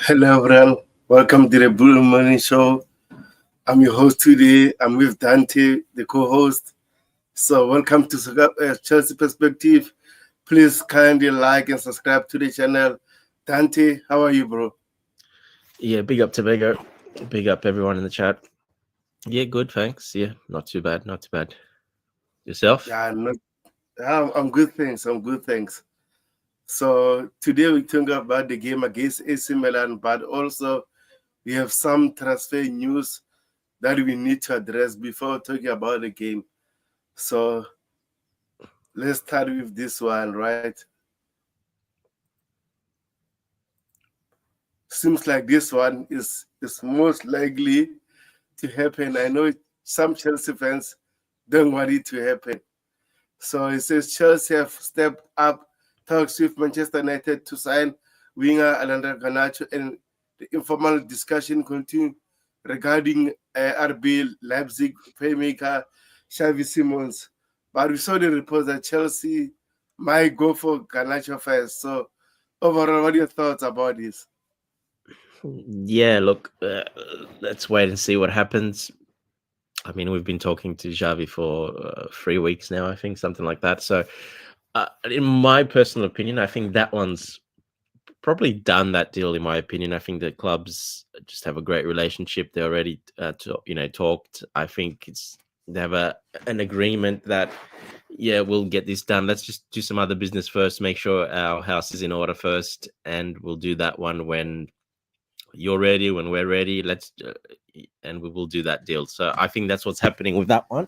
Hello, everyone. Welcome to the Blue Money Show. I'm your host today. I'm with Dante, the co-host. So, welcome to Chelsea Perspective. Please kindly like and subscribe to the channel. Dante, how are you, bro? Yeah, big up to Veiga. Big up everyone in the chat. Yeah, good, thanks. Yeah, not too bad, not too bad. Yourself? Yeah, I'm good, thanks. I'm good, thanks. So, today we talk about the game against AC Milan, but also we have some transfer news that we need to address before talking about the game. So, let's start with this one, right? Seems like this one is most likely to happen. I know some Chelsea fans don't want it to happen. So it says Chelsea have stepped up talks with Manchester United to sign winger Garnacho, and the informal discussion continue regarding RB Leipzig playmaker Xavi Simons. But we saw the reports that Chelsea might go for Garnacho first. So overall, what are your thoughts about this? Yeah, look, let's wait and see what happens. I mean, we've been talking to Xavi for 3 weeks now, I think, something like that. So, in my personal opinion, I think that one's probably done, that deal. In my opinion, I think the clubs just have a great relationship. They already, talked. I think they have an agreement that we'll get this done. Let's just do some other business first. Make sure our house is in order first, and we'll do that one when you're ready, when we're ready. And we will do that deal. So I think that's what's happening with that one.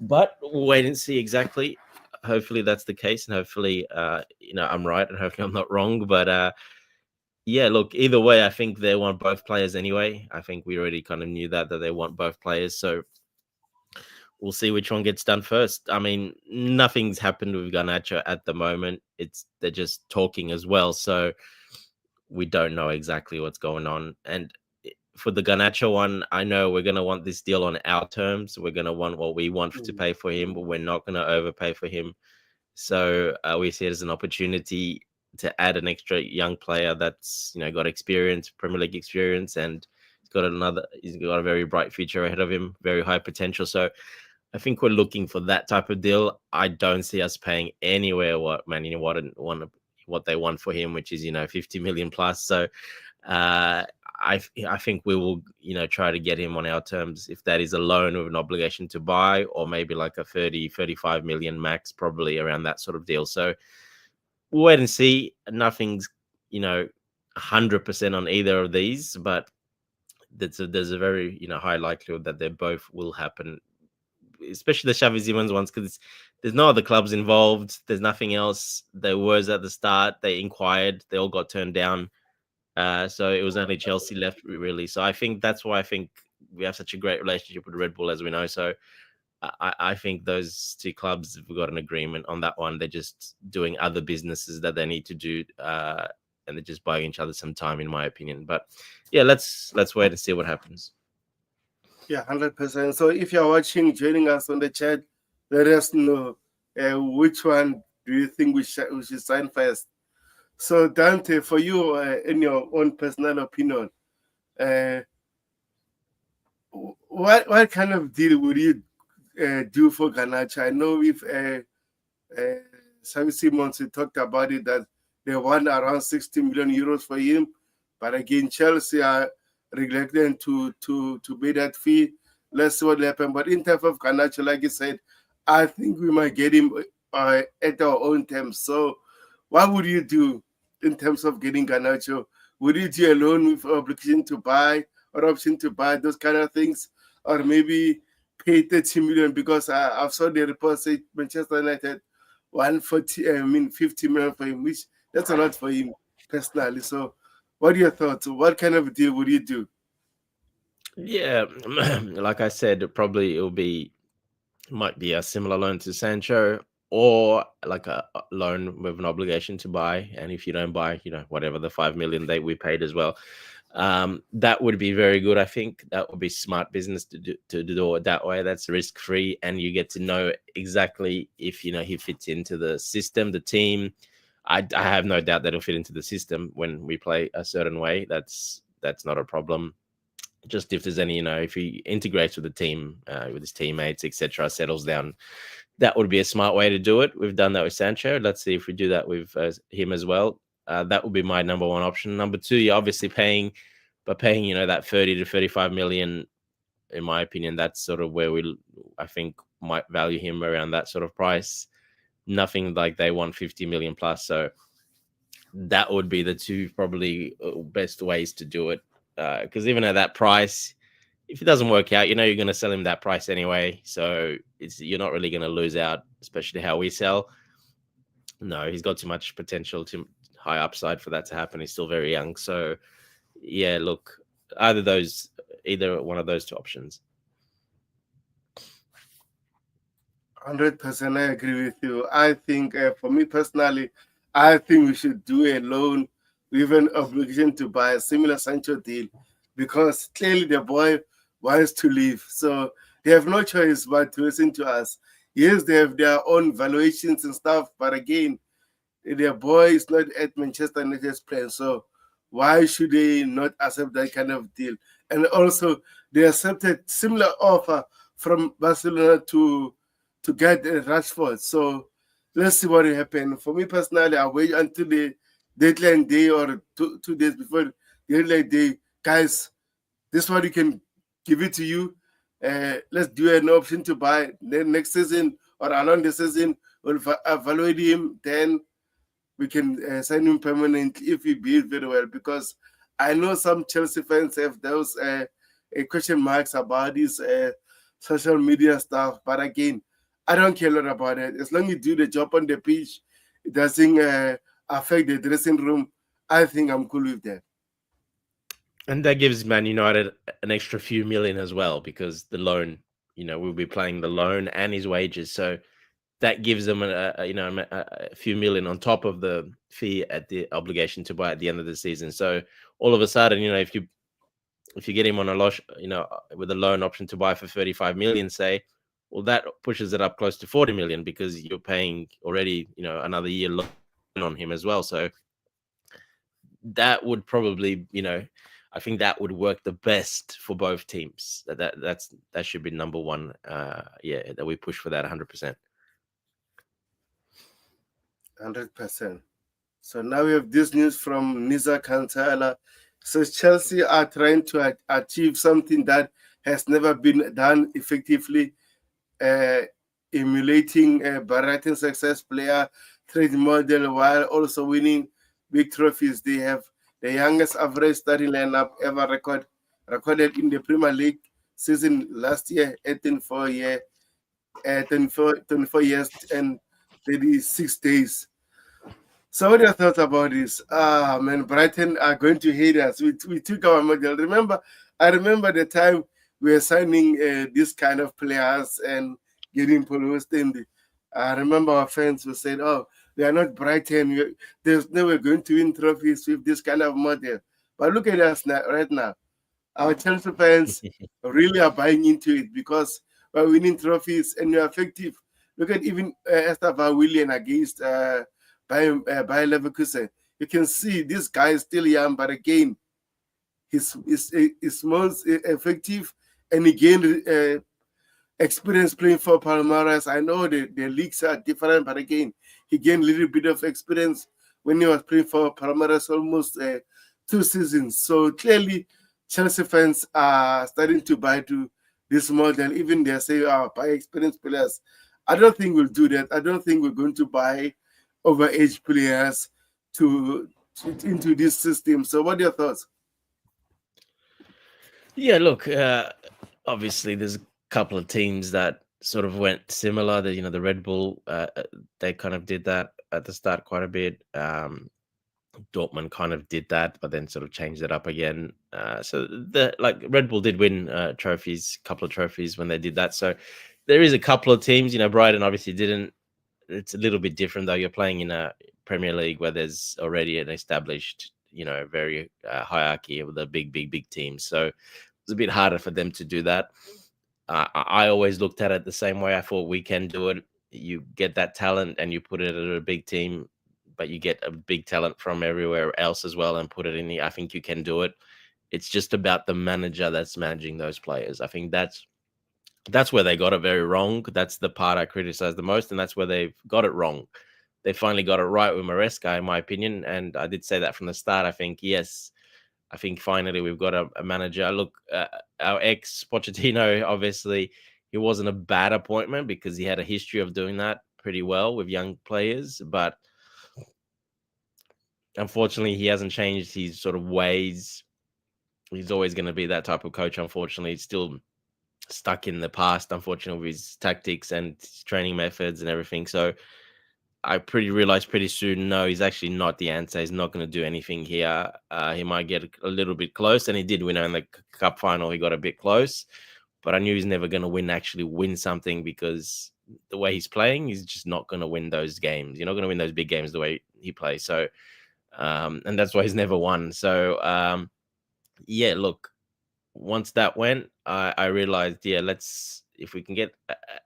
But we'll wait and see exactly. Hopefully that's the case, and hopefully, I'm right, and hopefully I'm not wrong. But yeah, look, either way, I think they want both players anyway. I think we already kind of knew that they want both players. So we'll see which one gets done first. I mean, nothing's happened with Garnacho at the moment. They're just talking as well. So we don't know exactly what's going on. And for the Garnacho one, I know we're going to want this deal on our terms. We're going to want what we want to pay for him, but we're not going to overpay for him. So we see it as an opportunity to add an extra young player that's got experience, Premier League experience, and he's got a very bright future ahead of him, very high potential. So I think we're looking for that type of deal. I don't see us paying anywhere what Man United what they want for him, which is 50 million plus. So I think we will try to get him on our terms, if that is a loan with an obligation to buy, or maybe like a 30-35 million max, probably around that sort of deal. So we'll wait and see. Nothing's 100% on either of these, but there's a very high likelihood that they both will happen, especially the Xavi Simons ones, because there's no other clubs involved. There's nothing else. There was at the start. They inquired. They all got turned down. So it was only Chelsea left, really. So I think that's why I think we have such a great relationship with Red Bull, as we know. So I think those two clubs have got an agreement on that one. They're just doing other businesses that they need to do, and they're just buying each other some time, in my opinion. But yeah, let's wait and see what happens. Yeah, 100%. So if you're watching, joining us on the chat, let us know which one do you think we should sign first. So Dante, for you, in your own personal opinion, what kind of deal would you do for Garnacho? I know with Xavi Simons, we talked about it, that they want around 60 million euros for him, but again, Chelsea are reluctant to pay that fee. Let's see what happens. But in terms of Garnacho, like you said, I think we might get him at our own terms. So what would you do in terms of getting Garnacho? Would you do a loan with obligation to buy or option to buy, those kind of things? Or maybe pay 30 million, because I saw the report say Manchester United 50 million for him, which that's a lot for him personally. So what are your thoughts? What kind of deal would you do? Yeah, like I said, might be a similar loan to Sancho, or like a loan with an obligation to buy. And if you don't buy, whatever the 5 million we paid as well, that would be very good. I think that would be smart business to do it that way. That's risk free, and you get to know exactly if he fits into the system, the team, I have no doubt that he'll fit into the system when we play a certain way. That's not a problem. Just if there's any, if he integrates with the team, with his teammates, etc., settles down, that would be a smart way to do it. We've done that with Sancho. Let's see if we do that with him as well. That would be my number one option. Number two, you're obviously paying, that 30 to 35 million. In my opinion, that's sort of where I think, might value him around that sort of price. Nothing like they want 50 million plus. So that would be the two probably best ways to do it. Because even at that price, if it doesn't work out, you're going to sell him that price anyway. So you're not really going to lose out, especially how we sell. No, he's got too much potential, too high upside for that to happen. He's still very young. So, yeah, look, either one of those two options. 100% I agree with you. I think, for me personally, I think we should do a loan with an obligation to buy a similar Sancho deal, because clearly the boy wants to leave. So they have no choice but to listen to us. Yes, they have their own valuations and stuff, but again, their boy is not at Manchester United's plan. So why should they not accept that kind of deal? And also, they accepted similar offer from Barcelona to get Rashford. So let's see what will happen. For me personally, I'll wait until the deadline day or 2 days before the deadline day. Guys, this one we can give it to you. Let's do an option to buy. Then next season or along the season, we'll evaluate him. Then we can sign him permanently if he behaves very well. Because I know some Chelsea fans have those question marks about this social media stuff. But again, I don't care a lot about it. As long as you do the job on the pitch, it doesn't affect the dressing room. I think I'm cool with that. And that gives Man United an extra few million as well, because the loan, we'll be playing the loan and his wages. So that gives them a few million on top of the fee at the obligation to buy at the end of the season. So all of a sudden, if you get him on a loss, with a loan option to buy for 35 million, say, well, that pushes it up close to 40 million, because you're paying already, another year loan on him as well. So that would probably, I think that would work the best for both teams. That should be number one. That we push for that 100%. 100%. So now we have this news from Nisa Kantala. So Chelsea are trying to achieve something that has never been done effectively, emulating Brighton's success player trade model while also winning big trophies. They have the youngest average starting lineup ever recorded in the Premier League season last year, 24 years and 36 days. So what are your thoughts about this? Man, Brighton are going to hate us. We took our model. I remember the time we were signing this kind of players and getting Paul Weston. I remember our fans who said, "Oh, we are not Brighton. There's no way going to win trophies with this kind of model." But look at us right now. Our Chelsea fans really are buying into it, because we're winning trophies and we're effective. Look at even Estevao Gittens against Bayer Leverkusen. You can see this guy is still young, but again, he's most effective, and he gained experience playing for Palmeiras. I know the leagues are different, but again, he gained a little bit of experience when he was playing for Palmeiras almost 2 seasons. So clearly, Chelsea fans are starting to buy to this model. Even they say, buy experienced players. I don't think we'll do that. I don't think we're going to buy overage players into this system. So what are your thoughts? Yeah, look, obviously there's a couple of teams that sort of went similar. The Red Bull, they kind of did that at the start quite a bit. Dortmund kind of did that, but then sort of changed it up again. So Red Bull did win a couple of trophies when they did that. So there is a couple of teams. Brighton obviously didn't. It's a little bit different though. You're playing in a Premier League where there's already an established, very hierarchy of the big teams. So it's a bit harder for them to do that. I always looked at it the same way. I thought we can do it. You get that talent and you put it at a big team. but you get a big talent from everywhere else as well and put it in here. I think you can do it. It's just about the manager that's managing those players. I think that's where they got it very wrong. That's the part I criticize the most, and that's where they've got it wrong. They finally got it right with Maresca, in my opinion, and I did say that from the start. I think, yes, I think finally we've got a manager. Look, our ex Pochettino, obviously, he wasn't a bad appointment because he had a history of doing that pretty well with young players, but unfortunately, he hasn't changed his sort of ways. He's always going to be that type of coach. Unfortunately, he's still stuck in the past, unfortunately, with his tactics and his training methods and everything. So I realized pretty soon, no, he's actually not the answer. He's not going to do anything here. He might get a little bit close, and he did win in the cup final. He got a bit close, but I knew he's never going to actually win something, because the way he's playing, he's just not going to win those games. You're not going to win those big games the way he plays. So, and that's why he's never won. So, yeah, look, once that went, I realized, yeah, if we can get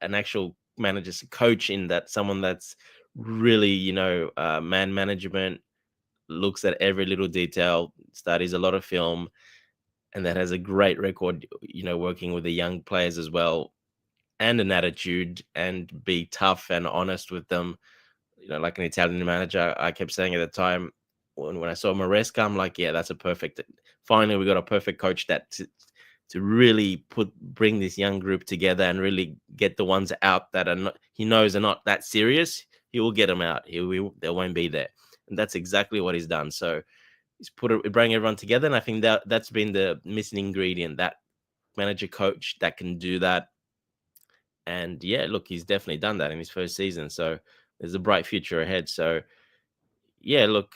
an actual manager, coach in that, someone that's really, man management, looks at every little detail, studies a lot of film, and that has a great record, working with the young players as well, and an attitude, and be tough and honest with them, like an Italian manager. I kept saying at the time, when I saw Maresca, I'm like, yeah, that's finally we got a perfect coach that to really bring this young group together and really get the ones out that he knows are not that serious. He will get them out. They won't be there, and that's exactly what he's done. So he's bring everyone together, and I think that's been the missing ingredient. That manager coach that can do that, and yeah, look, he's definitely done that in his first season. So there's a bright future ahead. So yeah, look,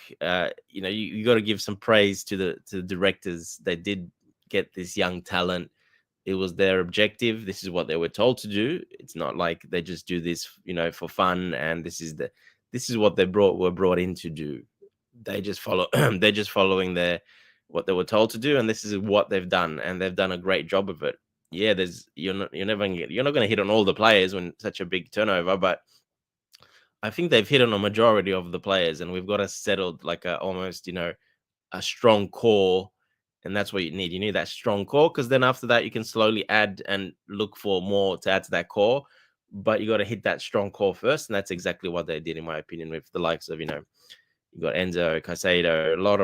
you got to give some praise to the directors. They did get this young talent. It was their objective. This is what they were told to do. It's not like they just do this, for fun. And this is what were brought in to do. They just follow. They're just following what they were told to do, and this is what they've done, and they've done a great job of it. Yeah, you're not going to hit on all the players when such a big turnover, but I think they've hit on a majority of the players, and we've got a settled, like almost, a strong core. And that's what you need. You need that strong core, because then after that, you can slowly add and look for more to add to that core. But you got to hit that strong core first. And that's exactly what they did, in my opinion, with the likes of, you got Enzo, Caicedo, a lot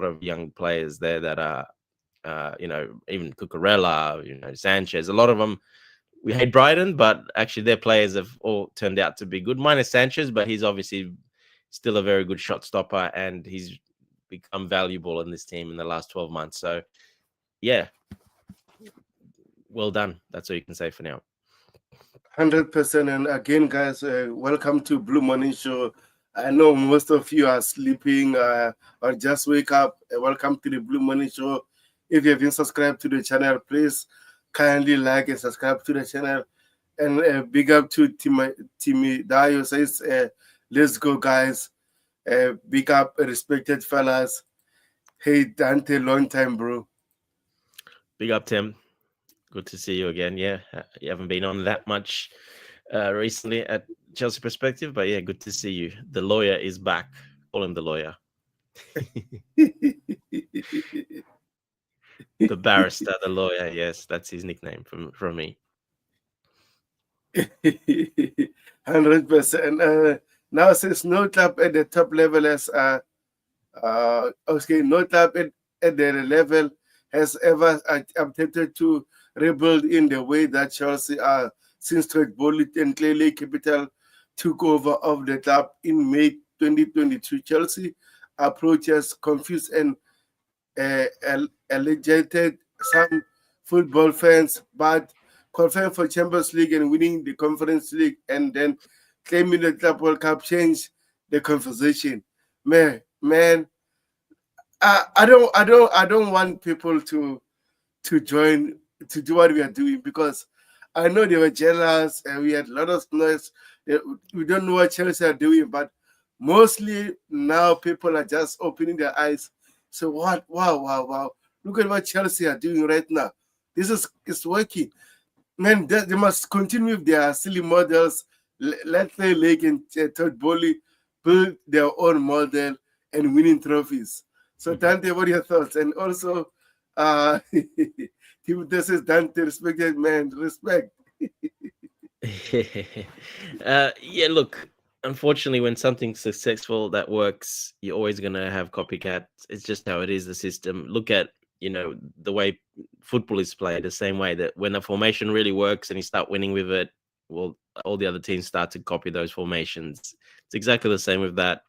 of young players there that are, even Cucurella, Sanchez, a lot of them. We hate Brighton, but actually their players have all turned out to be good, minus Sanchez, but he's obviously still a very good shot stopper, and he's become valuable in this team in the last 12 months. So, yeah, well done. That's all you can say for now. 100%. And again, guys, welcome to Blue Morning Show. I know most of you are sleeping or just wake up. Welcome to the Blue Morning Show. If you have been subscribed to the channel, please kindly like and subscribe to the channel. And big up to Timmy Dayo says, let's go, guys. Big up, respected fellas. Hey, Dante, long time, bro. Big up, Tim. Good to see you again. Yeah, you haven't been on that much recently at Chelsea Perspective, but yeah, good to see you. The lawyer is back. Call him the lawyer. The barrister, the lawyer. Yes, that's his nickname from me. 100%. Now, since no club at the top level has no club at the level has ever attempted to rebuild in the way that Chelsea are, since Trent Bowley and Clearly Capital took over of the club in May 2022. Chelsea approaches confused and alienated some football fans, but confirmed for Champions League and winning the Conference League, and then claiming the Club World Cup changed the conversation. Man, I don't want people to join to do what we are doing, because I know they were jealous and we had a lot of noise. We don't know what Chelsea are doing, but mostly now people are just opening their eyes. So what? Wow! Look at what Chelsea are doing right now. It's working. Man, they must continue with their silly models. Let's say Lake and Todd Bowley build their own model and winning trophies. So Dante, what are your thoughts? And also, this is Dante, respected man, respect. Yeah, look, unfortunately, when something's successful that works, you're always going to have copycats. It's just how it is, the system. Look at, the way football is played, the same way that when a formation really works and you start winning with it, well, all the other teams start to copy those formations. It's exactly the same with that.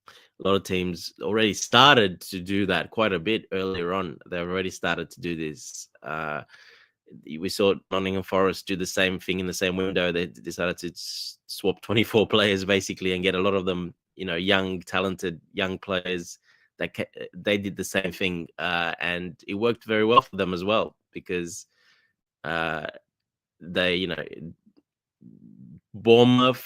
A lot of teams already started to do that quite a bit earlier on. They've already started to do this. We saw Nottingham Forest do the same thing in the same window. They decided to swap 24 players basically and get a lot of them, young, talented young players. They did the same thing, and it worked very well for them as well because they, Bournemouth.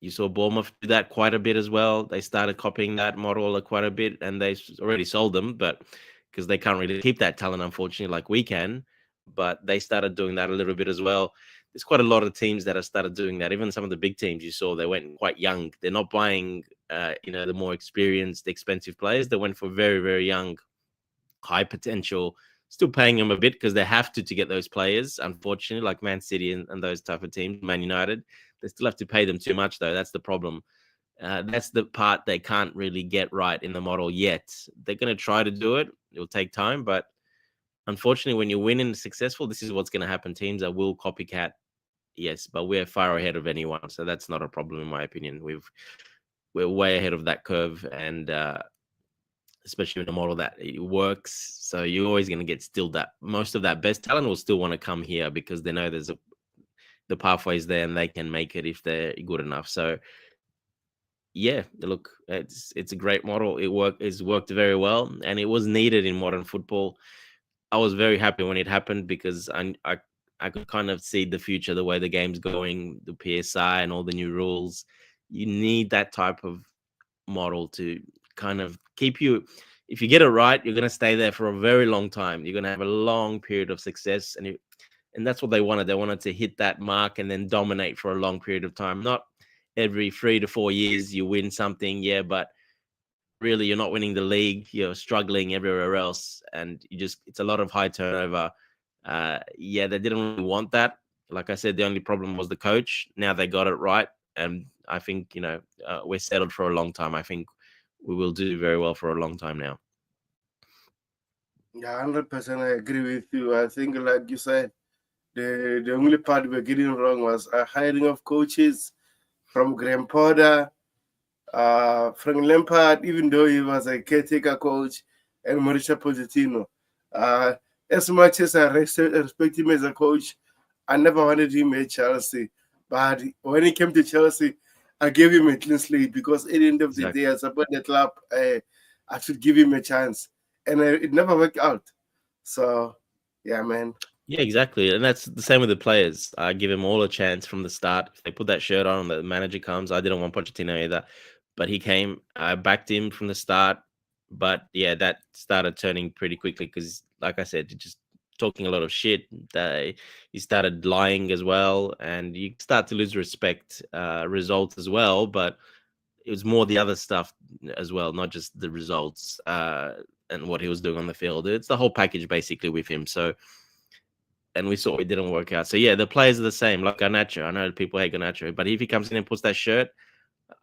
You saw Bournemouth do that quite a bit as well. They started copying that model quite a bit, and they already sold them, but because they can't really keep that talent, unfortunately, like we can. But they started doing that a little bit as well. There's quite a lot of teams that have started doing that. Even some of the big teams you saw, they went quite young. They're not buying, the more experienced, expensive players. They went for very, very young, high potential, still paying them a bit because they have to get those players, unfortunately, like Man City and those type of teams, Man United. They still have to pay them too much, though. That's the problem. That's the part they can't really get right in the model yet. They're going to try to do it. It'll take time, but unfortunately, when you win and successful, this is what's going to happen. Teams that will copycat, yes, but we're far ahead of anyone, so that's not a problem in my opinion. We're way ahead of that curve, and especially in a model that it works. So you're always going to get still that most of that best talent will still want to come here because they know the pathways there and they can make it if they're good enough. So yeah, look, it's a great model. It's worked very well, and it was needed in modern football. I was very happy when it happened because I could kind of see the future, the way the game's going, the PSI and all the new rules. You need that type of model to kind of keep you. If you get it right, you're going to stay there for a very long time. You're going to have a long period of success, and that's what they wanted. They wanted to hit that mark and then dominate for a long period of time. Not every 3 to 4 years you win something, yeah, but really you're not winning the league. You're struggling everywhere else, and it's a lot of high turnover. Yeah, they didn't really want that. Like I said, the only problem was the coach. Now they got it right, and I think we're settled for a long time. I think we will do very well for a long time now. Yeah, 100%. I agree with you. I think, like you said, the only part we're getting wrong was a hiring of coaches from Graham Potter, Frank Lampard, even though he was a caretaker coach, and Mauricio Pochettino. As much as I respect him as a coach, I never wanted him at Chelsea. But when he came to Chelsea, I gave him a clean slate because at the end of the day, I support the club. I should give him a chance. And it never worked out. So, yeah, man. Yeah, exactly. And that's the same with the players. I give them all a chance from the start. If they put that shirt on, the manager comes. I didn't want Pochettino either, but he came. I backed him from the start. But yeah, that started turning pretty quickly because, like I said, just talking a lot of shit. He started lying as well, and you start to lose respect, results as well. But it was more the other stuff as well, not just the results and what he was doing on the field. It's the whole package basically with him. So. And we saw it didn't work out. So yeah, the players are the same. Like Garnacho, I know people hate Garnacho, but if he comes in and puts that shirt,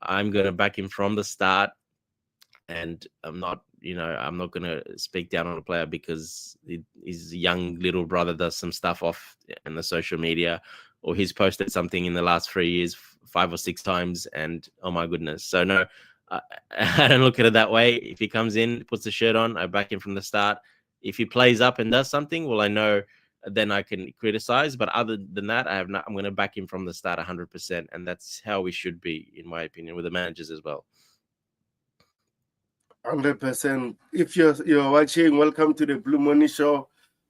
I'm gonna back him from the start. And I'm not gonna speak down on a player because his young little brother does some stuff off in the social media, or he's posted something in the last 3 years 5 or 6 times, and oh my goodness. So no, I don't look at it that way. If he comes in, puts the shirt on, I back him from the start. If he plays up and does something, well, I know. Then I can criticize, but other than that, I'm going to back him from the start 100%, and that's how we should be, in my opinion, with the managers as well. 100%. If you're watching, welcome to the Blue Money Show.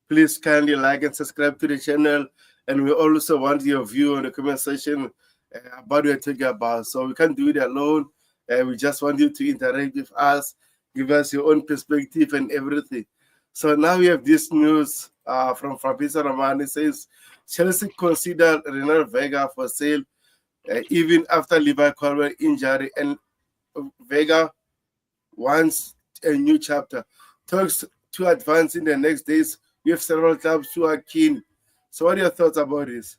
Please kindly like and subscribe to the channel, and we also want your view on the comment section about what we're talking about. So we can't do it alone. We just want you to interact with us, give us your own perspective and everything. So now we have this news from Fabrizio Romano. It says Chelsea considered Veiga for sale even after Levi Colwill injury, and Veiga wants a new chapter. Talks to advance in the next days. We have several clubs who are keen. So what are your thoughts about this?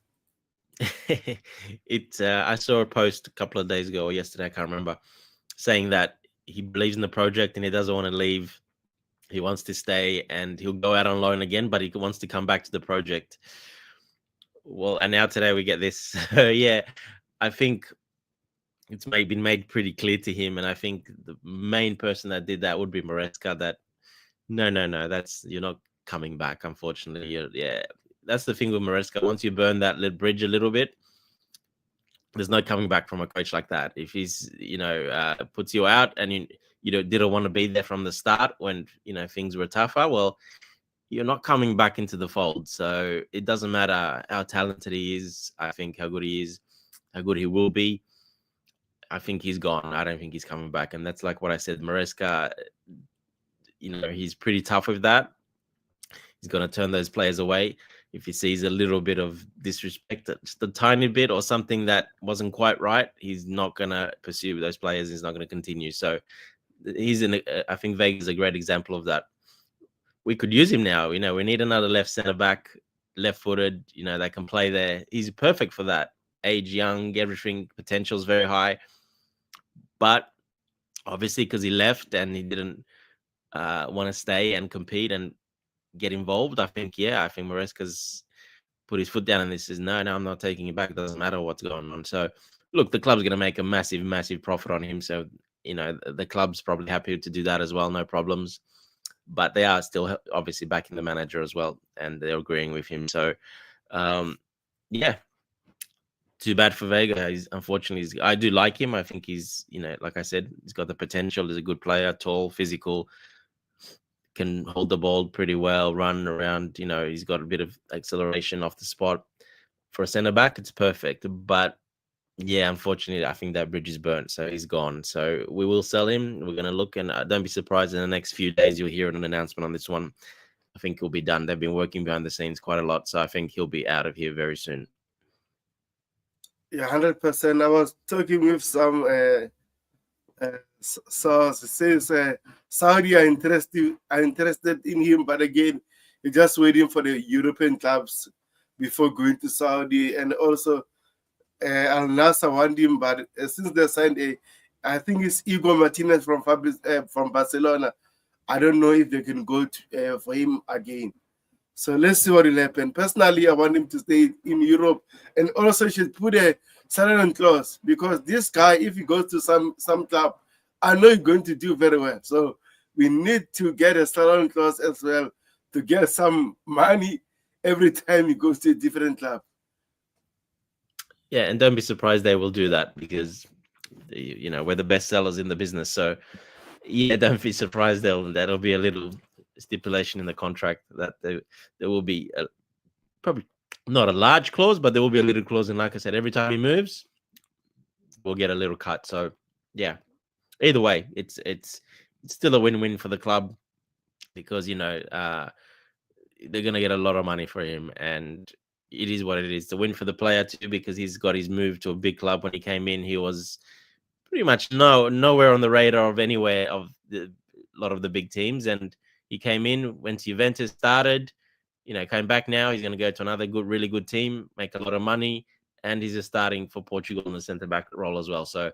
I saw a post a couple of days ago or yesterday, I can't remember, saying that he believes in the project and he doesn't want to leave. He wants to stay and he'll go out on loan again, but he wants to come back to the project. Well, and now today we get this. Yeah, I think it's been made pretty clear to him, and I think the main person that did that would be Maresca. That no, that's you're not coming back. Unfortunately, yeah, that's the thing with Maresca. Once you burn that bridge a little bit, there's no coming back from a coach like that. If he's puts you out and you didn't want to be there from the start when things were tougher, well, you're not coming back into the fold. So it doesn't matter how talented he is. I think how good he is, how good he will be. I think he's gone. I don't think he's coming back. And that's like what I said. Maresca, he's pretty tough with that. He's going to turn those players away. If he sees a little bit of disrespect, just a tiny bit or something that wasn't quite right, he's not going to pursue those players. He's not going to continue. So I think Veiga is a great example of that. We could use him now. We need another left centre back, left-footed, that can play there. He's perfect for that. Age young, everything, potential is very high. But obviously, because he left and he didn't want to stay and compete and get involved, I think Maresca's put his foot down and this says, no, I'm not taking it back. It doesn't matter what's going on. So, look, the club's going to make a massive, massive profit on him. So, the club's probably happy to do that as well. No problems. But they are still obviously backing the manager as well. And they're agreeing with him. So, yeah. Too bad for Veiga. Unfortunately, I do like him. I think he's, like I said, he's got the potential. He's a good player, tall, physical, can hold the ball pretty well, run around. He's got a bit of acceleration off the spot. For a centre back, it's perfect. But yeah, unfortunately, I think that bridge is burnt, so he's gone. So we will sell him. We're going to look, and don't be surprised in the next few days you'll hear an announcement on this one. I think he'll be done. They've been working behind the scenes quite a lot, so I think he'll be out of here very soon. Yeah, 100%. I was talking with some source. It says Saudi are interested in him, but again, you're just waiting for the European clubs before going to Saudi. And also, Al Nassr want him, but since they signed I think it's Igor Martinez from Barcelona. I don't know if they can go for him again. So let's see what will happen. Personally, I want him to stay in Europe, and also should put a silent clause, because this guy, if he goes to some club, I know he's going to do very well. So we need to get a silent clause as well to get some money every time he goes to a different club. Yeah, and don't be surprised they will do that, because we're the best sellers in the business. So yeah, don't be surprised that'll be a little stipulation in the contract that there will be probably not a large clause, but there will be a little clause. And like I said, every time he moves, we'll get a little cut. So yeah, either way, it's still a win-win for the club, because they're going to get a lot of money for him, and it is what it is. It's a win for the player too, because he's got his move to a big club. When he came in, he was pretty much nowhere on the radar of anywhere of a lot of the big teams, and he came in, went to Juventus, started, came back now. He's going to go to another really good team, make a lot of money, and he's just starting for Portugal in the centre-back role as well. So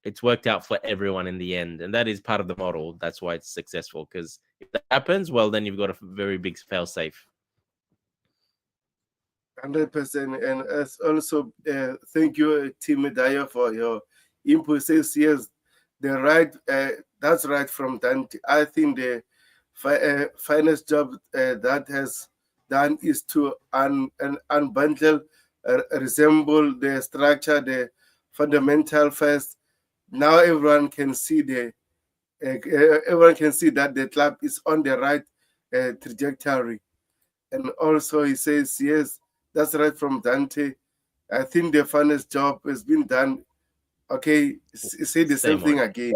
it's worked out for everyone in the end, and that is part of the model. That's why it's successful, because if that happens, well, then you've got a very big fail-safe. 100%. And as also, thank you, Tim Dyer, for your input. Says, yes, that's right from Dante. I think the finest job that has done is to unbundle, resemble the structure, the fundamental first. Now everyone can see that the club is on the right trajectory. And also he says, yes, that's right from Dante. I think the finest job has been done. Okay, say the same thing again.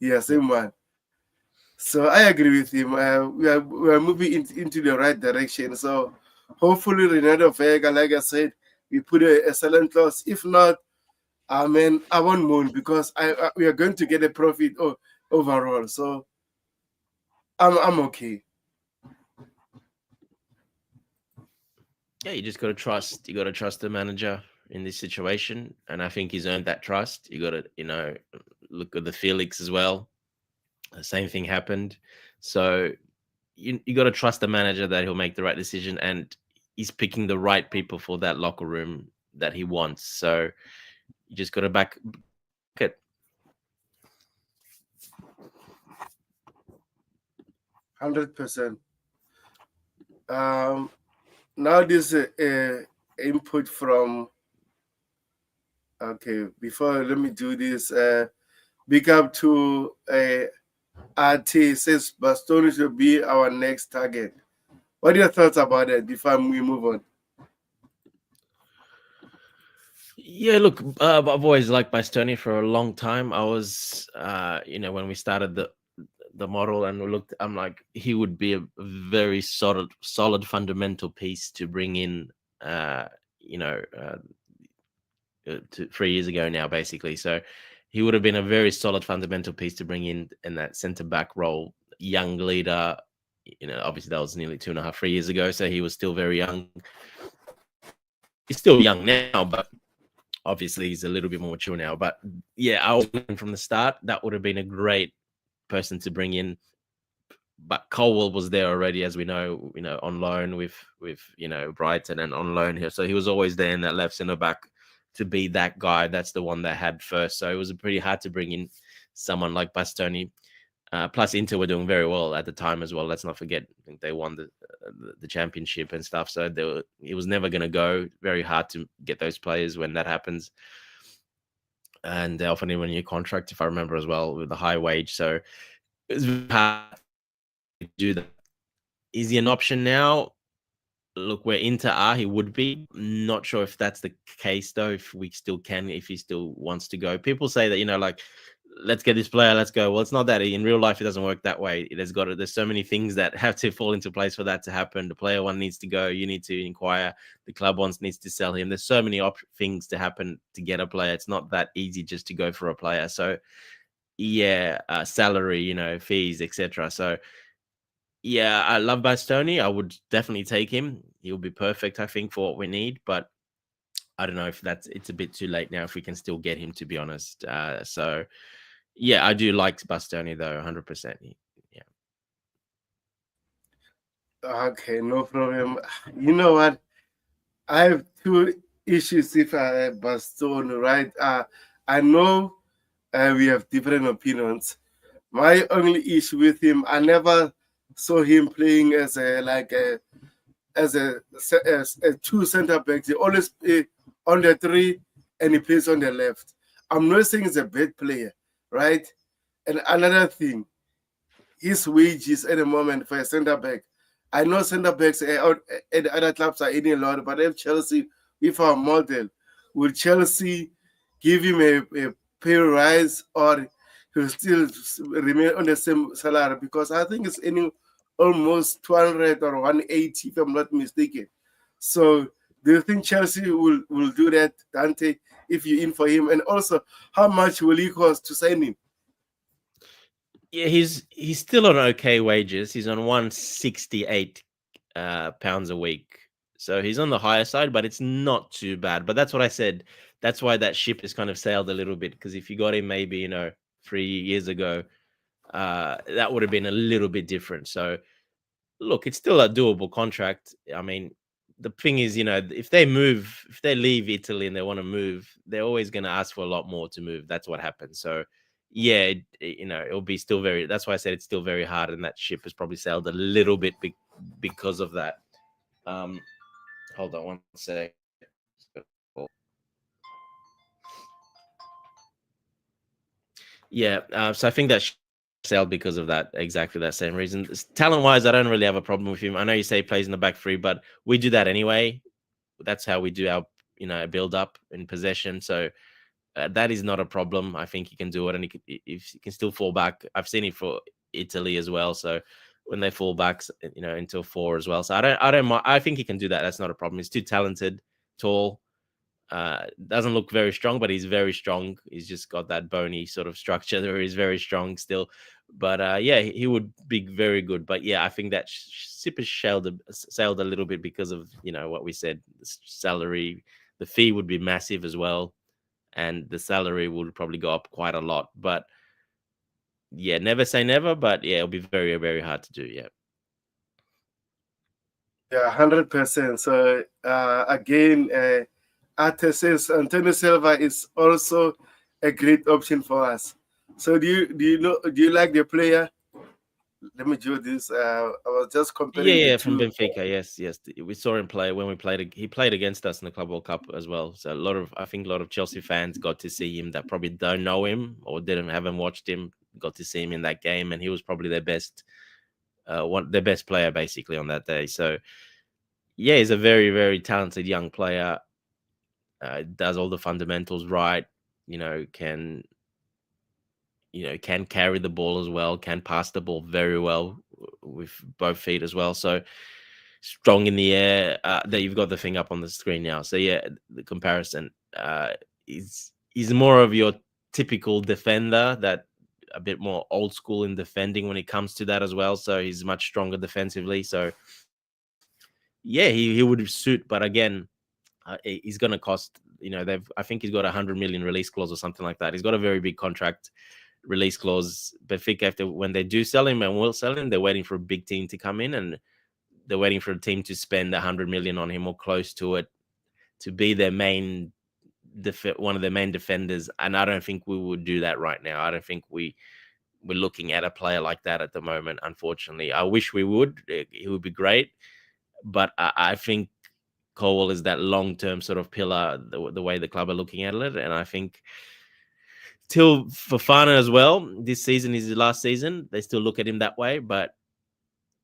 Yeah, same one. So I agree with him. We are moving into the right direction. So hopefully Renato Veiga, like I said, we put a silent clause. If not, I mean, I won't moan because we are going to get a profit overall. So I'm okay. Yeah, you just got to trust. You got to trust the manager in this situation, and I think he's earned that trust. You got to, look at the Felix as well. The same thing happened. So you got to trust the manager that he'll make the right decision, and he's picking the right people for that locker room that he wants. So you just got to back it. 100%. Now this input from. Okay, before let me do this. Big up to RT says Bastoni should be our next target. What are your thoughts about that before we move on? Yeah, look, I've always liked Bastoni for a long time. I was, when we started the model and we looked, I'm like, he would be a very solid fundamental piece to bring in, to 3 years ago now, basically. So he would have been a very solid fundamental piece to bring in that centre back role, young leader. Obviously that was nearly 2.5, 3 years ago. So he was still very young. He's still young now, but obviously he's a little bit more mature now. But yeah, I was from the start. That would have been a great person to bring in. But Colwill was there already, as we know, on loan with Brighton and on loan here. So he was always there in that left centre back to be that guy. That's the one they had first. So it was pretty hard to bring in someone like Bastoni. Plus, Inter were doing very well at the time as well. Let's not forget, I think they won the championship and stuff. So it was never going to go. Very hard to get those players when that happens. And they often even a new contract, if I remember as well, with the high wage. So it was hard to do that. Is he an option now? Look, where Inter are, he would be. Not sure if that's the case, though, if we still can, if he still wants to go. People say that, let's get this player, let's go. Well, it's not that. In real life, it doesn't work that way. There's so many things that have to fall into place for that to happen. The player one needs to go. You need to inquire. The club needs to sell him. There's so many things to happen to get a player. It's not that easy just to go for a player. So, yeah, salary, fees, etc. So, yeah, I love Bastoni. I would definitely take him. He'll be perfect, I think, for what we need. But I don't know if it's a bit too late now if we can still get him, to be honest. So, yeah, I do like Bastoni, though, 100%. Yeah. Okay, no problem. You know what? I have two issues if I have Bastoni, right? I know we have different opinions. My only issue with him, I never saw him playing as a two center backs. He always play on the three and he plays on the left. I'm not saying he's a bad player, right? And another thing, his wages at the moment for a center back. I know center backs at other clubs are earning a lot, but if Chelsea, with our model, will Chelsea give him a pay rise or he'll still remain on the same salary? Because I think it's earning almost 200 or 180, if I'm not mistaken. So do you think Chelsea will do that, Dante, if you're in for him? And also, how much will he cost to sign him? Yeah, he's still on okay wages. He's on 168 pounds a week. So he's on the higher side, but it's not too bad. But that's what I said. That's why that ship has kind of sailed a little bit. Because if you got him maybe, 3 years ago, that would have been a little bit different. So look, it's still a doable contract. I mean, the thing is, if they leave Italy and they want to move, they're always going to ask for a lot more to move. That's what happens. So, yeah, it'll be still that's why I said it's still very hard, and that ship has probably sailed a little bit because of that. Hold on one sec. Yeah, so I think that sailed because of that, exactly that same reason. Talent-wise, I don't really have a problem with him. I know you say he plays in the back three, but we do that anyway. That's how we do our, build up in possession. So that is not a problem. I think he can do it, and if he can still fall back. I've seen it for Italy as well. So when they fall back, into a four as well. So I think he can do that. That's not a problem. He's too talented, tall. Doesn't look very strong, but he's very strong. He's just got that bony sort of structure where he's very strong still. But yeah, he would be very good. But yeah, I think that ship has sailed a little bit because of what we said. The salary, the fee would be massive as well, and the salary would probably go up quite a lot. But yeah, never say never. But yeah, it'll be very very hard to do. Yeah. Yeah, 100%. So again, Arte says Antonio Silva is also a great option for us. So do you like the player? Let me do this. I was just comparing Yeah, the from two. Benfica. Yes. We saw him play when we played. He played against us in the Club World Cup as well. So I think a lot of Chelsea fans got to see him that probably don't know him or haven't watched him. Got to see him in that game, and he was probably their best player basically on that day. So yeah, he's a very very talented young player. Does all the fundamentals right. Can carry the ball as well, can pass the ball very well with both feet as well. So strong in the air. That you've got the thing up on the screen now. So yeah, the comparison is more of your typical defender, that a bit more old school in defending when it comes to that as well. So he's much stronger defensively. So yeah, he would suit, but again, he's going to cost. I think he's got 100 million release clause or something like that. He's got a very big contract release clause. Benfica, when they do sell him and will sell him, they're waiting for a big team to come in, and they're waiting for a team to spend 100 million on him or close to it to be their main one of their main defenders. And I don't think we would do that right now. I don't think we're looking at a player like that at the moment. Unfortunately, I wish we would. It would be great, but I think Colwill is that long-term sort of pillar, the way the club are looking at it. And I think till Fofana as well, this season is the last season. They still look at him that way, but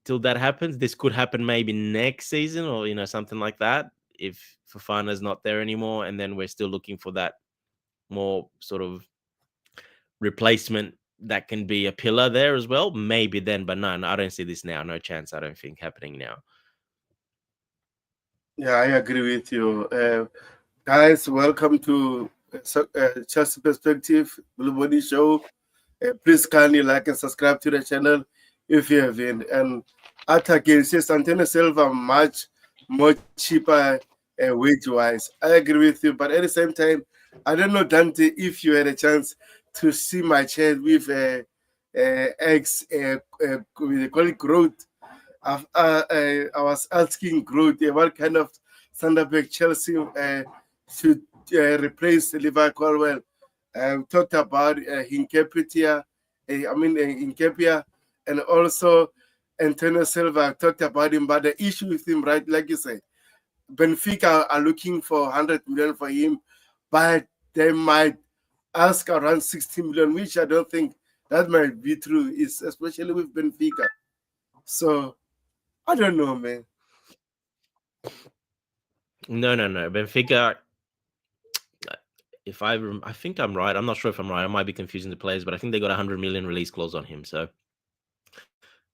till that happens, this could happen maybe next season or, something like that. If Fofana's not there anymore, and then we're still looking for that more sort of replacement that can be a pillar there as well, maybe then. But no, I don't see this now. No chance, I don't think, happening now. Yeah, I agree with you. Guys, welcome to Chelsea Perspective Blue Body Show. Please kindly like and subscribe to the channel if you haven't. And again, says Antonio Silva much more cheaper wage-wise. I agree with you, but at the same time, I don't know, Dante, if you had a chance to see my chat with we call it Growth. I was asking Growth what kind of center back Chelsea should replace Levi Colwill. Talked about Nketiah, Nketiah, and also Antonio Silva. Talked about him, but the issue with him, right, like you said, Benfica are looking for 100 million for him, but they might ask around 60 million, which I don't think that might be true, especially with Benfica. So I don't know, man. No. Benfica, I think I'm right. I'm not sure if I'm right. I might be confusing the players, but I think they got 100 million release clause on him. So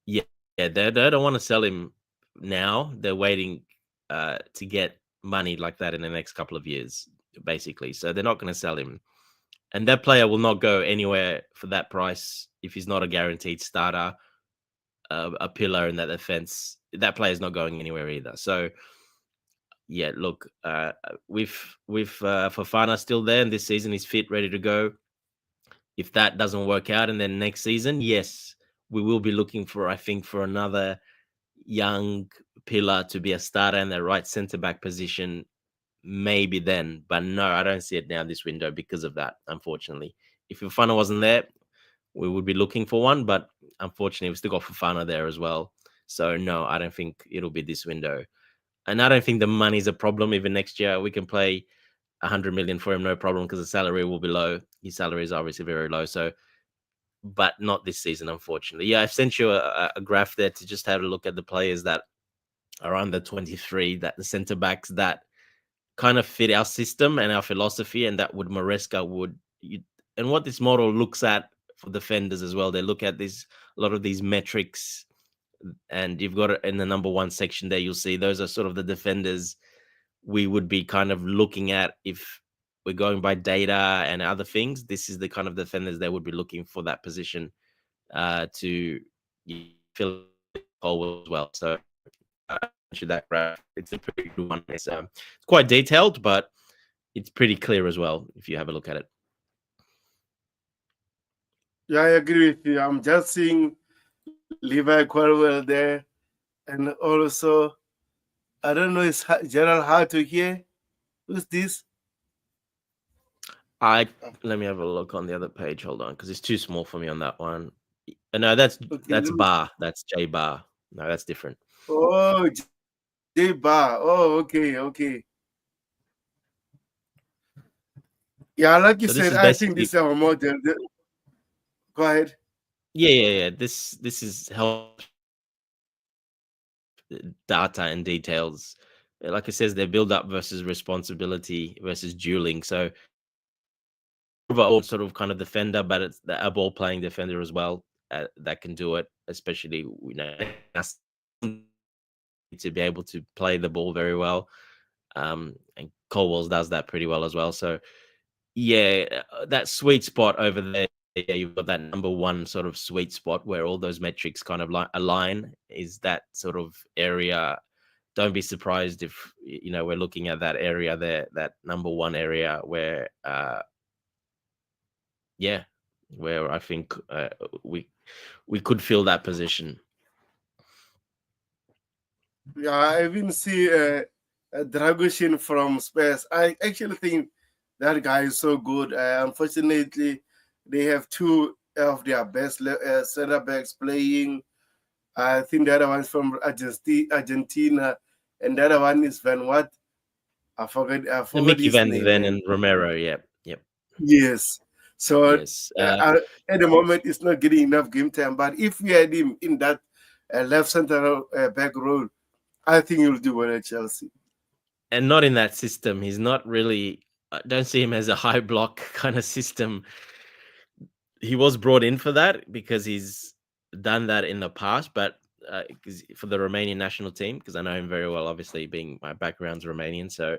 yeah, they don't want to sell him now. They're waiting to get money like that in the next couple of years, basically. So they're not going to sell him. And that player will not go anywhere for that price if he's not a guaranteed starter, a pillar in that defense. That player is not going anywhere either. So yeah, look, with Fofana still there, and this season he's fit, ready to go. If that doesn't work out, and then next season, yes, we will be looking for, I think, for another young pillar to be a starter in the right centre back position. Maybe then, but no, I don't see it now this window because of that. Unfortunately, if Fofana wasn't there, we would be looking for one. But unfortunately, we still got Fofana there as well. So no, I don't think it'll be this window. And I don't think the money's a problem. Even next year, we can play 100 million for him, no problem, because the salary will be low. His salary is obviously very low. So, but not this season, unfortunately. Yeah, I've sent you a graph there to just have a look at the players that are under 23, that the centre backs that kind of fit our system and our philosophy, and that would Maresca would. And what this model looks at for defenders as well, they look at a lot of these metrics. And you've got it in the number one section there. You'll see those are sort of the defenders we would be kind of looking at, if we're going by data and other things, this is the kind of defenders they would be looking for that position to fill Colwill as well. So that graph, it's a pretty good one. It's quite detailed, but it's pretty clear as well if you have a look at it. Yeah, I agree with you. I'm just seeing Levi Colwill there, and also I don't know, is Jorrel Hato here? Who's this? Let me have a look on the other page. Hold on, because it's too small for me on that one. No, that's Bar. That's J Bar. No, that's different. Oh, J Bar. Oh, okay. Yeah, like you said, I think this is our model. Go ahead. Yeah. This is help data and details. Like it says, they're build up versus responsibility versus dueling. So overall sort of kind of defender, but it's a ball playing defender as well that can do it, especially to be able to play the ball very well. And Colwill does that pretty well as well. So yeah, that sweet spot over there. Yeah, you've got that number one sort of sweet spot where all those metrics kind of align, is that sort of area. Don't be surprised if we're looking at that area there, that number one area where where I think we could fill that position. Yeah, I even see Dragoshin from Spurs. I actually think that guy is so good. Unfortunately, they have two of their best center backs playing. I think the other one's from Argentina, and the other one is Van what? I forget Mickey his Van name. Ven and Romero, yep. Yes. So yes. At the moment, it's not getting enough game time. But if we had him in that left center back role, I think he'll do well at Chelsea. And not in that system. He's not really. I don't see him as a high block kind of system. He was brought in for that because he's done that in the past, but for the Romanian national team, because I know him very well, obviously being my background's Romanian, so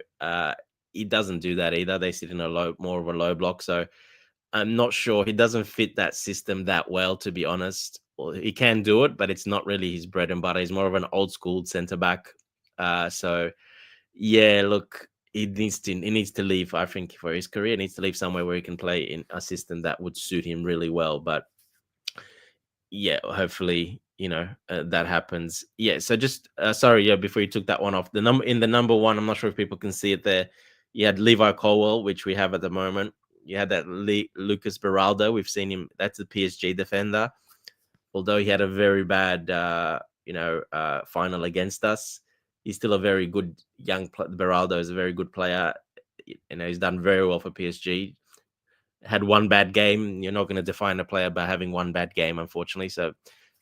he doesn't do that either. They sit in more of a low block, so I'm not sure. He doesn't fit that system that well, to be honest. Well, he can do it, but it's not really his bread and butter. He's more of an old school centre back. So yeah, look, he needs to leave. I think for his career, he needs to leave somewhere where he can play in a system that would suit him really well. But yeah, hopefully, that happens. Yeah. So just before you took that one off, the number one, I'm not sure if people can see it there. You had Levi Colwill, which we have at the moment. You had that Lucas Beraldo. We've seen him. That's a PSG defender. Although he had a very bad, final against us, he's still a very good young player. Beraldo is a very good player. He's done very well for PSG. Had one bad game. You're not going to define a player by having one bad game, unfortunately. So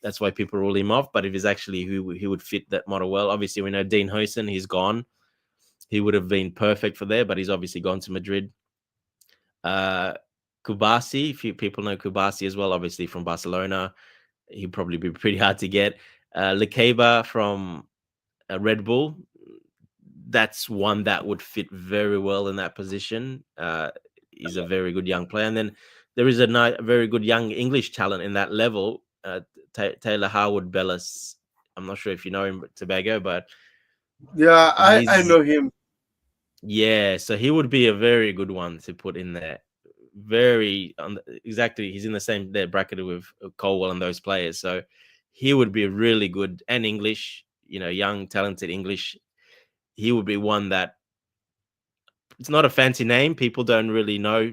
that's why people rule him off. But if he's actually he would fit that model well. Obviously, we know Dean Huysen, he's gone. He would have been perfect for there, but he's obviously gone to Madrid. Kubasi, if people know Kubasi as well, obviously from Barcelona, he'd probably be pretty hard to get. Lekeba from Red Bull, that's one that would fit very well in that position. He's a very good young player. And then there is a very good young English talent in that level, Taylor Harwood Bellis. I'm not sure if you know him, Tobago, but yeah, I know him. Yeah, so he would be a very good one to put in there. Exactly, he's in the same bracketed with Colwill and those players, so he would be really good. And English, young talented English, he would be one that it's not a fancy name. People don't really know.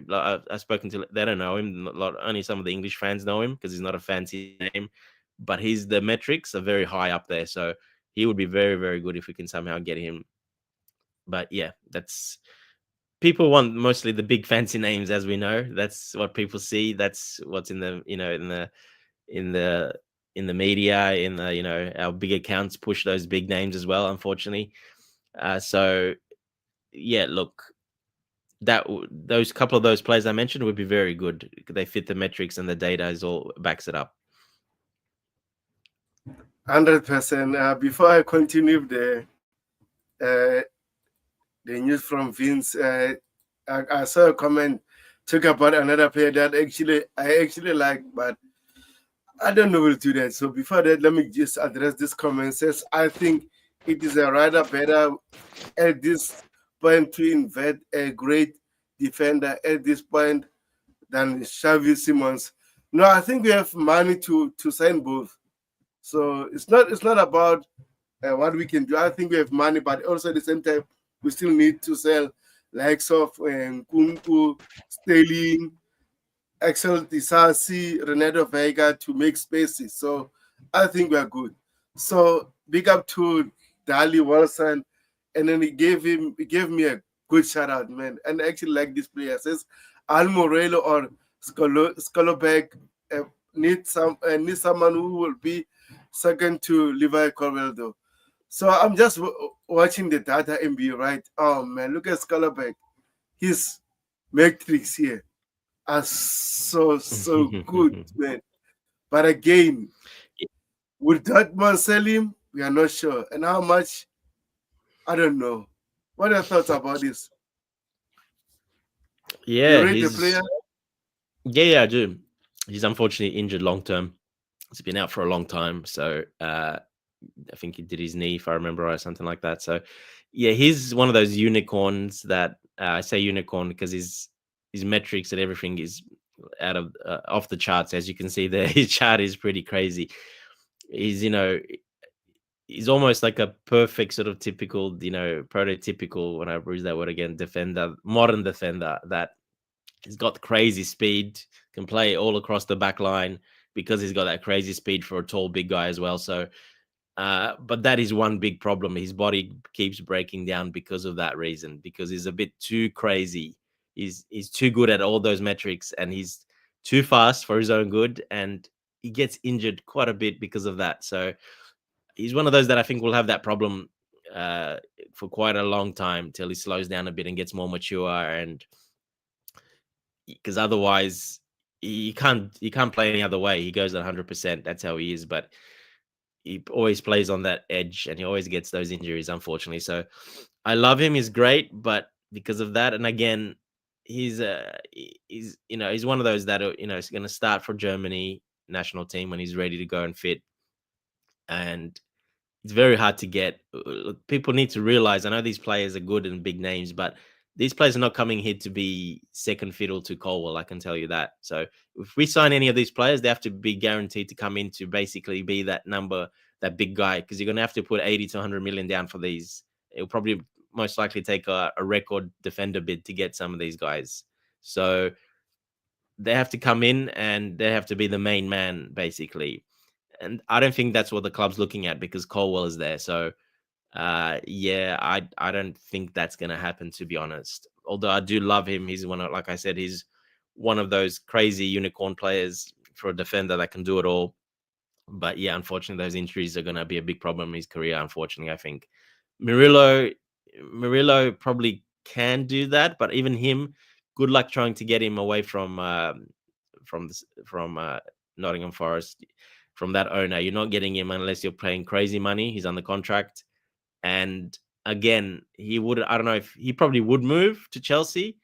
I've spoken to, they don't know him. Only some of the English fans know him because he's not a fancy name, but the metrics are very high up there, so he would be very, very good if we can somehow get him. But yeah, that's, people want mostly the big fancy names, as we know. That's what people see. That's what's in the in the media, our big accounts push those big names as well, unfortunately. So yeah, look, those couple of those players I mentioned would be very good. They fit the metrics and the data is all backs it up. 100%. Before I continue the the news from Vince. I saw a comment talk about another player that I actually like, but I don't know will do that. So before that, let me just address this comment. Says I think it is a rather better at this point to invest a great defender at this point than Xavi Simons. No, I think we have money to sign both. So it's not about what we can do. I think we have money, but also at the same time we still need to sell likes of Kunku, Sterling, Axel Disasi, Renato Veiga to make spaces. So I think we are good. So big up to Dali Wilson, and then he gave me a good shout out, man. And I actually like this player. Says Al Morelo or Skolobek need someone who will be second to Levi Colwill though. So I'm just watching the data MB, right? Oh man, look at Skolobek. His metrics here are so good, man. But again, would Dortmund sell him? We are not sure. And how much? I don't know. What are your thoughts about this? Yeah, You rate the player? yeah, I do. He's unfortunately injured long term. He's been out for a long time. So I think he did his knee, if I remember right, something like that. So yeah, he's one of those unicorns that I say unicorn because his metrics and everything is out of off the charts. As you can see there, his chart is pretty crazy. He's he's almost like a perfect sort of typical, prototypical, when I use that word again, defender, modern defender that he's got crazy speed, can play all across the back line because he's got that crazy speed for a tall, big guy as well. So, but that is one big problem. His body keeps breaking down because of that reason, because he's a bit too crazy. He's too good at all those metrics, and he's too fast for his own good, and he gets injured quite a bit because of that. So he's one of those that I think will have that problem for quite a long time till he slows down a bit and gets more mature, and because otherwise he can't play any other way. He goes at 100%. That's how he is. But he always plays on that edge, and he always gets those injuries, unfortunately. So I love him. He's great, but because of that, and again, he's one of those that is going to start for Germany national team when he's ready to go and fit, and it's very hard to get. People need to realize, I know these players are good and big names, but these players are not coming here to be second fiddle to Colwill, I can tell you that. So if we sign any of these players, they have to be guaranteed to come in to basically be that number, that big guy, because you're going to have to put 80 to 100 million down for these. It'll probably most likely take a record defender bid to get some of these guys. So they have to come in and they have to be the main man, basically. And I don't think that's what the club's looking at because Colwill is there. So yeah, I don't think that's going to happen, to be honest. Although I do love him. He's like I said, he's one of those crazy unicorn players for a defender that can do it all. But yeah, unfortunately, those injuries are going to be a big problem in his career. Unfortunately, I think Murillo probably can do that, but even him, good luck trying to get him away from Nottingham Forest, from that owner. You're not getting him unless you're paying crazy money. He's under contract. And again, I don't know if he probably would move to Chelsea,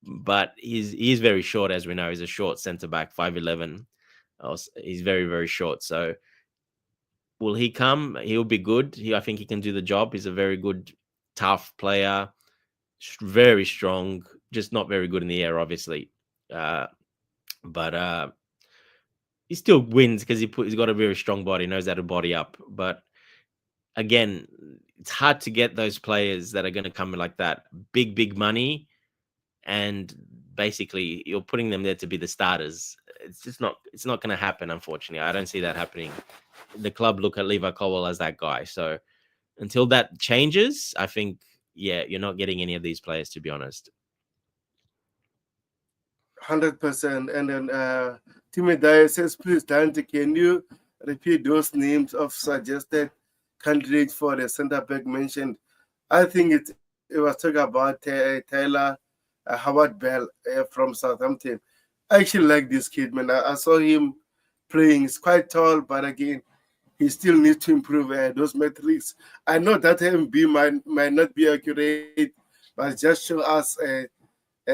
but he's very short, as we know. He's a short centre back, 5'11". He's very, very short. So will he come? He'll be good. I think he can do the job. He's a very good, tough player, very strong, just not very good in the air, obviously. But he still wins because he's got a very strong body, knows how to body up. But again, it's hard to get those players that are going to come in like that, big money, and basically you're putting them there to be the starters. It's not going to happen, unfortunately. I don't see that happening. The club look at Levi Colwill as that guy. So until that changes, I think, yeah, you're not getting any of these players, to be honest. 100%. And then Timmy Dyer says, please, Dante, can you repeat those names of suggested candidates for the center back mentioned? I think it was talking about Tyler Howard Bell from Southampton. I actually like this kid, man. I saw him playing. He's quite tall, but again, he still needs to improve those metrics. I know that MB might not be accurate, but just show us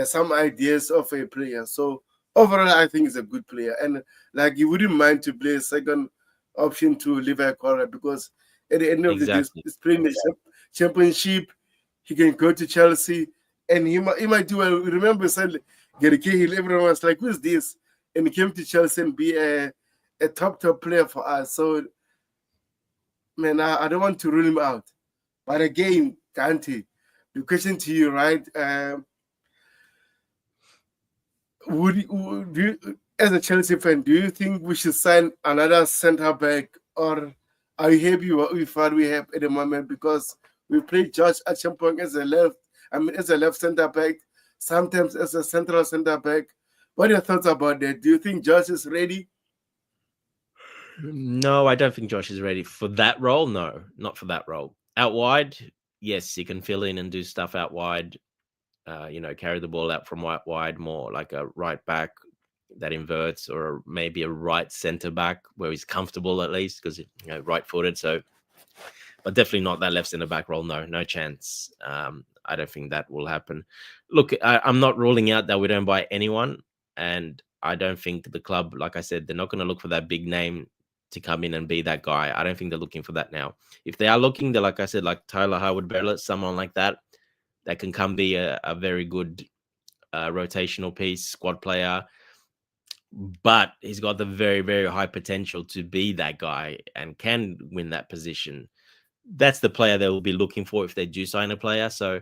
some ideas of a player. So overall, I think he's a good player, and like you wouldn't mind to play a second option to Levi because at the end of the day, Exactly. he's playing the championship. He can go to Chelsea, and he might do well. Remember, suddenly, Gary Cahill, everyone was like, "Who's this?" And he came to Chelsea and be a top player for us. So, man, I don't want to rule him out. But again, Dante, the question to you, right? Would you, as a Chelsea fan, do you think we should sign another centre back, or are you happy with what we have at the moment? Because we play Josh Achampong as a left centre back, sometimes as a central centre back. What are your thoughts about that? Do you think Josh is ready? No, I don't think Josh is ready for that role. No, not for that role. Out wide, yes, he can fill in and do stuff out wide. Carry the ball out from wide, more like a right back that inverts, or maybe a right centre back where he's comfortable at least, because right-footed. So, but definitely not that left centre back role. No chance. I don't think that will happen. Look, I'm not ruling out that we don't buy anyone, and I don't think the club, like I said, they're not going to look for that big name to come in and be that guy. I don't think they're looking for that now. If they are looking, they're, like I said, like Tyler Howard-Bellis, someone like that can come be a very good rotational piece, squad player. But he's got the very, very high potential to be that guy and can win that position. That's the player they will be looking for if they do sign a player. So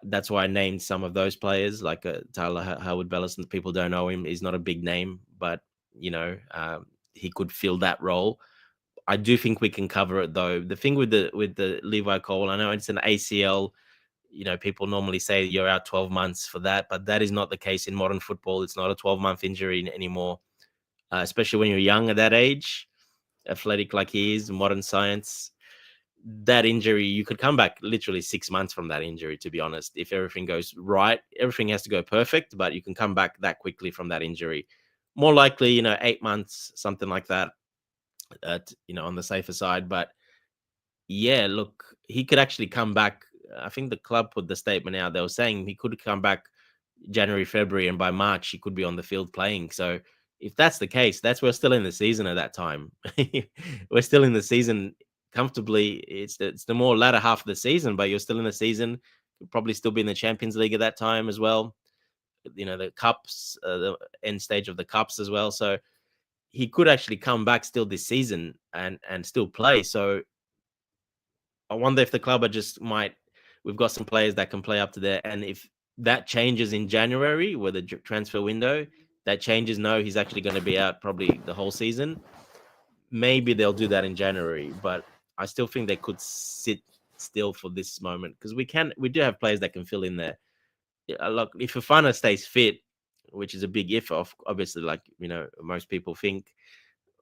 that's why I named some of those players, like Tyler Howard-Bellis. And people don't know him. He's not a big name, but he could fill that role. I do think we can cover it, though. The thing with the Levi Colwill, I know it's an ACL. People normally say you're out 12 months for that, but that is not the case in modern football. It's not a 12-month injury anymore, especially when you're young at that age, athletic like he is, modern science. That injury, you could come back literally 6 months from that injury, to be honest. If everything goes right, everything has to go perfect, but you can come back that quickly from that injury. More likely, 8 months, something like that, on the safer side. But yeah, look, he could actually come back. I think the club put the statement out. They were saying he could come back January, February, and by March he could be on the field playing. So if that's the case, we're still in the season at that time. We're still in the season comfortably. It's the more latter half of the season, but you're still in the season. You'll probably still be in the Champions League at that time as well. The cups, the end stage of the cups as well. So he could actually come back still this season and still play. So I wonder if the club are just we've got some players that can play up to there. And if that changes in January with the transfer window, that changes, no, he's actually going to be out probably the whole season. Maybe they'll do that in January, but I still think they could sit still for this moment, because we do have players that can fill in there. Look, if Fofana stays fit, which is a big if, obviously, like, most people think,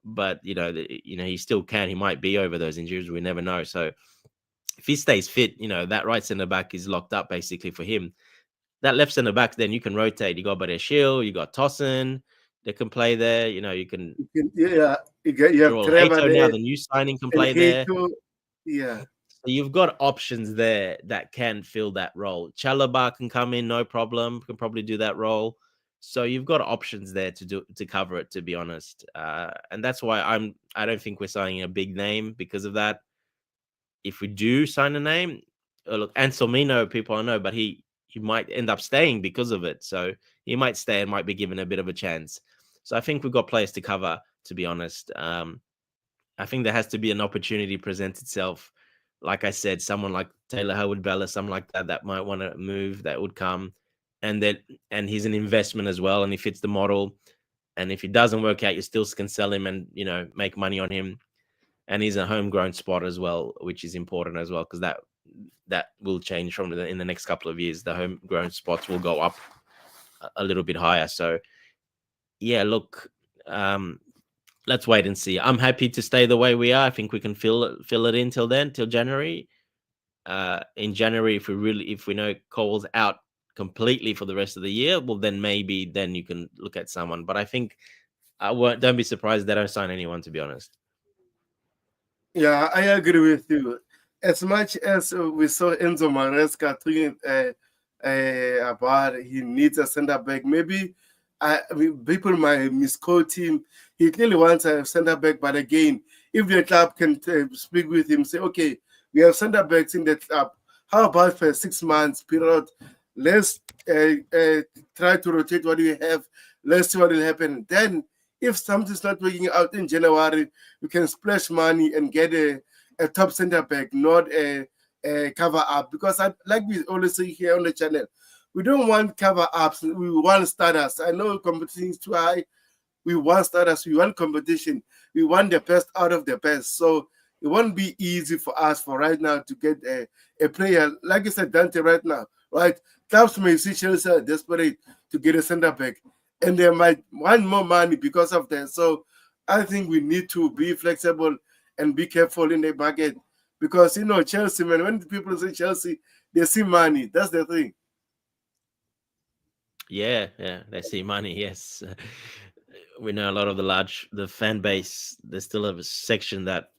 but he still can. He might be over those injuries. We never know. So if he stays fit, that right centre back is locked up basically for him. That left centre back, then you can rotate. You got Bayer Shield, you got Tosin, they can play there. You can You have Jorrel Trevor Hato now, there the new signing, can and play there. Hato. Yeah. So you've got options there that can fill that role. Chalobah can come in, no problem. Can probably do that role. So you've got options there to cover it, to be honest. And that's why I don't think we're signing a big name because of that. If we do sign a name, look, Anselmino, people I know, but he might end up staying because of it. So he might stay and might be given a bit of a chance. So I think we've got players to cover, to be honest. I think there has to be an opportunity present itself. Like I said, someone like Taylor Howard-Bellis, someone like that might want to move, that would come. And he's an investment as well, and he fits the model. And if it doesn't work out, you still can sell him and, make money on him. And he's a homegrown spot as well, which is important as well, because that will change in the next couple of years. The homegrown spots will go up a little bit higher. So yeah, look, let's wait and see. I'm happy to stay the way we are. I think we can fill it in till January. In January, if we know Cole's out completely for the rest of the year, well, then maybe you can look at someone. But I think don't be surprised they don't sign anyone, to be honest. Yeah, I agree with you. As much as we saw Enzo Maresca talking about he needs a center back, maybe people might misquote him. He clearly wants a center back, but again, if the club can speak with him, say, okay, we have center backs in the club. How about for a 6 months period? Let's try to rotate what we have. Let's see what will happen. Then, if something's not working out in January, we can splash money and get a top center back, not a cover up. Because like we always say here on the channel, we don't want cover ups. We want starters. I know competition is too high. We want starters. We want competition. We want the best out of the best. So it won't be easy for us for right now to get a player like you said, Dante. Right now, right? Clubs may see Chelsea are desperate to get a center back, and they might want more money because of that. So I think we need to be flexible and be careful in the market because Chelsea, man. When people say Chelsea, they see money. That's the thing. Yeah, they see money. Yes, we know a lot of the fan base. They still have a section that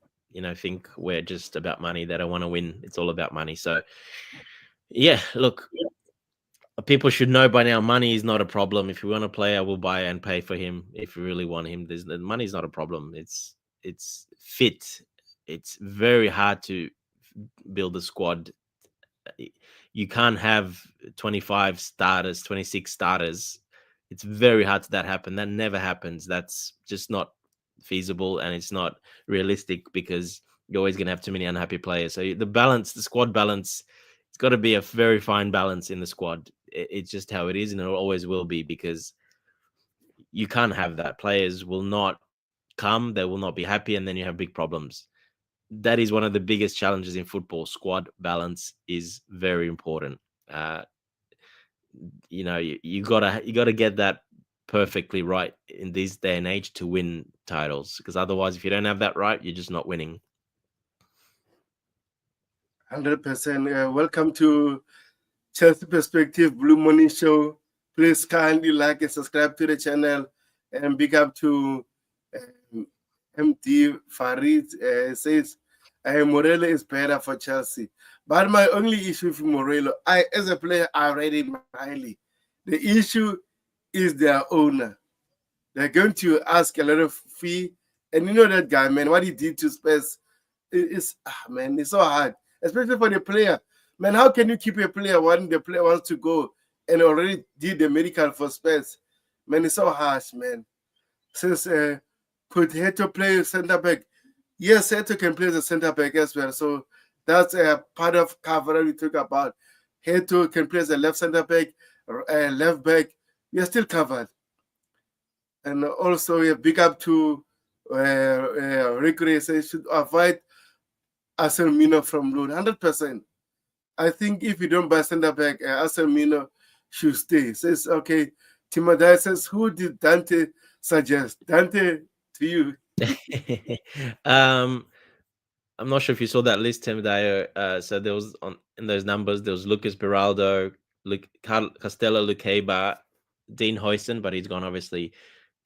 think we're just about money. They don't want to win. It's all about money. So yeah, look, people should know by now. Money is not a problem. If you want a player, we'll buy and pay for him. If you really want him, the money is not a problem. It's fit. It's very hard to build a squad. You can't have 25 starters, 26 starters. It's very hard to that happen. That never happens. That's just not feasible, and it's not realistic because you're always going to have too many unhappy players. So the squad balance, it's got to be a very fine balance in the squad. It's just how it is, and it always will be, because you can't have that. Players will not come, they will not be happy, and then you have big problems. That is one of the biggest challenges in football. Squad balance is very important. Uh, you gotta get that perfectly right in this day and age to win titles. Because otherwise, if you don't have that right, you're just not winning. 100%. Welcome to Chelsea Perspective Blue Money Show. Please kindly like and subscribe to the channel, and big up to MD Farid says Morello is better for Chelsea. But my only issue with Morello, as a player, I rate him highly. The issue is their owner. They're going to ask a lot of fee, and you know that guy, man, what he did to Spurs is, man, it's so hard, especially for the player. Man, how can you keep a player when the player wants to go and already did the medical for Spurs? Man, it's so harsh, man. Since could Hato play center back? Yes, Hato can play the center back as well. So that's a part of cover we talk about. Hato can play as a left center back, left back. We are still covered. And also, we big up to Rick Ray says should avoid Arsenal Mino from loan 100%. I think if you don't buy center back, Arsenal Mino should stay. Says okay. Timothy says, who did Dante suggest? Dante, to you. I'm not sure if you saw that list, Tim Dyer. So there was in those numbers, there was Lucas Beraldo, Costello Lukeba, Dean Hoyson, but he's gone obviously.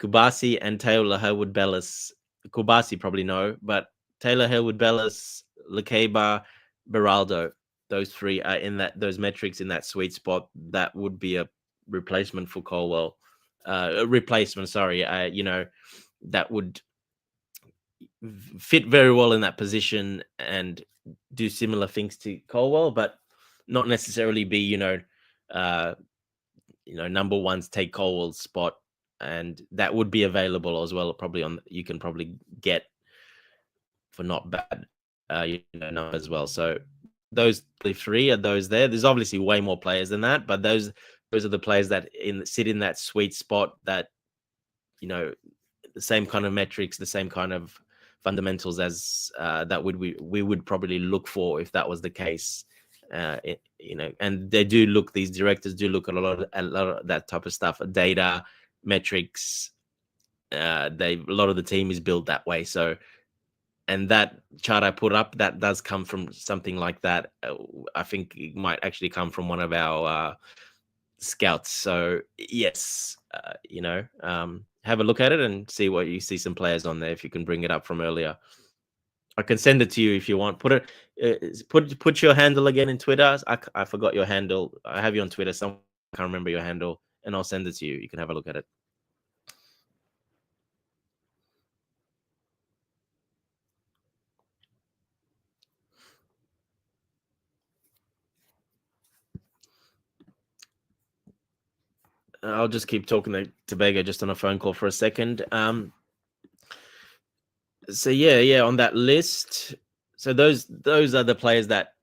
Kubasi and Taylor Herwood Bellis. Kubasi probably no, but Taylor Herwood Bellis, Lukeba, Beraldo. Those three are in those metrics in that sweet spot. That would be a replacement for Colwill. A replacement, sorry. That would fit very well in that position and do similar things to Colwill, but not necessarily be, number ones take Colwill's spot, and that would be available as well. Probably you can probably get for not bad, numbers as well. So those three are those there. There's obviously way more players than that, but those are the players that sit in that sweet spot that, the same kind of metrics, the same kind of fundamentals as that we would probably look for if that was the case. And these directors do look at a lot of that type of stuff, data, metrics. A lot of the team is built that way. So, and that chart I put up, that does come from something like that. I think it might actually come from one of our scouts. So yes, have a look at it and see what you see some players on there if you can bring it up from earlier. I can send it to you if you want. Put your handle again in Twitter. I forgot your handle. I have you on Twitter. Someone can't remember your handle, and I'll send it to you. You can have a look at it. I'll just keep talking to Veiga just on a phone call for a second. So yeah, on that list. So those are the players that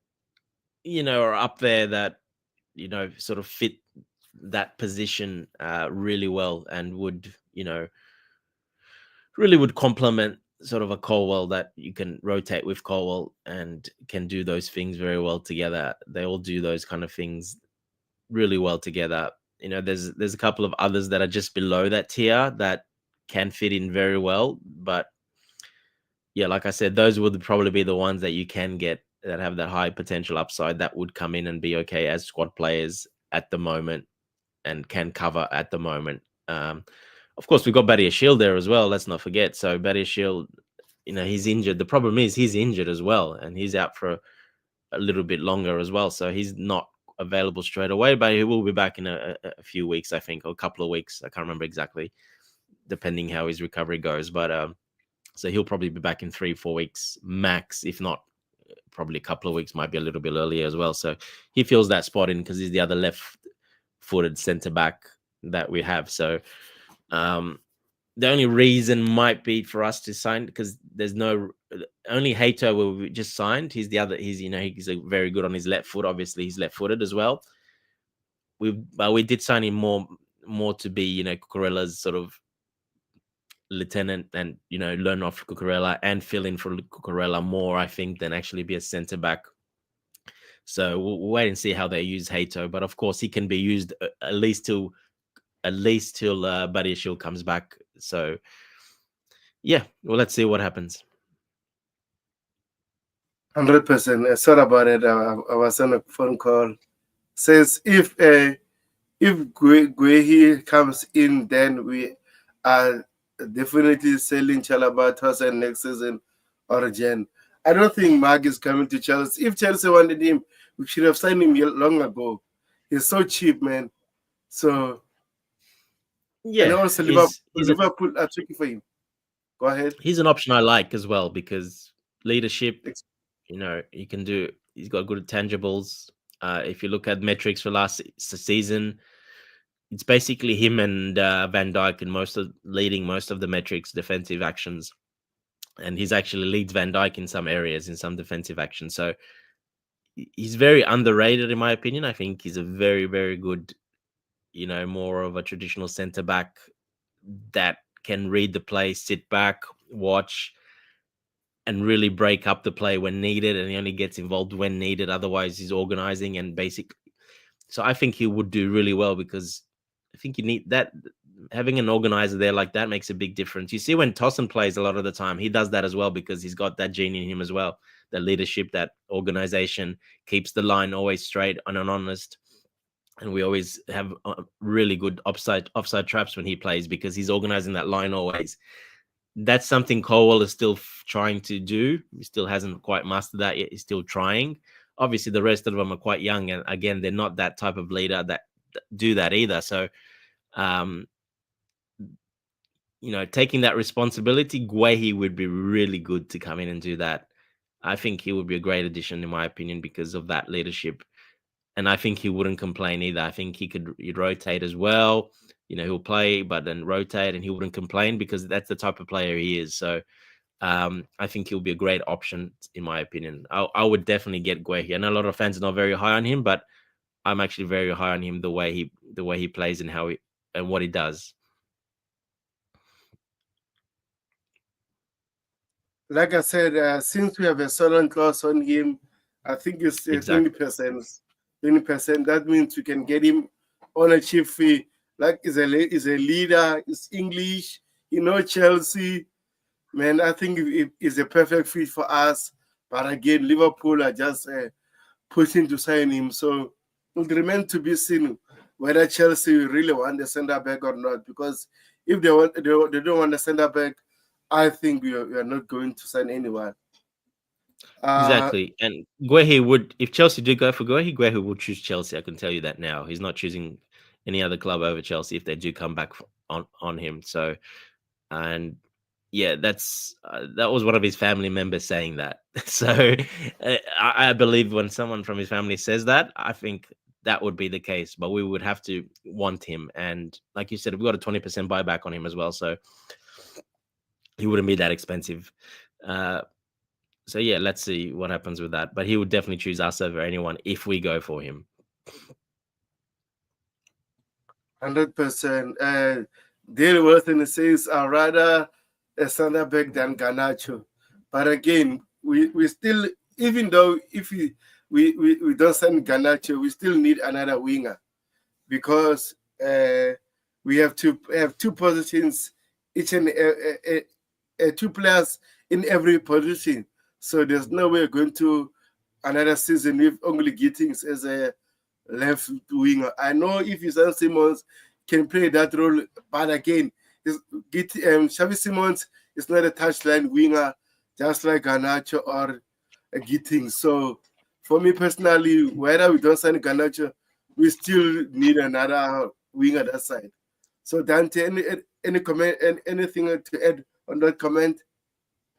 are up there that sort of fit that position really well and would really would complement sort of a Colwill that you can rotate with Colwill and can do those things very well together. They all do those kind of things really well together. There's a couple of others that are just below that tier that can fit in very well, but yeah, like I said, those would probably be the ones that you can get that have that high potential upside that would come in and be okay as squad players at the moment and can cover at the moment. Of course, we've got Bayer Shield there as well. Let's not forget. So Bayer Shield, he's injured. The problem is he's injured as well, and he's out for a little bit longer as well. So he's not available straight away, but he will be back in a few weeks, I think, or a couple of weeks. I can't remember exactly, depending how his recovery goes. But so he'll probably be back in 3-4 weeks max, if not probably a couple of weeks, might be a little bit earlier as well. So he fills that spot in because he's the other left-footed centre back that we have. So the only reason might be for us to sign because there's only Hato will we just signed. He's he's very good on his left foot. Obviously, he's left-footed as well. We did sign him more to be Cucurella's sort of lieutenant and learn off Cucurella and fill in for Cucurella more, I think, than actually be a centre back. So we'll wait and see how they use Hato, but of course he can be used at least till Bayer Shield comes back. So yeah, well, let's see what happens. 100%. Sorry about it. I was on a phone call. Says if Guehi comes in, then we are definitely selling Chalabatos and next season or Jen. I don't think Mark is coming to Chelsea. If Chelsea wanted him, we should have signed him long ago. He's so cheap, man. So yeah, and also Liverpool are tricky for him. Go ahead. He's an option I like as well because leadership, he can do. He's got good tangibles. If you look at metrics for last season, it's basically him and Van Dijk in leading most of the metrics, defensive actions, and he's actually leads Van Dijk in some areas in some defensive actions. So he's very underrated in my opinion. I think he's a very, very good, more of a traditional centre back that can read the play, sit back, watch, and really break up the play when needed. And he only gets involved when needed. Otherwise, he's organizing and basic. So I think he would do really well because I think you need that. Having an organizer there like that makes a big difference. You see when Tosin plays a lot of the time, he does that as well because he's got that gene in him as well. That leadership, that organization, keeps the line always straight and honest. And we always have really good offside traps when he plays because he's organizing that line always. That's something Colwill is still trying to do. He still hasn't quite mastered that yet. He's still trying. Obviously, the rest of them are quite young. And again, they're not that type of leader that do that either. So, taking that responsibility, Guehi would be really good to come in and do that. I think he would be a great addition, in my opinion, because of that leadership. And I think he wouldn't complain either. I think he'd rotate as well. He'll play, but then rotate, and he wouldn't complain because that's the type of player he is. So I think he'll be a great option, in my opinion. I would definitely get Guehi. I know a lot of fans are not very high on him, but I'm actually very high on him the way he plays and what he does. Like I said, since we have a silent clause on him, I think it's 20%. 20%. That means we can get him on a cheap fee. Like he's a leader. He's English. Chelsea. Man, I think it's a perfect fit for us. But again, Liverpool are just pushing to sign him. So it remains to be seen whether Chelsea really want the centre back or not. Because if they don't want the centre back, I think we are not going to sign anyone. Exactly. And Guehi would, if Chelsea do go for Guehi would choose Chelsea. I can tell you that now. He's not choosing any other club over Chelsea if they do come back on him. So, and yeah, that was one of his family members saying that. So, I believe when someone from his family says that, I think that would be the case. But we would have to want him, and like you said, we got a 20% buyback on him as well, so he wouldn't be that expensive. So yeah, let's see what happens with that. But he would definitely choose us over anyone if we go for him. 100%. Dale Worthen says, I'd rather a center back than Garnacho. But again, we still, even though if we don't send Garnacho, we still need another winger because we have to have two positions, each and two players in every position. So there's no way going to another season with only Gittens as a left winger. I know if Xavi Simons can play that role, but again, Xavi Simons is not a touchline winger, just like Garnacho or Gittens. So for me personally, whether we don't sign Garnacho, we still need another winger that side. So Dante, any comment and anything to add on that comment?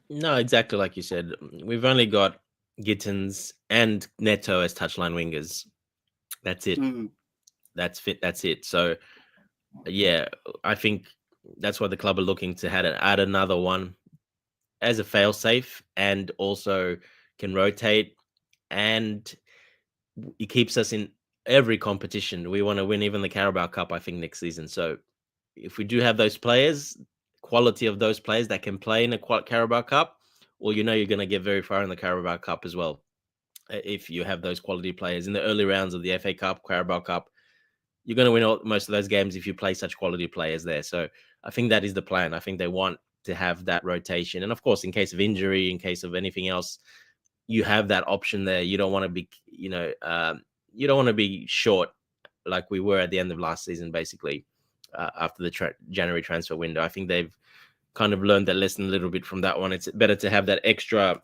No, exactly like you said. We've only got Gittens and Neto as touchline wingers. That's it. That's fit. That's it. So, yeah, I think that's why the club are looking to add another one as a fail-safe, and also can rotate, and it keeps us in every competition. We want to win even the Carabao Cup, I think, next season. So, if we do have those players, quality of those players that can play in a Carabao Cup, well, you're going to get very far in the Carabao Cup as well. If you have those quality players in the early rounds of the FA Cup, Carabao Cup, you're going to win most of those games if you play such quality players there. So I think that is the plan. I think they want to have that rotation. And of course, in case of injury, in case of anything else, you have that option there. You don't want to be, you don't want to be short like we were at the end of last season, basically, after the January transfer window. I think they've kind of learned that lesson a little bit from that one. It's better to have that extra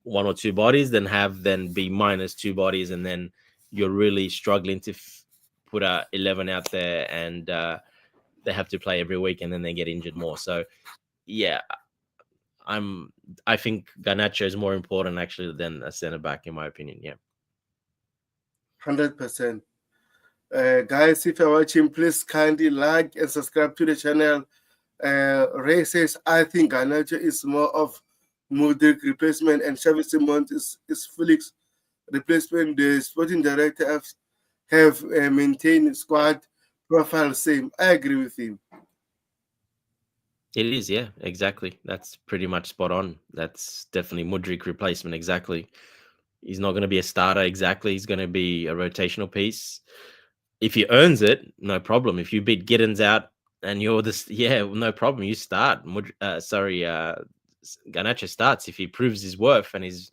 one or two bodies than be minus two bodies, and then you're really struggling to put 11 out there, and they have to play every week, and then they get injured more. So yeah, I think Garnacho is more important actually than a centre back, in my opinion. Yeah, 100%. Guys, if you're watching, please kindly like and subscribe to the channel. Ray says, I think Garnacho is more of Mudrik replacement and Xavi Simons is Felix replacement. The sporting director have maintained squad profile same. I agree with him. it is. Yeah, exactly. That's pretty much spot on. That's definitely Mudrik replacement. Exactly. He's not going to be a starter. Exactly. He's going to be a rotational piece. If he earns it, no problem. If you beat Gittens out and you're this, no problem. You start. Garnacho starts if he proves his worth and he's,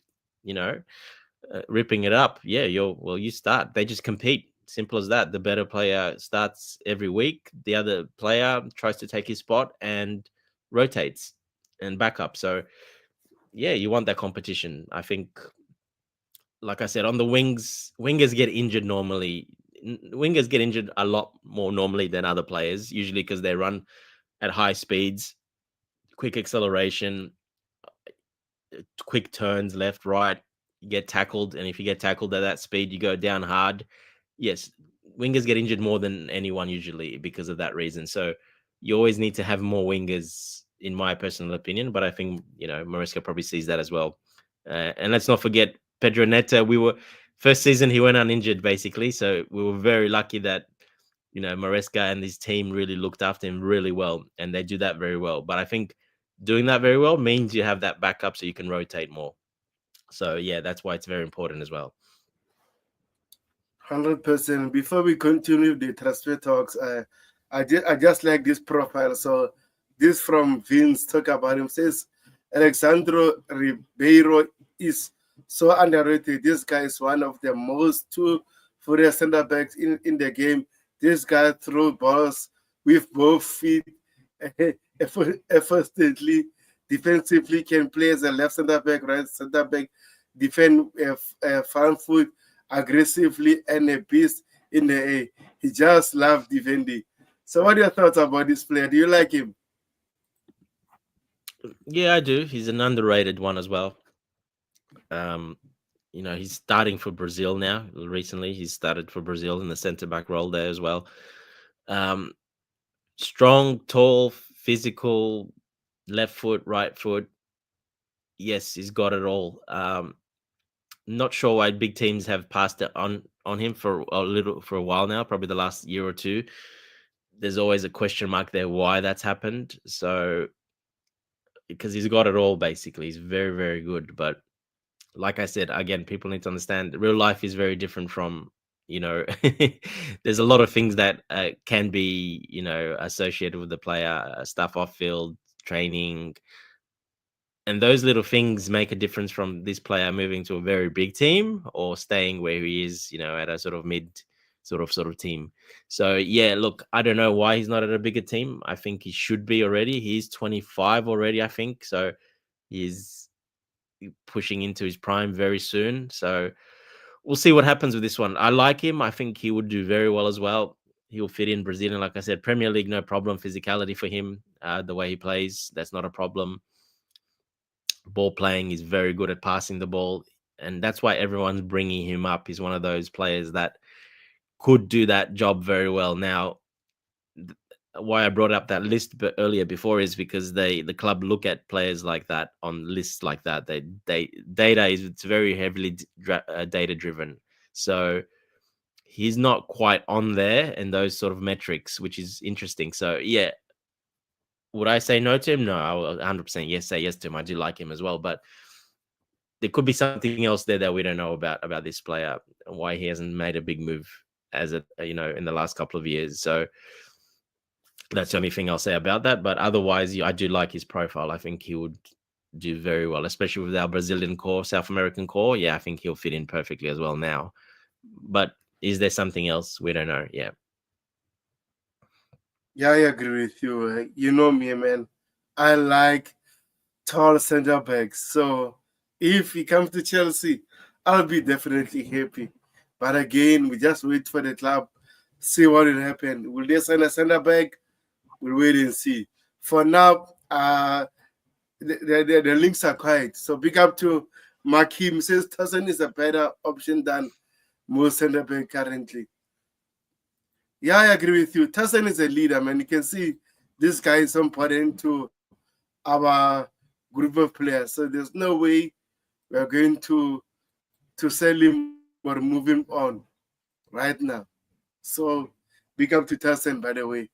ripping it up. Yeah, you start. They just compete. Simple as that. The better player starts every week. The other player tries to take his spot and rotates and back up. So, yeah, you want that competition. I think, like I said, on the wingers get injured normally. Wingers get injured a lot more normally than other players, usually because they run at high speeds, quick acceleration, quick turns left, right. You get tackled, and if you get tackled at that speed, you go down hard. Yes, wingers get injured more than anyone usually because of that reason. So you always need to have more wingers, in my personal opinion. But I think Maresca probably sees that as well. And let's not forget Pedro Neto. First season he went uninjured basically, so we were very lucky that Maresca and his team really looked after him really well, and they do that very well. But I think doing that very well means you have that backup so you can rotate more. So yeah, that's why it's very important as well. 100%. Before we continue the transfer talks, I just like this profile. So this from Vince, talk about him, says Alexandro Ribeiro is so underrated. This guy is one of the most two furious center backs in the game. This guy throws balls with both feet effortlessly. defensively can play as a left center back, right center back, defend front foot aggressively, and a beast in the air. He just loves defending. So what are your thoughts about this player? Do you like him? Yeah, I do. He's an underrated one as well. He's starting for Brazil now. Recently, he's started for Brazil in the centre back role there as well. Strong, tall, physical, left foot, right foot. Yes, he's got it all. Not sure why big teams have passed it on him for a while now, probably the last year or two. There's always a question mark there why that's happened. So, because he's got it all, basically, he's very, very good. But like I said, again, people need to understand real life is very different from, there's a lot of things that can be, associated with the player, stuff off field, training. And those little things make a difference from this player moving to a very big team or staying where he is, at a sort of mid sort of team. So yeah, look, I don't know why he's not at a bigger team. I think he should be already. He's 25 already, I think. So he's pushing into his prime very soon. So we'll see what happens with this one. I like him. I think he would do very well as well. He'll fit in Brazilian, like I said, Premier League, no problem. Physicality for him, the way he plays, that's not a problem. Ball playing, is very good at passing the ball, and that's why everyone's bringing him up. He's one of those players that could do that job very well. Now, why I brought up that list earlier before is because the club look at players like that on lists like that. It's very heavily data driven, so he's not quite on there in those sort of metrics, which is interesting. So yeah, would I say no to him? No, I will 100% say yes to him. I do like him as well, but there could be something else there that we don't know about this player and why he hasn't made a big move in the last couple of years. So that's the only thing I'll say about that. But otherwise, I do like his profile. I think he would do very well, especially with our Brazilian core, South American core. Yeah, I think he'll fit in perfectly as well now. But is there something else? We don't know. Yeah. Yeah, I agree with you. You know me, man. I like tall center backs. So if he comes to Chelsea, I'll be definitely happy. But again, we just wait for the club, see what will happen. Will they sign a center back? We'll wait and see. For now, the links are quiet. So big up to Makim. Says Tyson is a better option than most center back currently. Yeah, I agree with you. Tyson is a leader, man. You can see this guy is important to our group of players. So there's no way we're going to sell him or move him on right now. So big up to Tyson, by the way.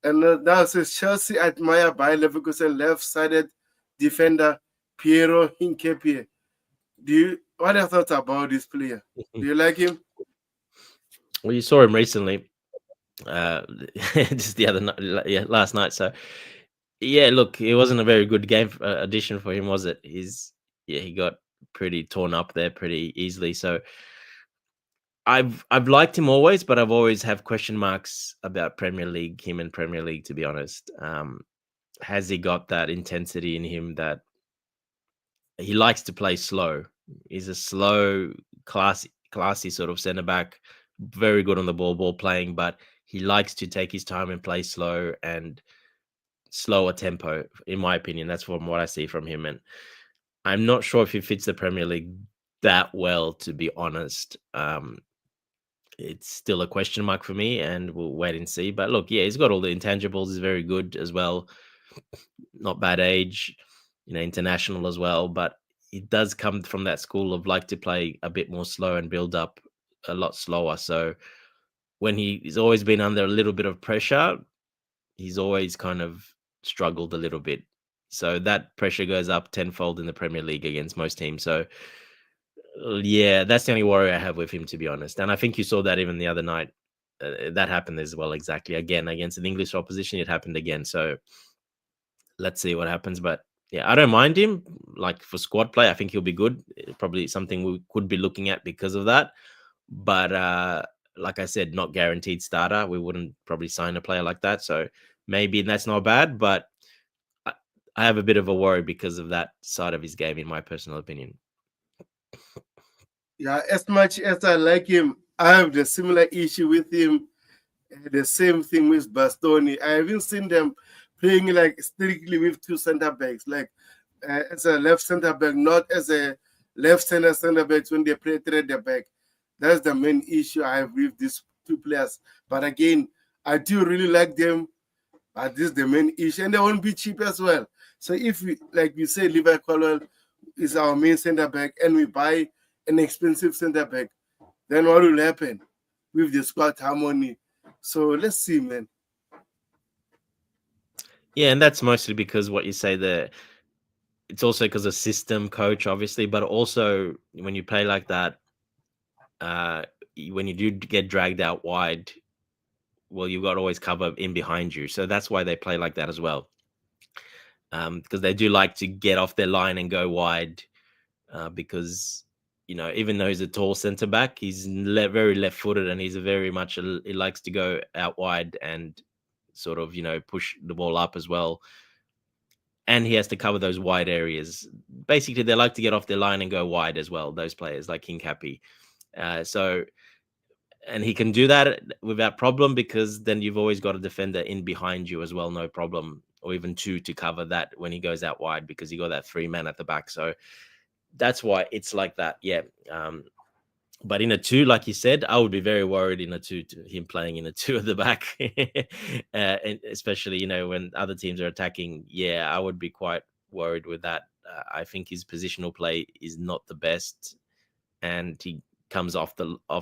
And now says Chelsea admire Bayer Leverkusen left-sided defender Piero Hincapié. What are your thoughts about this player? Do you like him? Well, you saw him recently, just the other night, last night. So, yeah, look, it wasn't a very good game addition for him, was it? He got pretty torn up there pretty easily. So, I've liked him always, but I've always have question marks about Premier League, him in Premier League, to be honest. Has he got that intensity in him that he likes to play slow? He's a slow, classy sort of centre back, very good on the ball playing, but he likes to take his time and play slow and slower tempo, in my opinion. That's from what I see from him. And I'm not sure if he fits the Premier League that well, to be honest. It's still a question mark for me, and we'll wait and see. But look, yeah, he's got all the intangibles. He's very good as well. Not bad age, international as well. But he does come from that school of like to play a bit more slow and build up a lot slower. So when he's always been under a little bit of pressure, he's always kind of struggled a little bit. So that pressure goes up tenfold in the Premier League against most teams. So yeah, that's the only worry I have with him, to be honest. And I think you saw that even the other night. That happened as well, exactly. Again, against an English opposition, it happened again. So let's see what happens. But yeah, I don't mind him. Like for squad play, I think he'll be good. Probably something we could be looking at because of that. But like I said, not guaranteed starter. We wouldn't probably sign a player like that. So maybe that's not bad. But I have a bit of a worry because of that side of his game, in my personal opinion. Yeah, as much as I like him, I have the similar issue with him. The same thing with Bastoni. I haven't seen them playing like strictly with two center backs, like as a left center back, not as a left center backs when they play three at the back. That's the main issue I have with these two players. But again, I do really like them. But this is the main issue, and they won't be cheap as well. So if we, like you say, Levi Colwill is our main center back, and we buy an expensive center back, then what will happen with the squad harmony? So let's see, man. Yeah, and that's mostly because what you say there. It's also because of system coach, obviously, but also when you play like that, when you do get dragged out wide, well, you've got to always cover in behind you. So that's why they play like that as well. Because they do like to get off their line and go wide. Because, even though he's a tall centre back, he's very left-footed, and he's he likes to go out wide and sort of, push the ball up as well. And he has to cover those wide areas. Basically, they like to get off their line and go wide as well, those players like King Happy. And he can do that without problem, because then you've always got a defender in behind you as well, no problem, or even two to cover that when he goes out wide, because you got that 3-man at the back. So that's why it's like that, yeah. But in a 2, like you said, I would be very worried in a 2, him playing in a 2 at the back, and especially, when other teams are attacking. Yeah, I would be quite worried with that. I think his positional play is not the best, and he comes off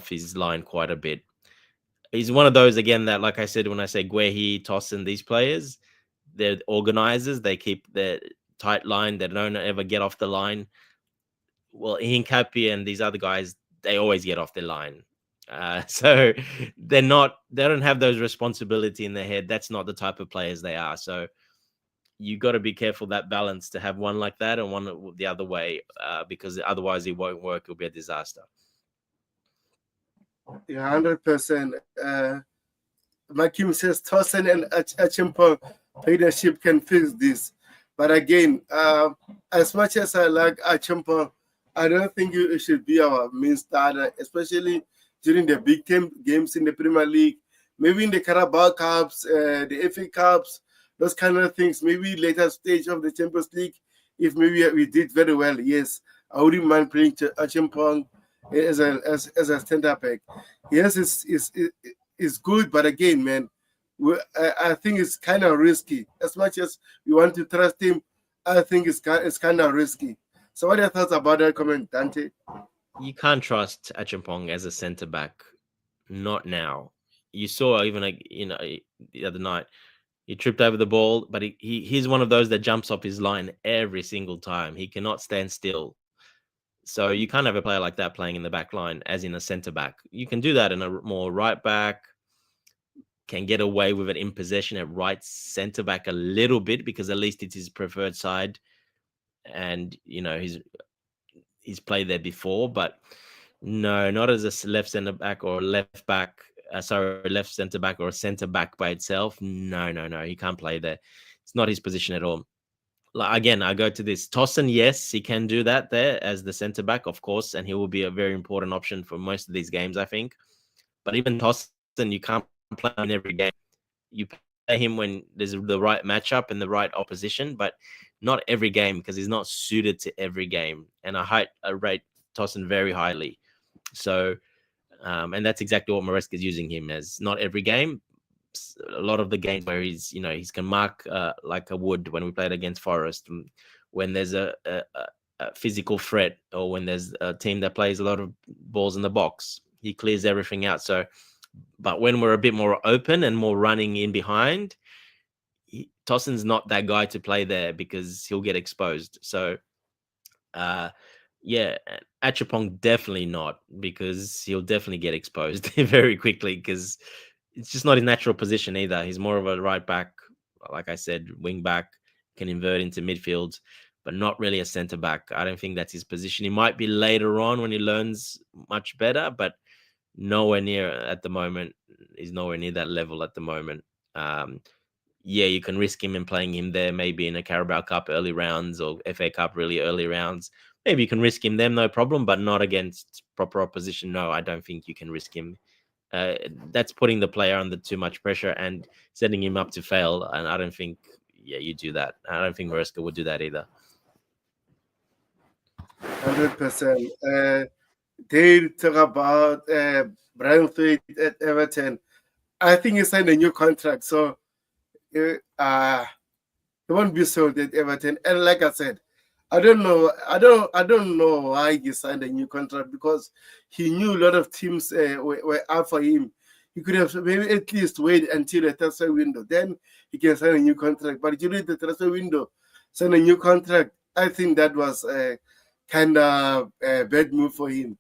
his line quite a bit. He's one of those, again, that, like I said, when I say Guehi, Tosin, these players, they're organizers. They keep their tight line. They don't ever get off the line. Well, Hincapi and these other guys, they always get off their line. So they don't have those responsibility in their head. That's not the type of players they are. So you got to be careful, that balance, to have one like that and one the other way, because otherwise it won't work. It'll be a disaster. Yeah, 100%. Makim says Tosin and Achimpo leadership can fix this. But again, as much as I like Achimpo, I don't think it should be our main starter, especially during the big games in the Premier League, maybe in the Carabao Cups, the FA Cups, those kind of things. Maybe later stage of the Champions League, if maybe we did very well, yes, I wouldn't mind playing Achimpong as a center back. Yes, it's good, but again, man, I think it's kind of risky. As much as we want to trust him, I think it's kind of risky. So what are your thoughts about that comment, Dante? You can't trust Achimpong as a centre back. Not now. You saw even the other night, he tripped over the ball, but he's one of those that jumps off his line every single time. He cannot stand still. So you can't have a player like that playing in the back line as in a centre back. You can do that in a more right back, can get away with it in possession at right centre back a little bit, because at least it's his preferred side. And, he's played there before, but no, not as a left centre back or left back. Left centre back or a centre back by itself. No, he can't play there. It's not his position at all. Again, I go to this. Tosin, yes, he can do that there as the centre back, of course, and he will be a very important option for most of these games, I think. But even Tosin, you can't play in every game. You play him when there's the right matchup and the right opposition, but not every game, because he's not suited to every game. And I rate Tosin very highly. So, and that's exactly what Maresca is using him as. Not every game. A lot of the games where he can mark like a wood, when we played against Forest, when there's a physical threat, or when there's a team that plays a lot of balls in the box, he clears everything out. So, but when we're a bit more open and more running in behind, Tosin's not that guy to play there, because he'll get exposed. So, yeah, Achapong definitely not, because he'll definitely get exposed very quickly, because it's just not his natural position either. He's more of a right back, like I said, wing back, can invert into midfield, but not really a centre back. I don't think that's his position. He might be later on when he learns much better, but nowhere near at the moment. He's nowhere near that level at the moment. yeah, you can risk him and playing him there, maybe in a Carabao Cup early rounds or FA Cup really early rounds. Maybe you can risk him them, no problem, but not against proper opposition. No, I don't think you can risk him. That's putting the player under too much pressure and setting him up to fail. And I don't think, yeah, you do that. I don't think Maresca would do that either. 100%. They talk about Brian Thwaite at Everton. I think he signed a new contract, so he won't be sold at Everton. And like I said, I don't know why he signed a new contract, because he knew a lot of teams were out for him. He could have maybe at least wait until the transfer window, then he can sign a new contract. But during the transfer window, sign a new contract. I think that was a kind of a bad move for him.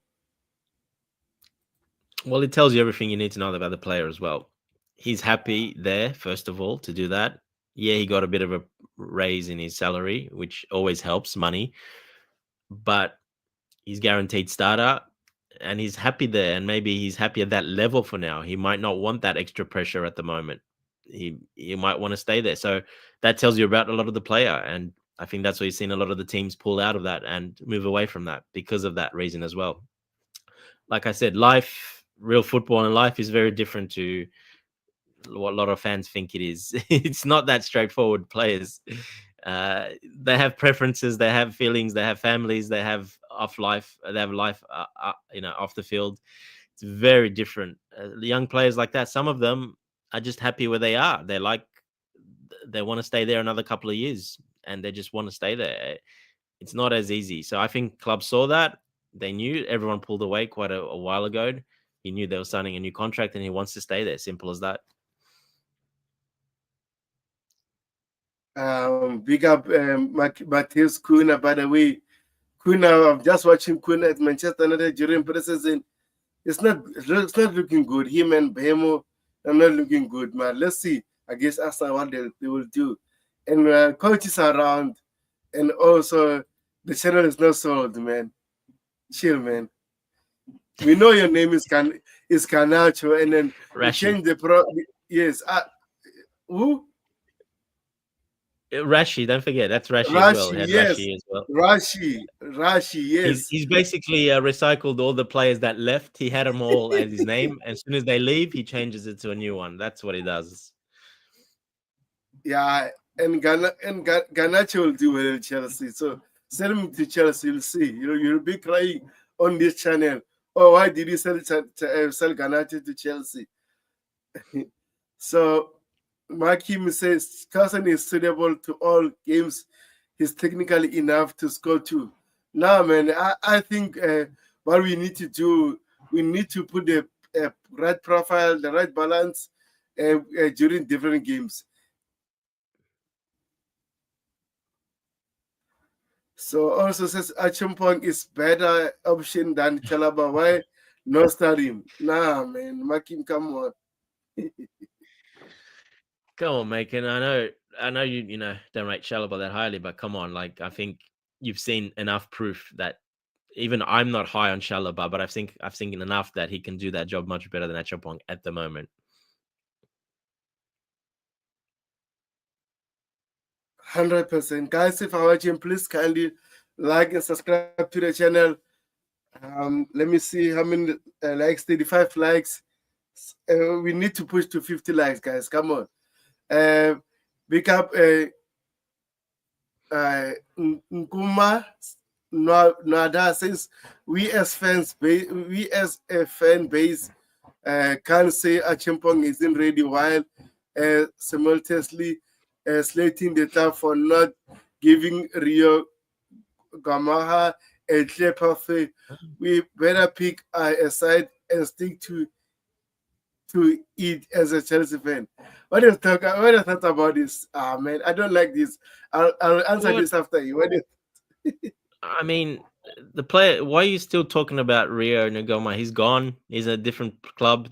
Well, it tells you everything you need to know about the player as well. He's happy there, first of all, to do that. Yeah, he got a bit of a raise in his salary, which always helps money, but he's guaranteed starter and he's happy there. And maybe he's happy at that level for now. He might not want that extra pressure at the moment. He might want to stay there. So that tells you about a lot of the player. And I think that's why you've seen a lot of the teams pull out of that and move away from that because of that reason as well. Like I said, real football and life is very different to what a lot of fans think it is. It's not that straightforward. Players, they have preferences, they have feelings, they have families, they have life, off the field. It's very different. The young players like that, some of them are just happy where they are. They want to stay there another couple of years, and they just want to stay there. It's not as easy. So I think clubs saw that. They knew. Everyone pulled away quite a while ago. He knew they were signing a new contract, and he wants to stay there. Simple as that. Big up Matheus Cunha, by the way. Cunha, I'm just watching Cunha at Manchester United during preseason. It's not looking good. Him and Behemo are not looking good, man. Let's see. I guess Arsenal what they will do. And coaches are around, and also the channel is not sold, man. Chill, man. We know your name is Garnacho, and then we change the yes. Who? Rashi, don't forget, that's Rashi as well. Yes. Rashi as well. Rashi, yes. He's basically recycled all the players that left. He had them all as his name. As soon as they leave, he changes it to a new one. That's what he does. Yeah, and Garnacho will do well in Chelsea. So sell him to Chelsea, you'll see. You'll be crying on this channel. Oh, why did you sell Garnacho to Chelsea? So Makim says Carson is suitable to all games. He's technically enough to score too. Now, man, I think what we need to do, we need to put the right profile, the right balance during different games. So also says Achimpong is better option than Chalaba. Why no start him? Nah, man, Makim, come on. Come on, Macon. I know you don't rate Chalobah that highly, but come on, like I think you've seen enough proof that even I'm not high on Chalobah, but I've seen enough that he can do that job much better than Achimpong at the moment. 100%. Guys, if you're watching, please kindly like and subscribe to the channel. Let me see how many likes. 35 likes. We need to push to 50 likes, guys. Come on. Big up Nkuma Nada says we as a fan base can't say Achimpong isn't ready while simultaneously slating the club for not giving Rio Gamaha a clear pathway. We better pick a side and stick to it as a Chelsea fan. What do you thought about this? Man, I don't like this. I'll answer this after you. I mean, the player. Why are you still talking about Rio Ngoma? He's gone. He's a different club.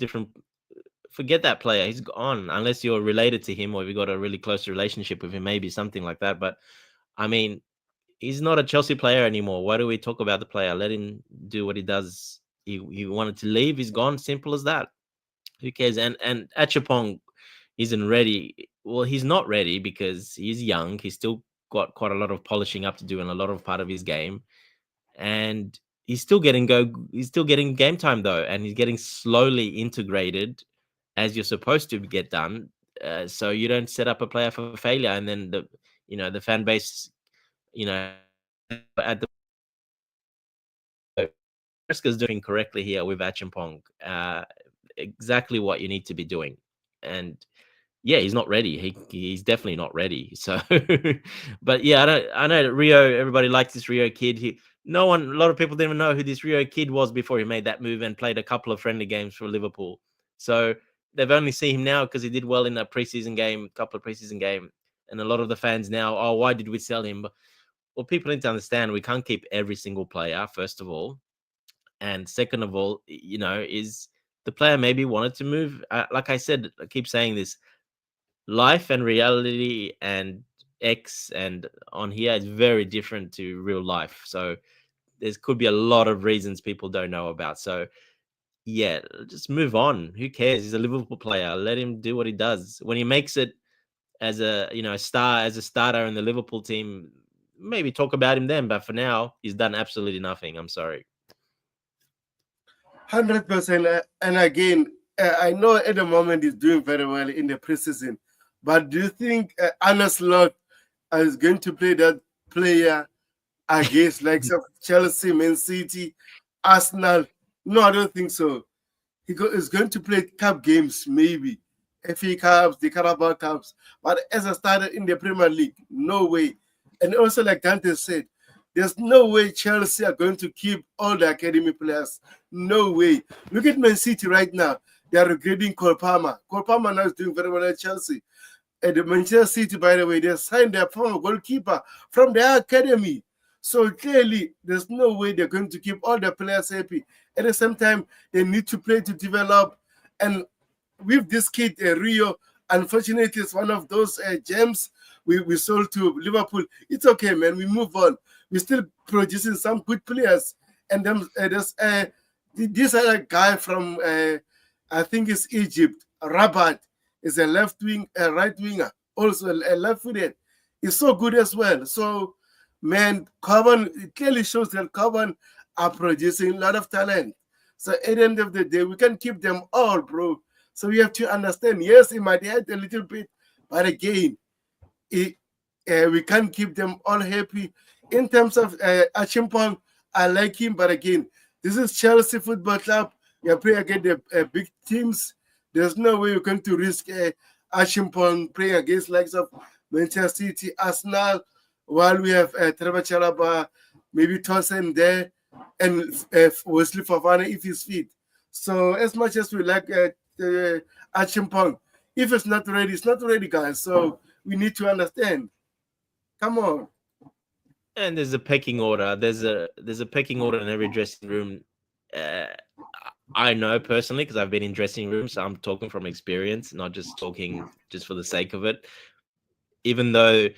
Forget that player. He's gone. Unless you're related to him or you've got a really close relationship with him, maybe something like that. But I mean, he's not a Chelsea player anymore. Why do we talk about the player? Let him do what he does. He wanted to leave. He's gone. Simple as that. Who cares? And Achimpong isn't ready. Well, he's not ready because he's young. He's still got quite a lot of polishing up to do in a lot of part of his game, and he's still getting game time though, and he's getting slowly integrated as you're supposed to get done. So you don't set up a player for failure, and then the fan base, at the Mariska's doing correctly here with Achimpong. Exactly what you need to be doing, and yeah, he's not ready. He's definitely not ready. So, but yeah, I know that Rio. Everybody likes this Rio kid. A lot of people didn't even know who this Rio kid was before he made that move and played a couple of friendly games for Liverpool. So they've only seen him now because he did well in a couple of preseason game, and a lot of the fans now, oh, why did we sell him? Well, people need to understand we can't keep every single player, first of all, and second of all, is the player maybe wanted to move. Like I said, I keep saying this. Life and reality and X and on here is very different to real life. So there could be a lot of reasons people don't know about. So yeah, just move on. Who cares? He's a Liverpool player. Let him do what he does. When he makes it as a starter in the Liverpool team, maybe talk about him then. But for now, he's done absolutely nothing. I'm sorry. 100%. And again, I know at the moment he's doing very well in the preseason, but do you think Arne Slot is going to play that player against like Chelsea, Man City, Arsenal? No, I don't think so. He's going to play cup games, maybe FA Cups, the Carabao Cups, but as a starter in the Premier League, no way. And also, like Dante said, there's no way Chelsea are going to keep all the academy players. No way. Look at Man City right now. They are regretting Cole Palmer. Cole Palmer now is doing very well at Chelsea. And the Manchester City, by the way, they signed their former goalkeeper from their academy. So clearly, there's no way they're going to keep all the players happy. At the same time, they need to play to develop. And with this kid, Rio, unfortunately, it's one of those gems we sold to Liverpool. It's okay, man. We move on. We're still producing some good players. And then there's this other guy from, I think it's Egypt, Rabat, is a right winger, also a left-footed. He's so good as well. So, man, Carbon, it clearly shows that Carbon are producing a lot of talent. So at the end of the day, we can keep them all, bro. So we have to understand, yes, it might hurt a little bit, but again, we can't keep them all happy. In terms of Achimpong, I like him, but again, this is Chelsea Football Club. We are playing against the big teams. There's no way you're going to risk Achimpong playing against likes of Manchester City, Arsenal, while we have Trevor Chalaba, maybe Tosin there, and Wesley Fofana if he's fit. So as much as we like Achimpong, if it's not ready, guys. So we need to understand. Come on. And there's a pecking order. There's a pecking order in every dressing room. I know personally because I've been in dressing rooms. So I'm talking from experience, not just talking just for the sake of it. Even though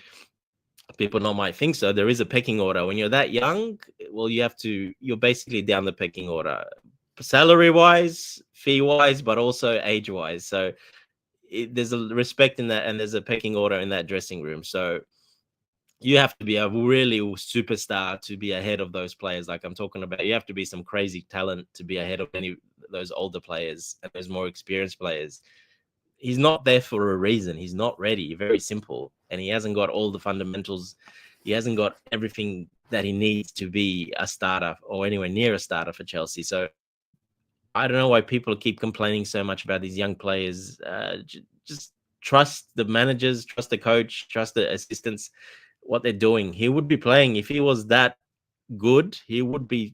people not might think so, there is a pecking order. When you're that young, well, you're basically down the pecking order, salary-wise, fee-wise, but also age-wise. So there's a respect in that, and there's a pecking order in that dressing room. So you have to be a really superstar to be ahead of those players. Like I'm talking about, you have to be some crazy talent to be ahead of any of those older players and those more experienced players. He's not there for a reason. He's not ready. Very simple. And he hasn't got all the fundamentals. He hasn't got everything that he needs to be a starter or anywhere near a starter for Chelsea. So I don't know why people keep complaining so much about these young players. Just trust the managers, trust the coach, trust the assistants, what they're doing. He would be playing if he was that good. He would be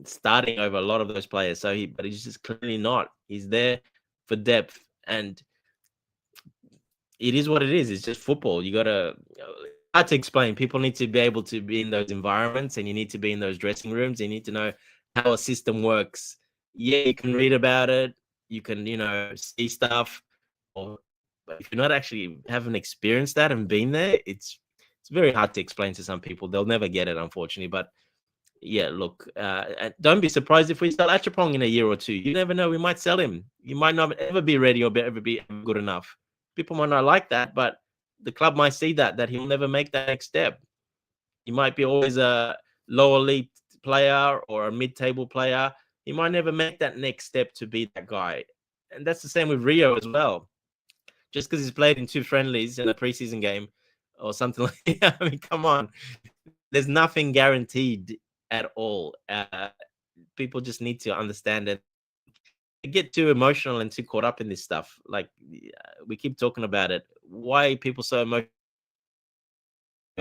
starting over a lot of those players. But he's just clearly not. He's there for depth, and it is what it is. It's just football. You gotta hard to explain. People need to be able to be in those environments, and you need to be in those dressing rooms. You need to know how a system works. Yeah, you can read about it. You can, see stuff. But if you're not actually haven't experienced that and been there, it's very hard to explain to some people. They'll never get it, unfortunately. But yeah, look, don't be surprised if we sell Achapong in a year or two. You never know. We might sell him. You might not ever be ready or ever be good enough. People might not like that, but the club might see that he'll never make that next step. He might be always a lower league player or a mid-table player. He might never make that next step to be that guy. And that's the same with Rio as well. Just because he's played in 2 friendlies in a preseason game or something like that. I mean, come on. There's nothing guaranteed at all. People just need to understand it. They get too emotional and too caught up in this stuff. Like, we keep talking about it. Why are people so emotional?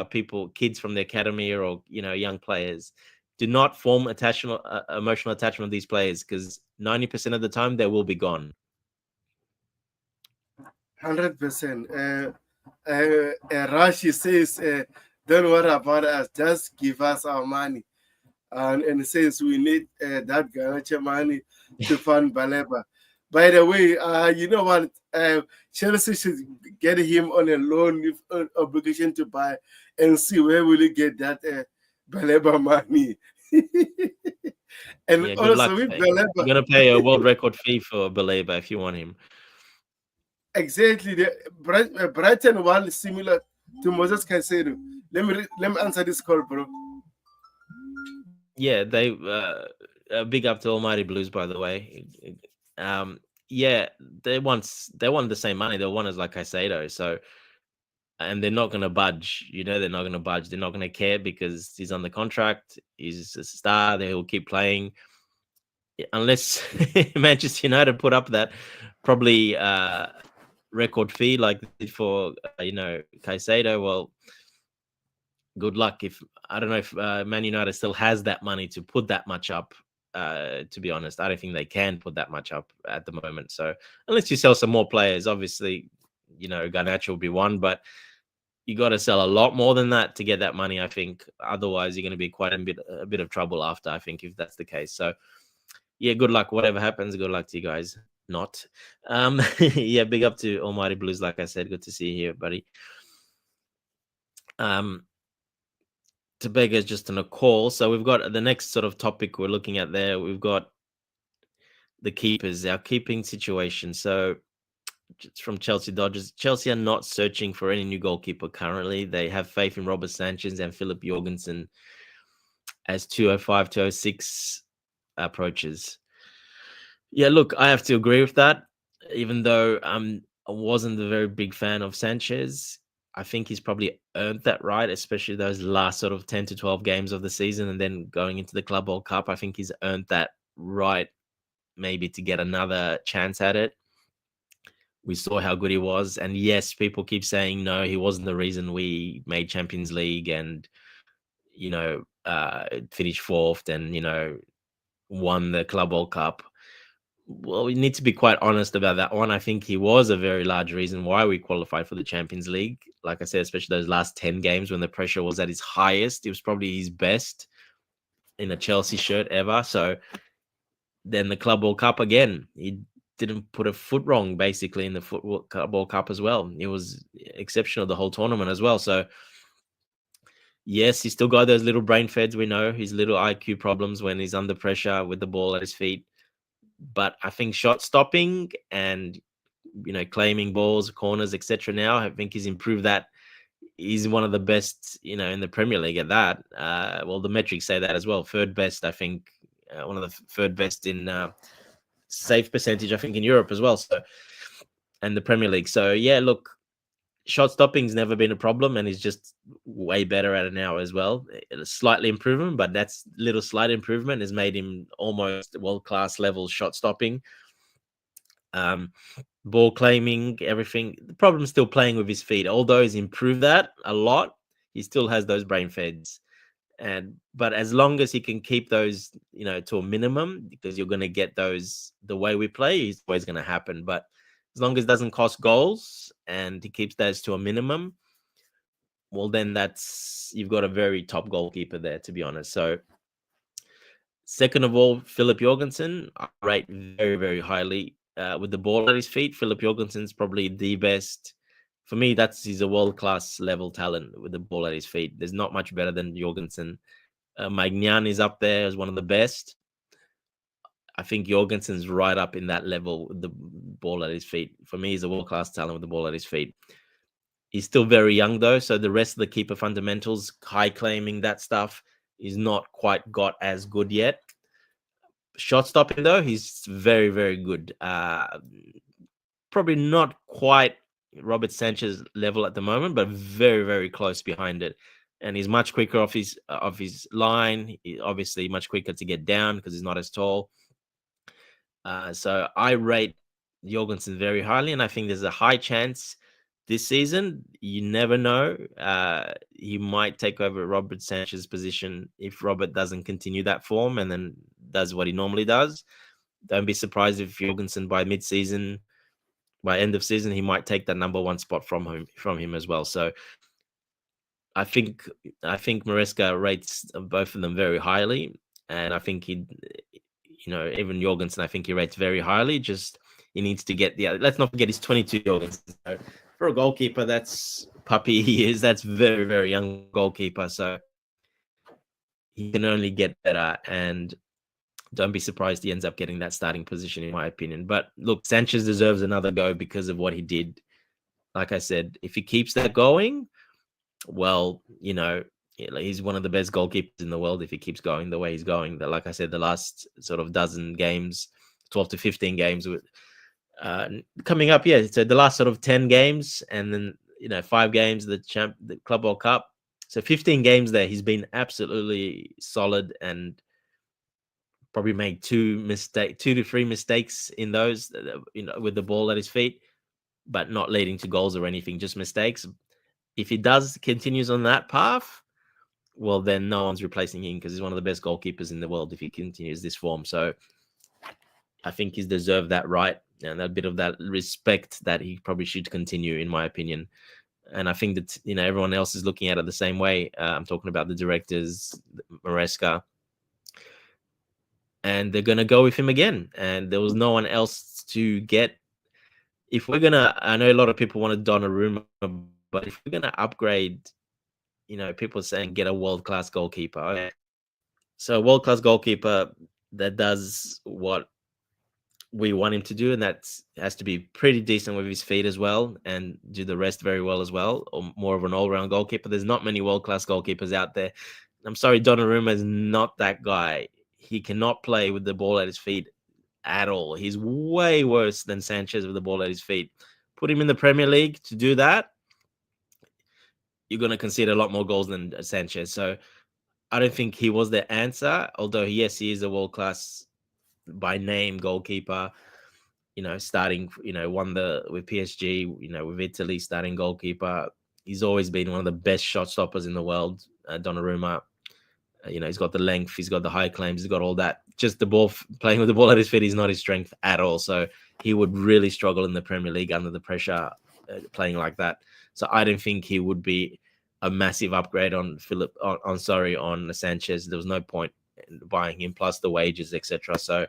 People, kids from the academy or young players, do not form emotional attachment with these players, because 90% of the time they will be gone. 100%. Rashi says, don't worry about us, just give us our money. And says we need that Garnacho money to fund Baleba. By the way, you know what? Chelsea should get him on a loan with obligation to buy, and see where will he get that Baleba money. And Yeah, good also luck. with You're Baleba, going to pay a world record fee for Baleba if you want him. exactly. Brighton one similar to Moses Caicedo. Let me answer this call, bro. Yeah, they big up to Almighty Blues, by the way. Yeah, they want the same money. They want as like Caicedo, so, and they're not going to budge. They're not going to budge. They're not going to care because he's on the contract. He's a star. He'll keep playing unless Manchester United put up that probably record fee like for Caicedo. Well, good luck. If I don't know if Man United still has that money to put that much up. To be honest, I don't think they can put that much up at the moment. So unless you sell some more players, obviously, Garnacho will be one, but you got to sell a lot more than that to get that money, I think. Otherwise, you're going to be quite a bit of trouble after, I think, if that's the case. So yeah, good luck. Whatever happens, good luck to you guys. Not. Yeah, big up to Almighty Blues, like I said. Good to see you here, buddy. Tobega's just on a call. So we've got the next sort of topic we're looking at there. We've got the keepers, our keeping situation. So it's from Chelsea Dodgers. Chelsea are not searching for any new goalkeeper currently. They have faith in Robert Sanchez and Philip Jorgensen as 205, 206 approaches. Yeah, look, I have to agree with that. Even though I wasn't a very big fan of Sanchez, I think he's probably earned that right, especially those last sort of 10 to 12 games of the season and then going into the Club World Cup. I think he's earned that right, maybe to get another chance at it. We saw how good he was. And yes, people keep saying, no, he wasn't the reason we made Champions League and, finished 4th and, won the Club World Cup. Well, we need to be quite honest about that one. I think he was a very large reason why we qualified for the Champions League. Like I said, especially those last 10 games when the pressure was at its highest. It was probably his best in a Chelsea shirt ever. So then the Club World Cup again, he didn't put a foot wrong basically in the Club World Cup as well. It was exceptional the whole tournament as well. So yes, he still got those little brain feds. We know his little IQ problems when he's under pressure with the ball at his feet. But I think shot stopping and claiming balls, corners, etc. Now I think he's improved that. He's one of the best, in the Premier League at that. Well, the metrics say that as well. 3rd best, I think, one of the 3rd best in save percentage, I think, in Europe as well. So, and the Premier League. So yeah, look, shot stopping's never been a problem, and he's just way better at it now as well. Slightly improvement, but that's little slight improvement has made him almost world-class level shot stopping. Ball claiming, everything. The problem is still playing with his feet. Although he's improved that a lot, he still has those brain feds. But as long as he can keep those, to a minimum, because you're going to get those the way we play, it's always going to happen. But as long as it doesn't cost goals and he keeps those to a minimum, well, then you've got a very top goalkeeper there, to be honest. So, second of all, Philip Jorgensen, I rate very, very highly with the ball at his feet. Philip Jorgensen's probably the best. For me, he's a world-class level talent with the ball at his feet. There's not much better than Jorgensen. Maignan is up there as one of the best. I think Jorgensen's right up in that level with the ball at his feet. For me, he's a world-class talent with the ball at his feet. He's still very young, though, so the rest of the keeper fundamentals, high claiming, that stuff, is not quite got as good yet. Shot stopping, though, he's very, very good. Probably not quite Robert Sanchez level at the moment, but very, very close behind it. And he's much quicker off his line. He's obviously much quicker to get down because he's not as tall. So I rate Jorgensen very highly, and I think there's a high chance this season. You never know. He might take over Robert Sanchez's position if Robert doesn't continue that form and then does what he normally does. Don't be surprised if Jorgensen by mid-season, by end of season, he might take that number one spot from him as well. So I think Maresca rates both of them very highly, and I think even Jorgensen, I think he rates very highly. Just he needs to get let's not forget he's 22 Jorgensen. So for a goalkeeper, that's puppy he is. That's very, very young goalkeeper. So he can only get better, and don't be surprised he ends up getting that starting position, in my opinion. But look, Sanchez deserves another go because of what he did. Like I said, if he keeps that going, well, he's one of the best goalkeepers in the world if he keeps going the way he's going. Like I said, the last sort of dozen games, 12 to 15 games with coming up, so the last sort of 10 games, and then 5 games the Club World Cup. So 15 games there, he's been absolutely solid and probably made 2 to 3 mistakes in those, with the ball at his feet, but not leading to goals or anything, just mistakes. If he continues on that path, well, then no one's replacing him because he's one of the best goalkeepers in the world if he continues this form. So I think he's deserved that right and a bit of that respect that he probably should continue, in my opinion. And I think that, everyone else is looking at it the same way. I'm talking about the directors, Maresca, and they're going to go with him again. And there was no one else to get. If we're going to, I know a lot of people wanted Donnarumma, but if we're going to upgrade, people are saying get a world-class goalkeeper. Okay. So a world-class goalkeeper that does what we want him to do, and that has to be pretty decent with his feet as well and do the rest very well as well, or more of an all-round goalkeeper. There's not many world-class goalkeepers out there. I'm sorry, Donnarumma is not that guy. He cannot play with the ball at his feet at all. He's way worse than Sanchez with the ball at his feet. Put him in the Premier League to do that, you're going to concede a lot more goals than Sanchez. So I don't think he was the answer, although, yes, he is a world-class by name goalkeeper, starting, won with PSG, with Italy, starting goalkeeper. He's always been one of the best shot stoppers in the world, Donnarumma. He's got the length, he's got the high claims, he's got all that. Just the ball, playing with the ball at his feet is not his strength at all. So he would really struggle in the Premier League under the pressure, playing like that. So I don't think he would be a massive upgrade on Sanchez. There was no point in buying him, plus the wages, etc. So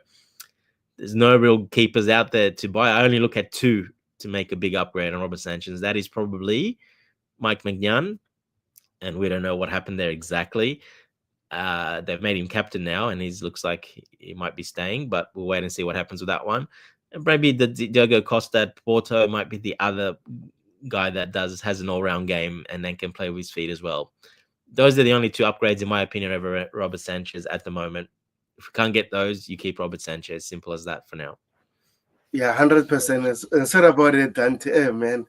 there's no real keepers out there to buy. I only look at 2 to make a big upgrade on Robert Sanchez. That is probably Mike Maignan, and we don't know what happened there exactly. They've made him captain now, and he looks like he might be staying, but we'll wait and see what happens with that one. And maybe the Diogo Costa at Porto might be the other guy that has an all-round game and then can play with his feet as well. Those are the only 2 upgrades, in my opinion, over Robert Sanchez at the moment. If you can't get those, you keep Robert Sanchez. Simple as that for now. Yeah, 100%. And sorry about it, Dante, man.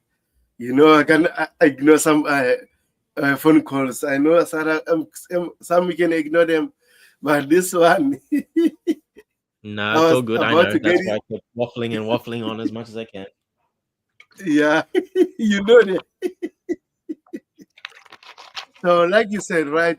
I can ignore some phone calls. I know some we can ignore them, but this one. No, it's all good. I know. That's why I keep waffling on as much as I can. Yeah, that. So, like you said, right,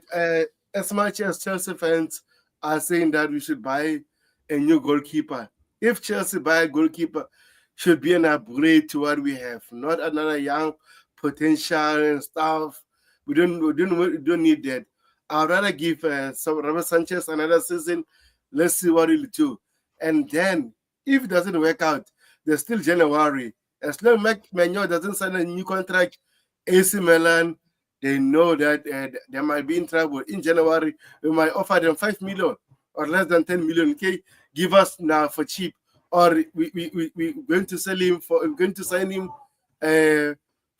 as much as Chelsea fans are saying that we should buy a new goalkeeper, if Chelsea buy a goalkeeper, should be an upgrade to what we have, not another young potential and stuff. We don't need that. I'd rather give Robert Sanchez another season. Let's see what he'll do. And then, if it doesn't work out, there's still January. As long as Maignan doesn't sign a new contract, AC Milan, they know that they might be in trouble. In January, we might offer them 5 million or less than 10 million. Okay, give us now for cheap, or we going to sell him for, we're going to sign him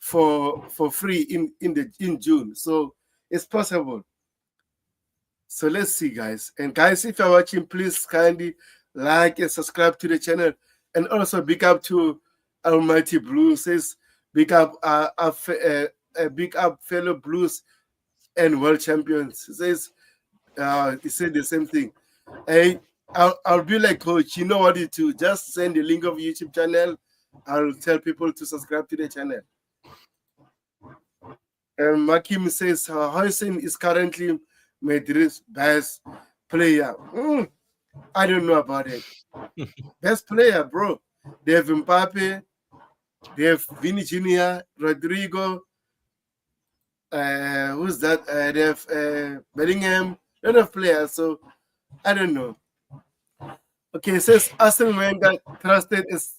for free in June. So it's possible. So let's see, guys. And guys, if you're watching, please kindly like and subscribe to the channel. And also big up to Almighty Blue. Says big up big up fellow Blues and world champions. Says he said the same thing. Hey, I'll be like, coach, you know what to do. Just send the link of YouTube channel. I'll tell people to subscribe to the channel. And Makim says Hossein is currently Madrid's best player. I don't know about it. Best player, bro. They have Mbappe, they have Vini Jr., Rodrigo. Who's that? They have Bellingham. A lot of players. So I don't know. Okay, it says Arsene Wenger trusted is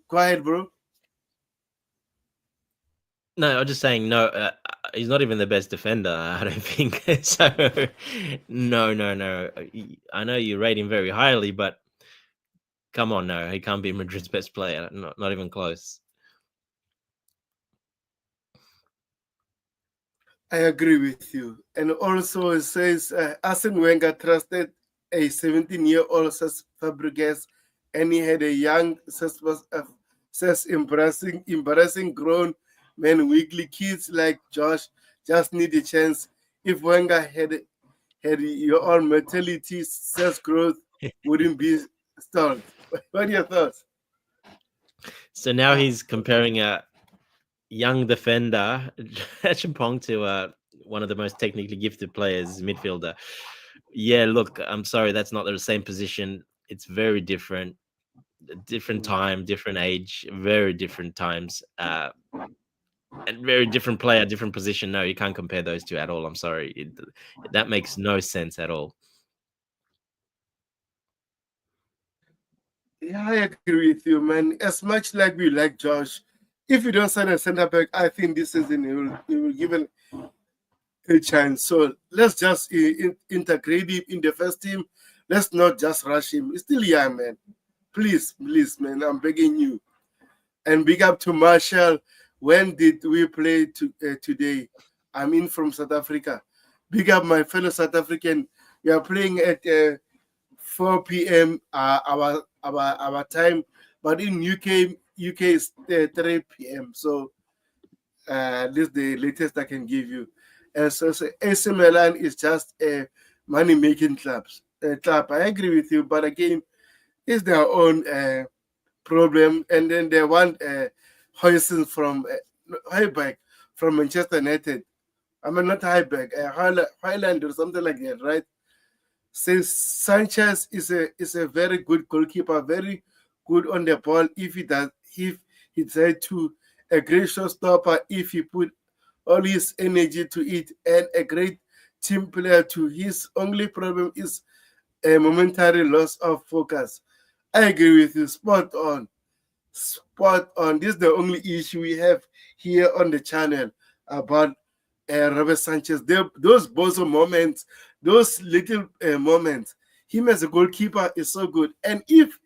quiet, bro. No, I'm just saying no. He's not even the best defender. I don't think so. No. I know you rate him very highly, but come on, no, he can't be Madrid's best player. Not even close. I agree with you. And also it says Arsene Wenger trusted a 17-year-old Fabregas, and he had a young says embarrassing grown men, weakly kids like Josh just need a chance. If Wenger had your own mentality, says growth wouldn't be stalled. What are your thoughts? So now he's comparing a young defender, Champong, to one of the most technically gifted players, midfielder. Yeah, look, I'm sorry, that's not the same position. It's very different. Different time, different age, very different times, and very different player, different position. No, you can't compare those two at all. I'm sorry. That makes no sense at all. Yeah, I agree with you, man. As much like we like Josh, if you don't sign a center back, I think this season he will give a chance. So let's just integrate him in the first team. Let's not just rush him. He's still young, man. Please, man, I'm begging you. And big up to Marshall. When did we play today? I'm in from South Africa. Big up my fellow South African. We are playing at 4 p.m. Our time, but in UK is 3 p.m. So this is the latest I can give you. So AC Milan is just a money-making club. I agree with you, but again, it's their own problem. And then they want Hoyson from Highback from Manchester United. I mean, not Highback, Highland or something like that, right? Since Sanchez is a very good goalkeeper, very good on the ball. If he decide to a great showstopper, if he put all his energy to it, and a great team player too. His only problem is a momentary loss of focus. I agree with you. Spot on. This is the only issue we have here on the channel about Robert Sanchez. Those bozo moments, those little moments, him as a goalkeeper is so good. And if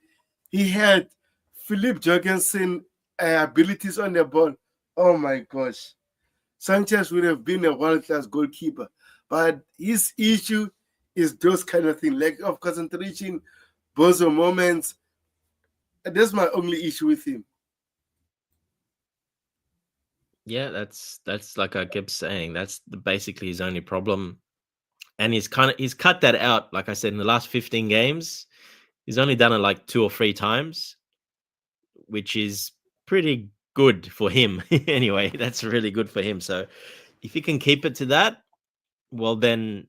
he had Philip Jorgensen abilities on the ball, oh my gosh, Sanchez would have been a world-class goalkeeper. But his issue is those kind of things, lack of concentration, bozo moments. That's my only issue with him. Yeah, that's like I kept saying. That's basically his only problem, and he's cut that out. Like I said, in the last 15 games, he's only done it like 2 or 3 times, which is pretty good for him. Anyway, that's really good for him. So if he can keep it to that, well then,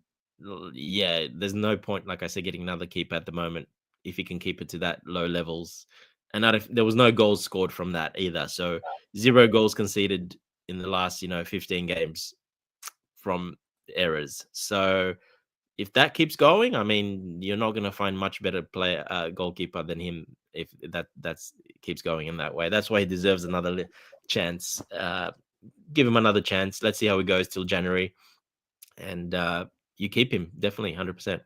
yeah, there's no point, like I said, getting another keeper at the moment if he can keep it to that low levels. And there was no goals scored from that either. So 0 goals conceded in the last 15 games from errors. So if that keeps going, I mean, you're not going to find much better goalkeeper than him if that's keeps going in that way. That's why he deserves another chance. Give him another chance. Let's see how he goes till January, and you keep him definitely 100%.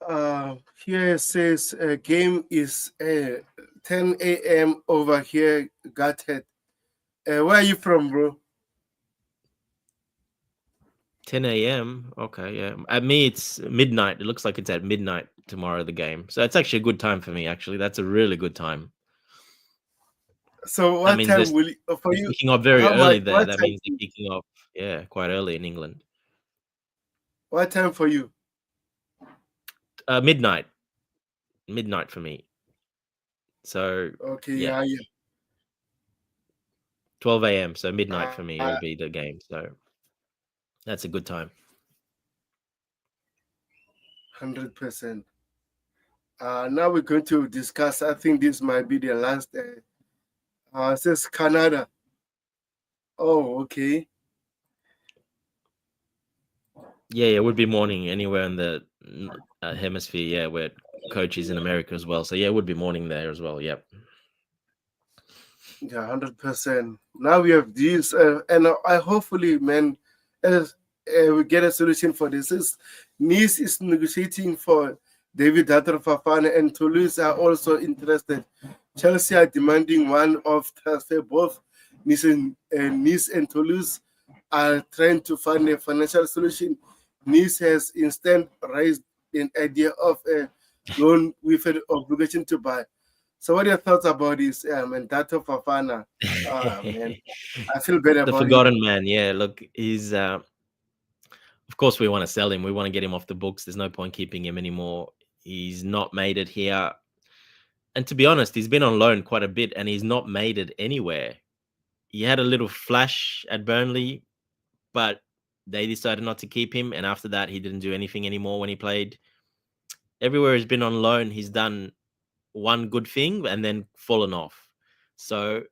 Here it says game is 10 a.m. over here, Gutted. Where are you from, bro? 10 a.m. Okay, yeah. At me, it's midnight. It looks like it's at midnight tomorrow, the game. So it's actually a good time for me, actually. That's a really good time. So That what means time will for they're you? kicking off very How early much? there. That means they're kicking off, yeah, quite early in England. What time for you? Midnight. Midnight for me. So, Okay, yeah, yeah. 12 a.m. So midnight for me will be the game. So that's a good time. 100%. Now we're going to discuss. I think this might be the last. It says Canada. Oh, okay. Yeah, it would be morning anywhere in the hemisphere. Yeah, where coach is in America as well. So yeah, it would be morning there as well. Yep. Yeah, 100%. Now we have this, and I hopefully, man, we get a solution for this. Nice is negotiating for David Fafana, and Toulouse are also interested. Chelsea are demanding one of transfer. Both Nice and Toulouse are trying to find a financial solution. Nice has instead raised an idea of a loan with an obligation to buy. So what are your thoughts about this? And Dato Fafana, man, I feel better The about him. forgotten man. Yeah, look, he's of course we want to sell him. We want to get him off the books. There's no point keeping him anymore. He's not made it here. And to be honest, he's been on loan quite a bit and he's not made it anywhere. He had a little flash at Burnley, but they decided not to keep him. And after that, he didn't do anything anymore when he played. Everywhere he's been on loan, he's done one good thing and then fallen off. So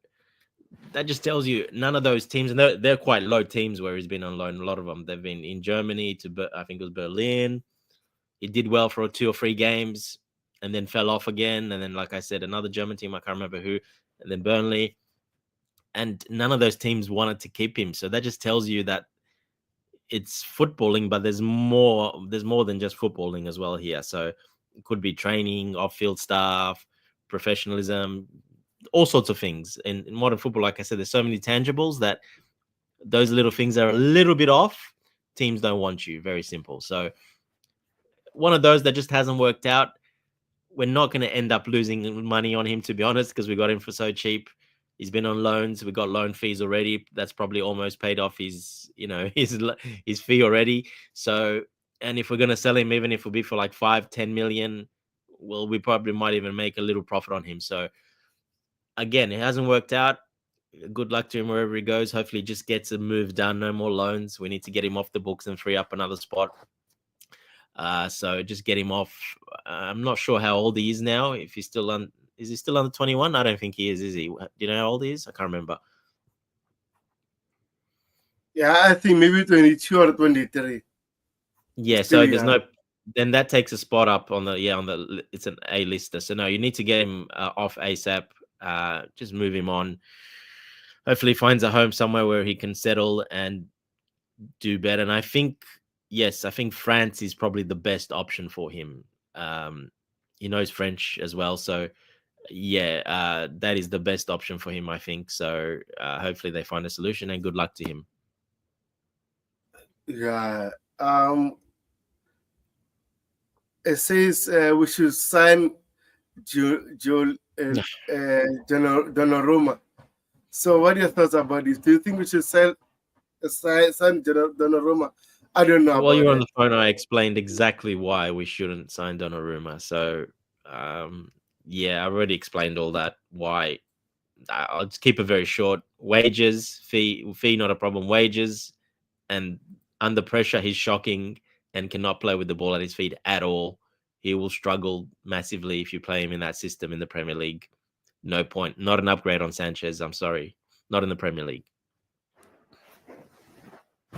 that just tells you none of those teams, and they're quite low teams where he's been on loan. A lot of them, they've been in Germany to, I think it was Berlin. He did well for 2 or 3 games and then fell off again. And then, like I said, another German team, I can't remember who, and then Burnley. And none of those teams wanted to keep him. So that just tells you that it's footballing, but there's more than just footballing as well here. So it could be training, off-field stuff, professionalism, all sorts of things. In modern football, like I said, there's so many tangibles that those little things are a little bit off. Teams don't want you. Very simple. So one of those that just hasn't worked out. We're not going to end up losing money on him, to be honest, because we got him for so cheap. He's been on loans. We got loan fees already. That's probably almost paid off his fee already. So, and if we're going to sell him, even if it'll be for like 5-10 million, well, we probably might even make a little profit on him. So again, it hasn't worked out. Good luck to him wherever he goes. Hopefully he just gets a move done. No more loans. We need to get him off the books and free up another spot. So just get him off. I'm not sure how old he is now. If he's still on, is he still under 21? I don't think he is he? Do you know how old he is? I can't remember. Yeah, I think maybe 22 or 23. Yeah, so there's no. Then that takes a spot up on the it's an A-lister. So no, you need to get him off ASAP. Just move him on. Hopefully, he finds a home somewhere where he can settle and do better. And I think France is probably the best option for him. He knows French as well, so that is the best option for him, I think. So hopefully they find a solution, and good luck to him. Yeah. It says we should sign Donnarumma. So what are your thoughts about this? Do you think we should sign Donnarumma? I don't know. While you were on the phone, I explained exactly why we shouldn't sign Donnarumma. So, I already explained all that. Why? I'll just keep it very short. Wages, fee, not a problem. Wages, and under pressure, he's shocking and cannot play with the ball at his feet at all. He will struggle massively if you play him in that system in the Premier League. No point. Not an upgrade on Sanchez. I'm sorry. Not in the Premier League.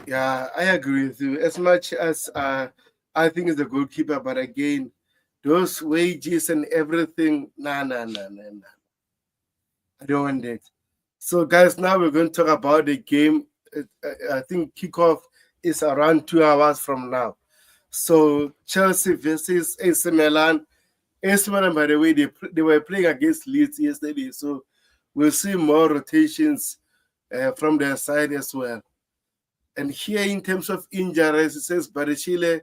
Yeah, I agree with you. As much as I think he's a goalkeeper, but again, those wages and everything, nah. I don't want that. So, guys, now we're going to talk about the game. I think kickoff is around 2 hours from now. So Chelsea versus AC Milan. AC Milan, by the way, they were playing against Leeds yesterday, so we'll see more rotations from their side as well. And here, in terms of injuries, it says Barichile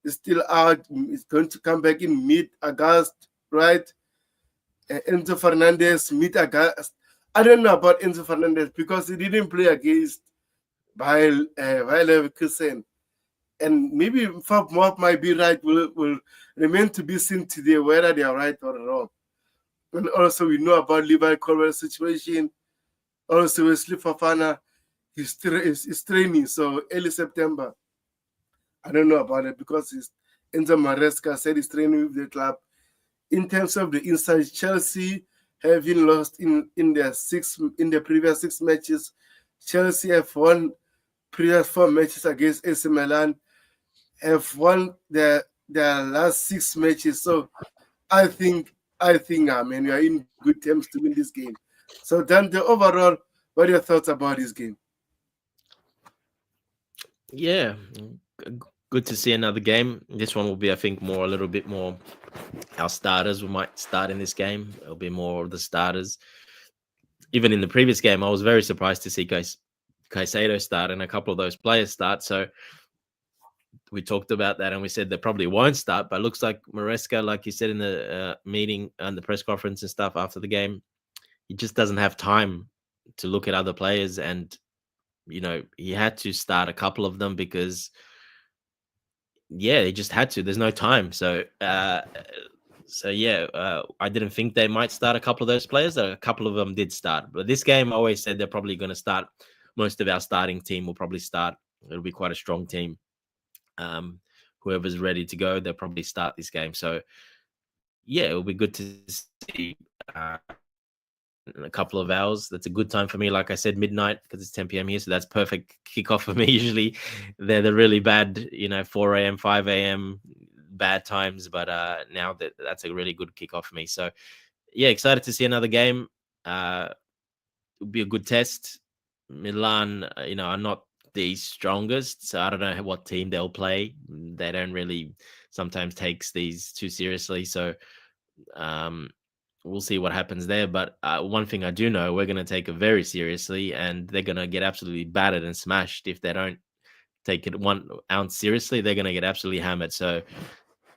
is still out. It's going to come back in mid-August, right? Enzo Fernandez, mid-August. I don't know about Enzo Fernandez because he didn't play against Bayer Leverkusen. And maybe Fab Mob might be right, will remain to be seen today whether they are right or wrong. And also, we know about Levi Colwill situation. Also, Wesley Fofana is training, so early September. I don't know about it because Enzo Maresca said he's training with the club. In terms of the inside, Chelsea having lost in the previous 6 matches. Chelsea have won previous 4 matches against AC Milan, have won their last 6 matches. So I think we are in good terms to win this game. So then the overall, what are your thoughts about this game? Yeah, good to see another game. This one will be, I think, a little bit more. Our starters might start in this game. It'll be more of the starters. Even in the previous game, I was very surprised to see Caicedo start and a couple of those players start. So we talked about that and we said they probably won't start, but it looks like Maresca, like you said in the meeting and the press conference and stuff after the game, he just doesn't have time to look at other players. And, he had to start a couple of them because, he just had to. There's no time. So, I didn't think they might start a couple of those players. A couple of them did start. But this game, I always said they're probably going to start. Most of our starting team will probably start. It'll be quite a strong team. Whoever's ready to go, they'll probably start this game. So, it'll be good to see in a couple of hours. That's a good time for me. Like I said, midnight, because it's 10 p.m. here. So that's perfect kickoff for me. Usually they're the really bad, 4 a.m., 5 a.m., bad times. But now that's a really good kickoff for me. So, excited to see another game. It'll be a good test. Milan, are not the strongest, so I don't know what team they'll play. They don't really sometimes takes these too seriously. So, we'll see what happens there. But one thing I do know, we're going to take it very seriously, and they're going to get absolutely battered and smashed if they don't take it 1 ounce seriously. They're going to get absolutely hammered. So,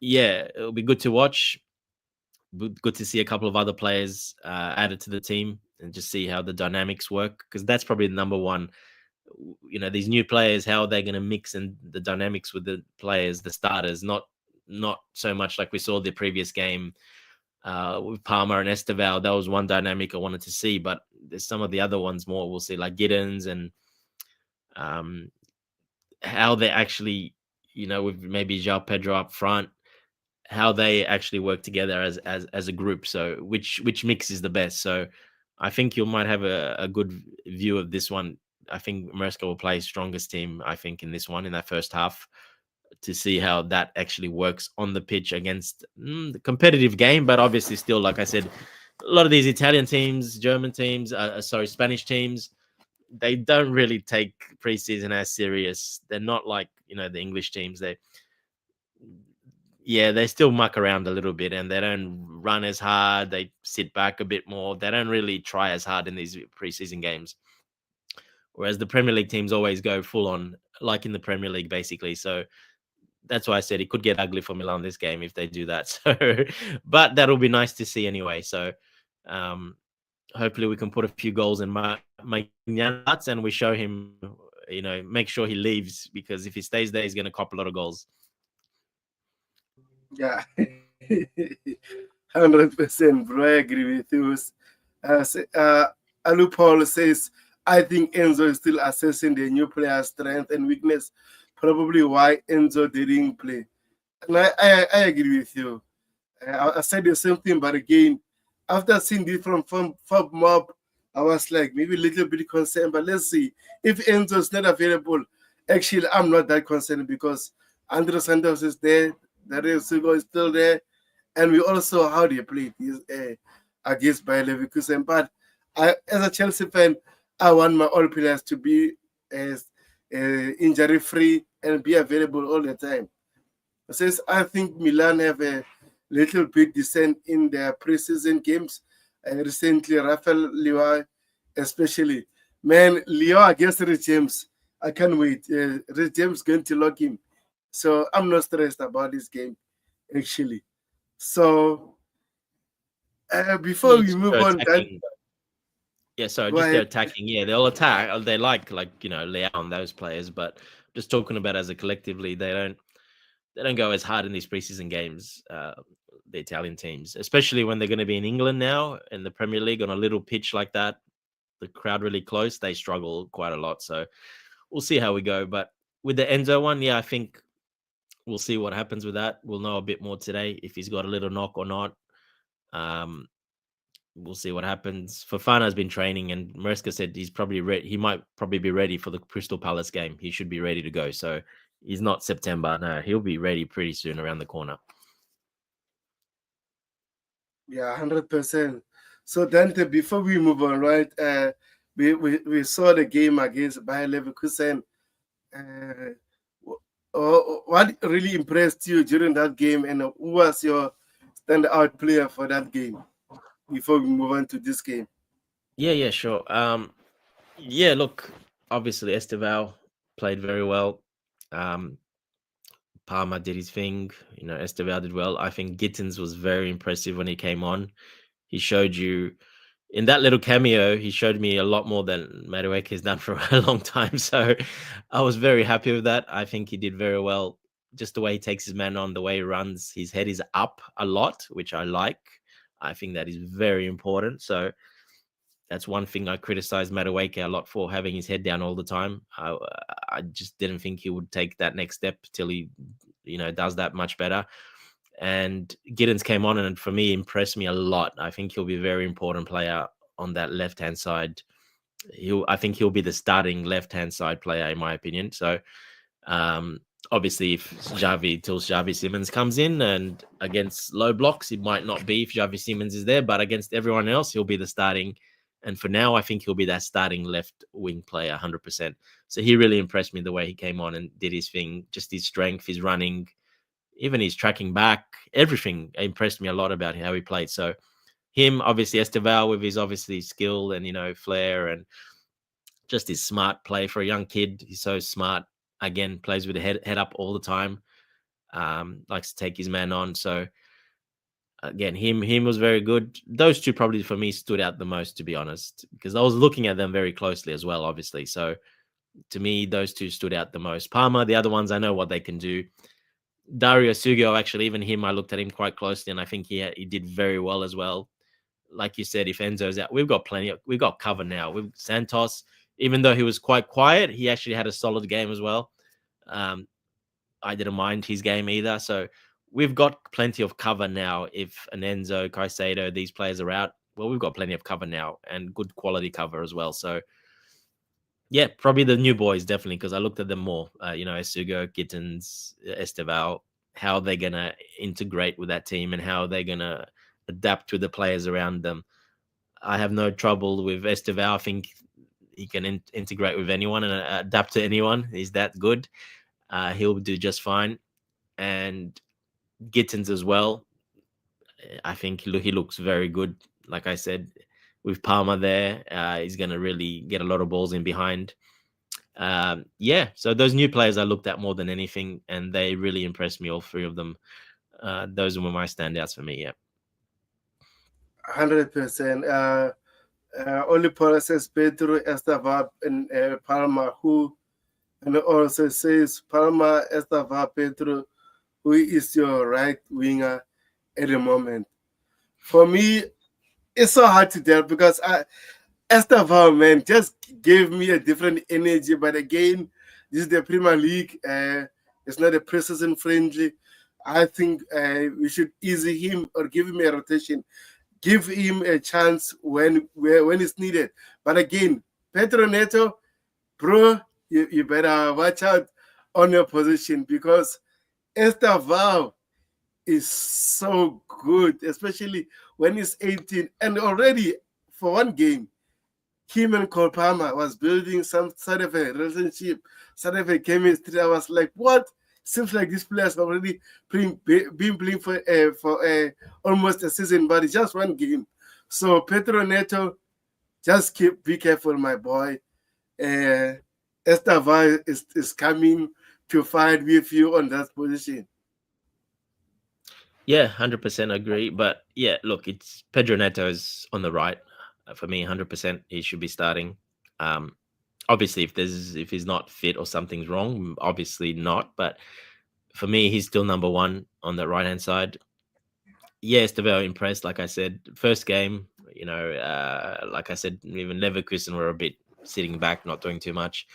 it'll be good to watch. Good to see a couple of other players added to the team and just see how the dynamics work, because that's probably the number one. These new players, how they're going to mix and the dynamics with the players, the starters, not so much like we saw the previous game with Palmer and Estevao. That was one dynamic I wanted to see, but there's some of the other ones more we'll see, like Gittens and how they actually, with maybe João Pedro up front, how they actually work together as a group. So which mix is the best? So I think you might have a good view of this one. I think Maresca will play strongest team, I think, in this one, in that first half, to see how that actually works on the pitch against the competitive game. But obviously still, like I said, a lot of these Italian teams, German teams, Spanish teams, they don't really take preseason as serious. They're not like, the English teams. They still muck around a little bit and they don't run as hard. They sit back a bit more. They don't really try as hard in these preseason games. Whereas the Premier League teams always go full on, like in the Premier League, basically. So that's why I said it could get ugly for Milan this game if they do that. So, but that'll be nice to see anyway. So, hopefully we can put a few goals in Magnanuts and we show him, make sure he leaves, because if he stays there, he's going to cop a lot of goals. Yeah, 100%, bro. I agree with you. Alu Paul says, I think Enzo is still assessing the new player's strength and weakness, probably why Enzo didn't play. And I agree with you. I said the same thing, but again, after seeing this from Mob, I was like, maybe a little bit concerned, but let's see. If Enzo is not available, actually, I'm not that concerned because Andres Santos is there, Dario Silva is still there, and we also saw how they played against Bayer Leverkusen. But as a Chelsea fan, I want my all players to be injury-free and be available all the time. Says I think Milan have a little bit descent in their preseason games. Recently, Rafael Levi, especially. Man, Leo against Rich James. I can't wait. Rich James going to lock him. So I'm not stressed about this game, actually. So before Yeah, we just move they're on, then attacking. Yeah, sorry, go just they're ahead. attacking. Yeah, they'll attack. They like Leao and those players, but just talking about as a collectively, they don't go as hard in these preseason games. The Italian teams, especially when they're going to be in England now in the Premier League on a little pitch like that, the crowd really close, they struggle quite a lot. So we'll see how we go. But with the Enzo one, yeah, I think we'll see what happens with that. We'll know a bit more today if he's got a little knock or not. Um, we'll see what happens. Fofana has been training, and Maresca said he's probably ready. He might probably be ready for the Crystal Palace game. He should be ready to go. So he's not September. No, he'll be ready pretty soon around the corner. Yeah, 100%. So Dante, before we move on, right? We saw the game against Bayer Leverkusen. Uh, what really impressed you during that game, and who was your standout player for that game? Before we move on to this game. Yeah, sure. Yeah, look, obviously Estevao played very well. Um, Palmer did his thing. Estevao did well. I think Gittens was very impressive when he came on. He showed you in that little cameo. He showed me a lot more than Madueke has done for a long time. So I was very happy with that. I think he did very well. Just the way he takes his man on, the way he runs, his head is up a lot, which I like. I think that is very important. So that's one thing I criticize Madueke a lot for, having his head down all the time. I just didn't think he would take that next step till he, does that much better. And Giddens came on and for me impressed me a lot. I think he'll be a very important player on that left-hand side. I think he'll be the starting left-hand side player in my opinion. So obviously if Xavi Simons comes in and against low blocks, it might not be if Xavi Simons is there, but against everyone else, he'll be the starting. And for now, I think he'll be that starting left wing player 100%. So he really impressed me the way he came on and did his thing, just his strength, his running, even his tracking back, everything impressed me a lot about how he played. So him, obviously Estevao with his obviously skill and, flair and just his smart play for a young kid. He's so smart. Again, plays with the head up all the time. Likes to take his man on. So again, him was very good. Those two probably for me stood out the most, to be honest, because I was looking at them very closely as well, obviously. So to me, those two stood out the most. Palmer, the other ones, I know what they can do. Dario Sugo, actually, even him, I looked at him quite closely, and I think he did very well as well. Like you said, if Enzo's out, we've got cover now. With Santos, even though he was quite quiet, he actually had a solid game as well. I didn't mind his game either. So we've got plenty of cover now. If an Enzo, Caicedo, these players are out, well, we've got plenty of cover now and good quality cover as well. So yeah, probably the new boys, definitely, because I looked at them more. Esugo, Gittens, Estevao, how they're going to integrate with that team and how they're going to adapt to the players around them. I have no trouble with Estevao. I think he can integrate with anyone and adapt to anyone. He's that good. He'll do just fine. And Gittens as well. I think he looks very good. Like I said, with Palmer there, he's going to really get a lot of balls in behind. So those new players I looked at more than anything, and they really impressed me, all three of them. Those were my standouts for me, yeah. 100%. Only Paul says Pedro, Estevao, and Palma, who, and also says Palma, Estevao, Pedro, who is your right winger at the moment. For me, it's so hard to tell because Estevao, man, just gave me a different energy. But again, this is the Premier League. It's not a preseason friendly. I think we should ease him or give him a rotation. Give him a chance when it's needed. But again, Pedro Neto, bro, you better watch out on your position because Estevao is so good, especially when he's 18. And already for one game, him and Kolpama was building some sort of a relationship, sort of a chemistry. I was like, what? Seems like this players already been playing for almost a season, but it's just one game. So Pedro Neto, just be careful, my boy. Estevao is coming to fight with you on that position. Yeah, 100% agree. But yeah, look, it's Pedro Neto is on the right. For me, 100% he should be starting. Obviously, if he's not fit or something's wrong, obviously not. But for me, he's still number one on the right hand side. Yeah, Estevao impressed. Like I said, first game, like I said, even Leverkusen were a bit sitting back, not doing too much,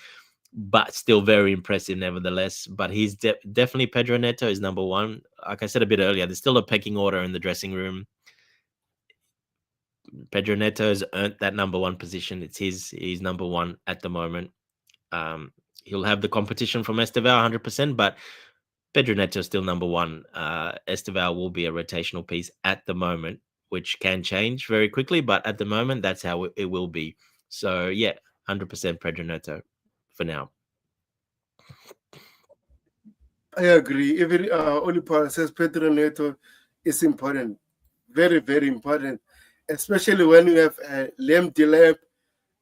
but still very impressive nevertheless. But he's definitely Pedro Neto is number one. Like I said a bit earlier, there's still a pecking order in the dressing room. Pedro Neto has earned that number one position. He's number one at the moment. He'll have the competition from Estevao 100%, but Pedro Neto is still number one. Estevao will be a rotational piece at the moment, which can change very quickly, but at the moment, that's how it will be. So, yeah, 100% Pedro Neto for now. I agree. Even Oliver says Pedro Neto is important. Very, very important. Especially when you have Lem Delep,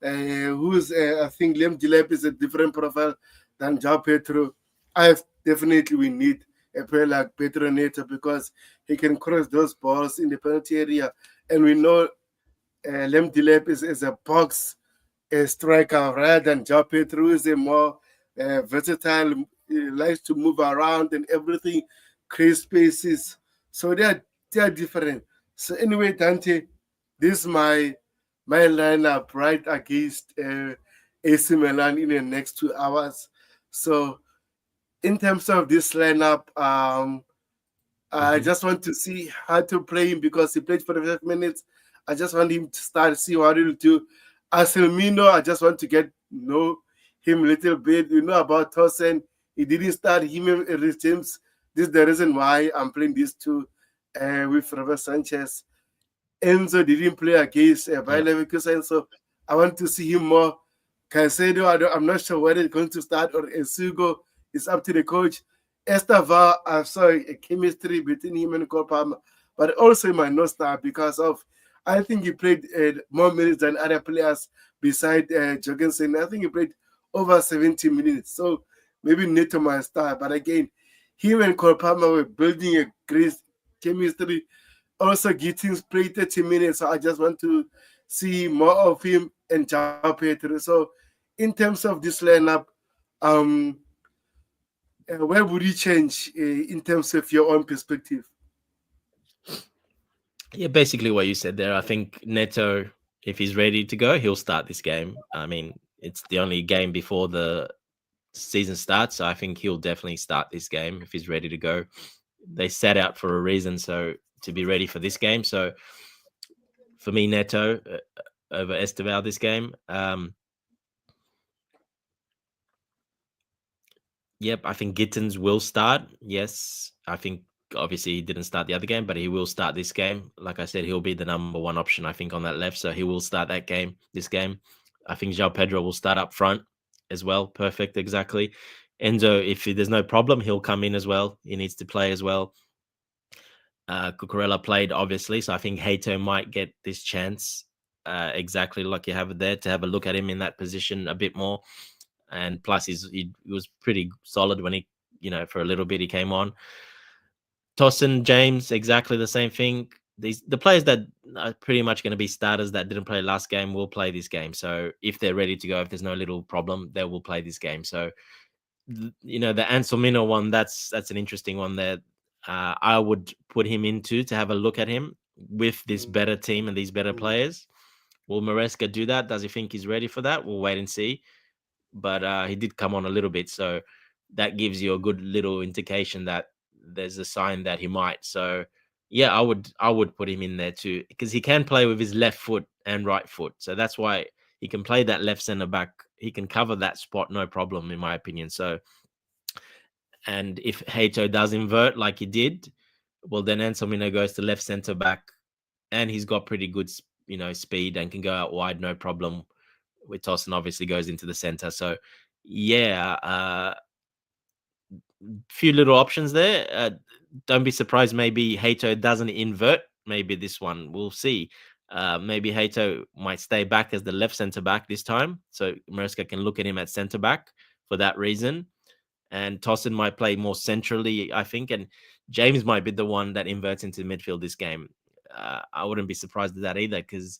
I think Lem Delep is a different profile than João Pedro. We need a player like Pedro Neto because he can cross those balls in the penalty area. And we know Lem Delep is a box striker rather than João Pedro, is a more versatile. He likes to move around and everything, create spaces. So they are different. So anyway, Dante, this is my lineup right against AC Milan in the next 2 hours. So in terms of this lineup, I just want to see how to play him because he played for the 5 minutes. I just want him to start, see what he'll do. Aselmino, I just want to know him a little bit. You know about Tosin. He didn't start him in James. This is the reason why I'm playing these two with Robert Sanchez. Enzo didn't play against Bayer Leverkusen, so I want to see him more. Caicedo, I'm not sure whether he's going to start or Esugo. It's up to the coach. Estevao, I saw a chemistry between him and Cole Palmer, but also he might not start because of, I think he played more minutes than other players beside Jorgensen. I think he played over 70 minutes, so maybe Neto might start. But again, him and Cole Palmer were building a great chemistry. Also, Gittens played 30 minutes, so I just want to see more of him and João Pedro. So, in terms of this lineup, where would you change in terms of your own perspective? Yeah, basically what you said there. I think Neto, if he's ready to go, he'll start this game. I mean, it's the only game before the season starts, so I think he'll definitely start this game if he's ready to go. They set out for a reason, so to be ready for this game. So for me, Neto over Estevao this game. Yep, I think Gittens will start. Yes, I think obviously he didn't start the other game, but he will start this game. Like I said, he'll be the number one option, I think, on that left. So he will start this game. I think João Pedro will start up front as well. Perfect, exactly. Enzo, if there's no problem, he'll come in as well. He needs to play as well. Cucurella played, obviously, so I think Hato might get this chance exactly like you have it there to have a look at him in that position a bit more. And plus, he was pretty solid when for a little bit he came on. Tosin, James, exactly the same thing. The players that are pretty much going to be starters that didn't play last game will play this game. So if they're ready to go, if there's no little problem, they will play this game. So, the Anselmino one, that's an interesting one there. I would put him into to have a look at him with this better team and these better players. Will Maresca do that? Does he think he's ready for that? We'll wait and see. But he did come on a little bit, so that gives you a good little indication that there's a sign that he might. So yeah, I would put him in there too because he can play with his left foot and right foot. So that's why he can play that left center back. He can cover that spot, no problem, in my opinion. So, and if Hato does invert like he did, well, then Anselmino goes to left center back, and he's got pretty good, speed and can go out wide, no problem. With Tosin obviously goes into the center. So yeah, few little options there. Don't be surprised. Maybe Hato doesn't invert. Maybe this one, we'll see. Maybe Hato might stay back as the left centre back this time, so Maresca can look at him at centre back for that reason. And Tossin might play more centrally, I think, and James might be the one that inverts into midfield this game. I wouldn't be surprised at that either, because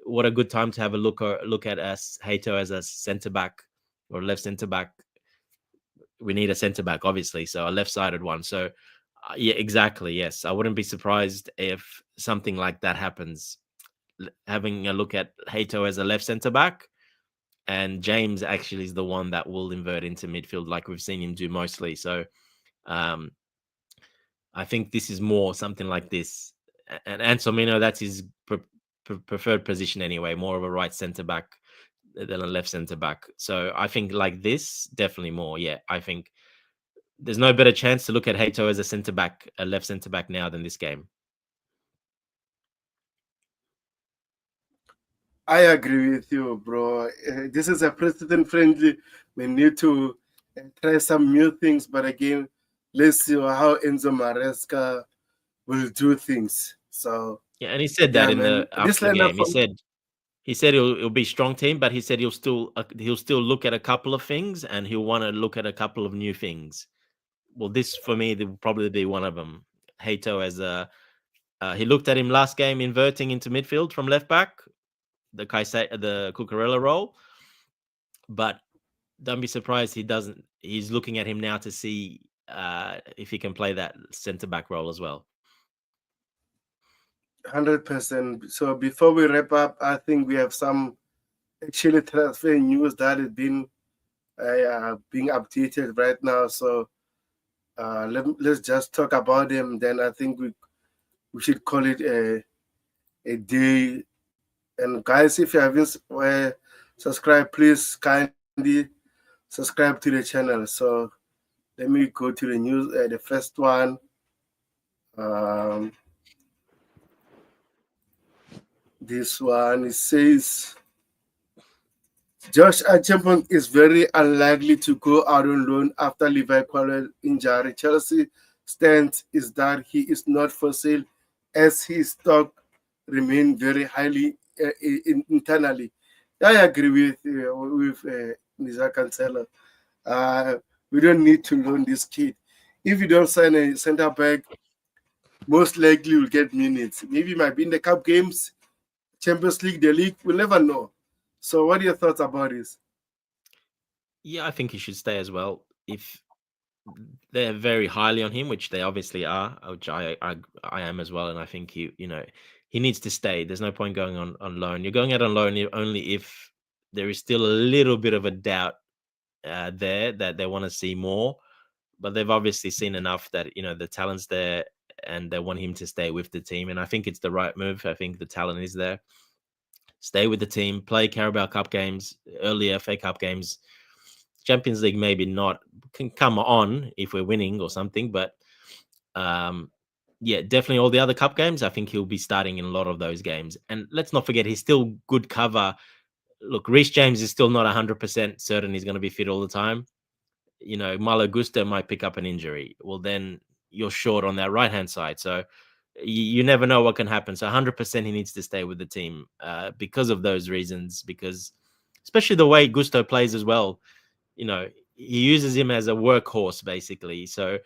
what a good time to have a look at us Hato as a centre back or left centre back. We need a centre back, obviously, so a left-sided one. So, yeah, exactly. Yes, I wouldn't be surprised if something like that happens. Having a look at Hato as a left centre back, and James actually is the one that will invert into midfield, like we've seen him do mostly. So, I think this is more something like this. And Anselmino, that's his preferred position anyway, more of a right centre back than a left centre back. So I think like this, definitely more. Yeah, I think there's no better chance to look at Hato as a centre back, a left centre back now than this game. I agree with you, bro. This is a precedent friendly. We need to try some new things, but again, let's see how Enzo Maresca will do things. So yeah, and he said that in the after the game. He said it'll be strong team, but he said he'll still look at a couple of things, and he'll want to look at a couple of new things. Well, this for me will probably be one of them. Hato as a he looked at him last game inverting into midfield from left back, the Cucurella role, but don't be surprised he doesn't. He's looking at him now to see if he can play that centre back role as well. 100%. So before we wrap up, I think we have some actually transfer news that is being updated right now. So let's just talk about them. Then I think we should call it a day. And guys, if you haven't subscribed, please kindly subscribe to the channel. So let me go to the news. The first one. This one, it says Josh Archimpong is very unlikely to go out on loan after Levi Colwill injury. Chelsea stance is that he is not for sale, as his stock remain very highly internally. I agree with Nisa Cancelo. We don't need to loan this kid. If you don't sign a centre back, most likely you'll get minutes. Maybe it might be in the cup games, Champions League, the league. We'll never know. So, what are your thoughts about this? Yeah, I think he should stay as well. If they're very highly on him, which they obviously are, which I am as well, and I think he needs to stay. There's no point going on loan. You're going out on loan only if there is still a little bit of a doubt there that they want to see more, but they've obviously seen enough that the talent's there and they want him to stay with the team, and I think it's the right move. I think the talent is there. Stay with the team, play Carabao Cup games, early FA Cup games. Champions League maybe not, can come on if we're winning or something, but yeah, definitely all the other cup games, I think he'll be starting in a lot of those games. And let's not forget, he's still good cover. Look, Reece James is still not 100% certain he's going to be fit all the time. Malo Gusto might pick up an injury. Well, then you're short on that right-hand side. So you never know what can happen. So 100% he needs to stay with the team because of those reasons, because especially the way Gusto plays as well. He uses him as a workhorse, basically. So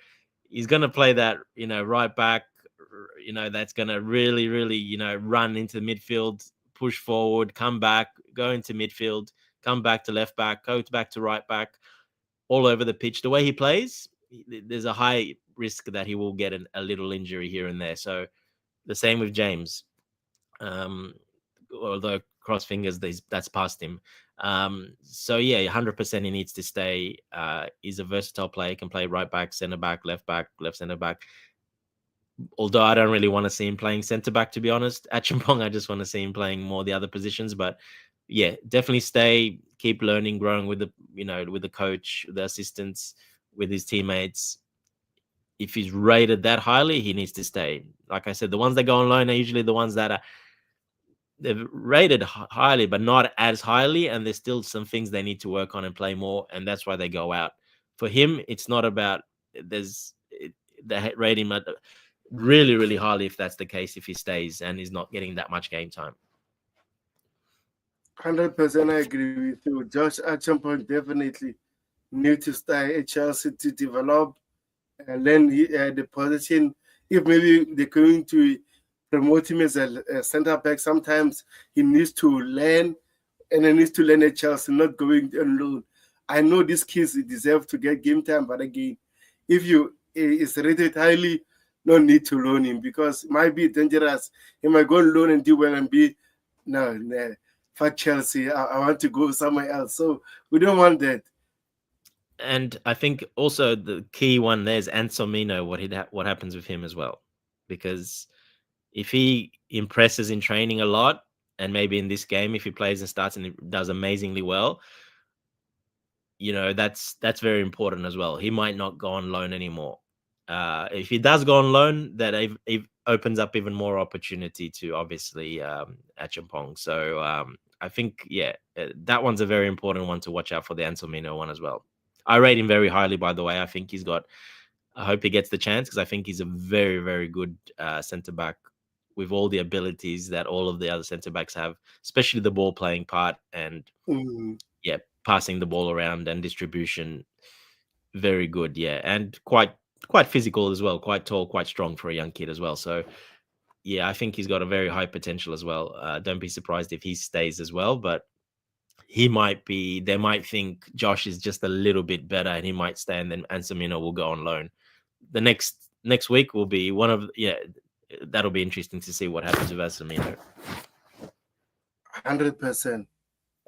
he's going to play that, right back, that's going to really, really, run into midfield, push forward, come back, go into midfield, come back to left back, go back to right back, all over the pitch. The way he plays, there's a high risk that he will get a little injury here and there. So the same with James. Although cross fingers, that's past him. So yeah, 100% he needs to stay. He's a versatile player, can play right back, centre back, left centre back. Although I don't really want to see him playing centre back, to be honest. At Chimpong, I just want to see him playing more the other positions. But yeah, definitely stay, keep learning, growing with the coach, the assistants, with his teammates. If he's rated that highly, he needs to stay. Like I said, the ones that go on loan are usually the ones that they've rated highly, but not as highly, and there's still some things they need to work on and play more, and that's why they go out. For him, it's not about they rate him at really, really highly if that's the case, if he stays and he's not getting that much game time. 100% I agree with you. Josh Archambault definitely need to stay at Chelsea to develop and learn the position. If maybe they're going to promote him as a centre back, sometimes he needs to learn, and he needs to learn at Chelsea, not going on loan. I know these kids deserve to get game time, but again, if you is rated highly, no need to loan him because it might be dangerous. He might go on loan and do well and be no. Fuck Chelsea, I want to go somewhere else. So we don't want that. And I think also the key one there is Anselmino, what happens with him as well. Because if he impresses in training a lot, and maybe in this game, if he plays and starts and does amazingly well, that's very important as well. He might not go on loan anymore. If he does go on loan, that it opens up even more opportunity to obviously Achampong. So I think, that one's a very important one to watch out for, the Anselmino one as well. I rate him very highly, by the way. I think I hope he gets the chance because I think he's a very, very good centre-back with all the abilities that all of the other centre-backs have, especially the ball-playing part and, passing the ball around and distribution. Very good, and quite physical as well, quite tall, quite strong for a young kid as well. So, I think he's got a very high potential as well. Don't be surprised if he stays as well, but they might think Josh is just a little bit better and he might stay, and then Anselmino will go on loan. The next week will be that'll be interesting to see what happens with Anselmino. 100%.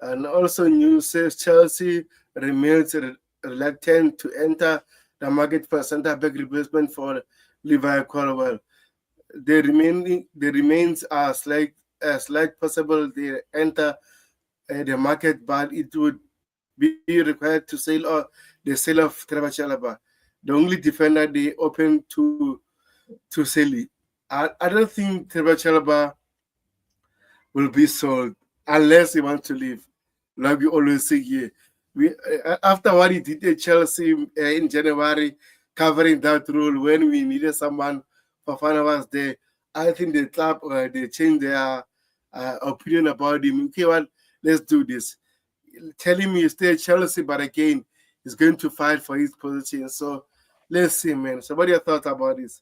And also news says Chelsea remains reluctant to enter the market for centre-back replacement for Levi Colwill. There remains a slight possible they enter the market, but it would be required to sell or the sale of Trevor Chalobah, the only defender they open to sell it. I don't think Trevor Chalobah will be sold unless he wants to leave. Like we always say here, after what he did at Chelsea in January, covering that role when we needed someone, Fofana was there. I think the club they changed their opinion about him. Okay, well, let's do this. Tell him he stay at Chelsea, but again, he's going to fight for his position. So let's see, man. So what are your thoughts about this?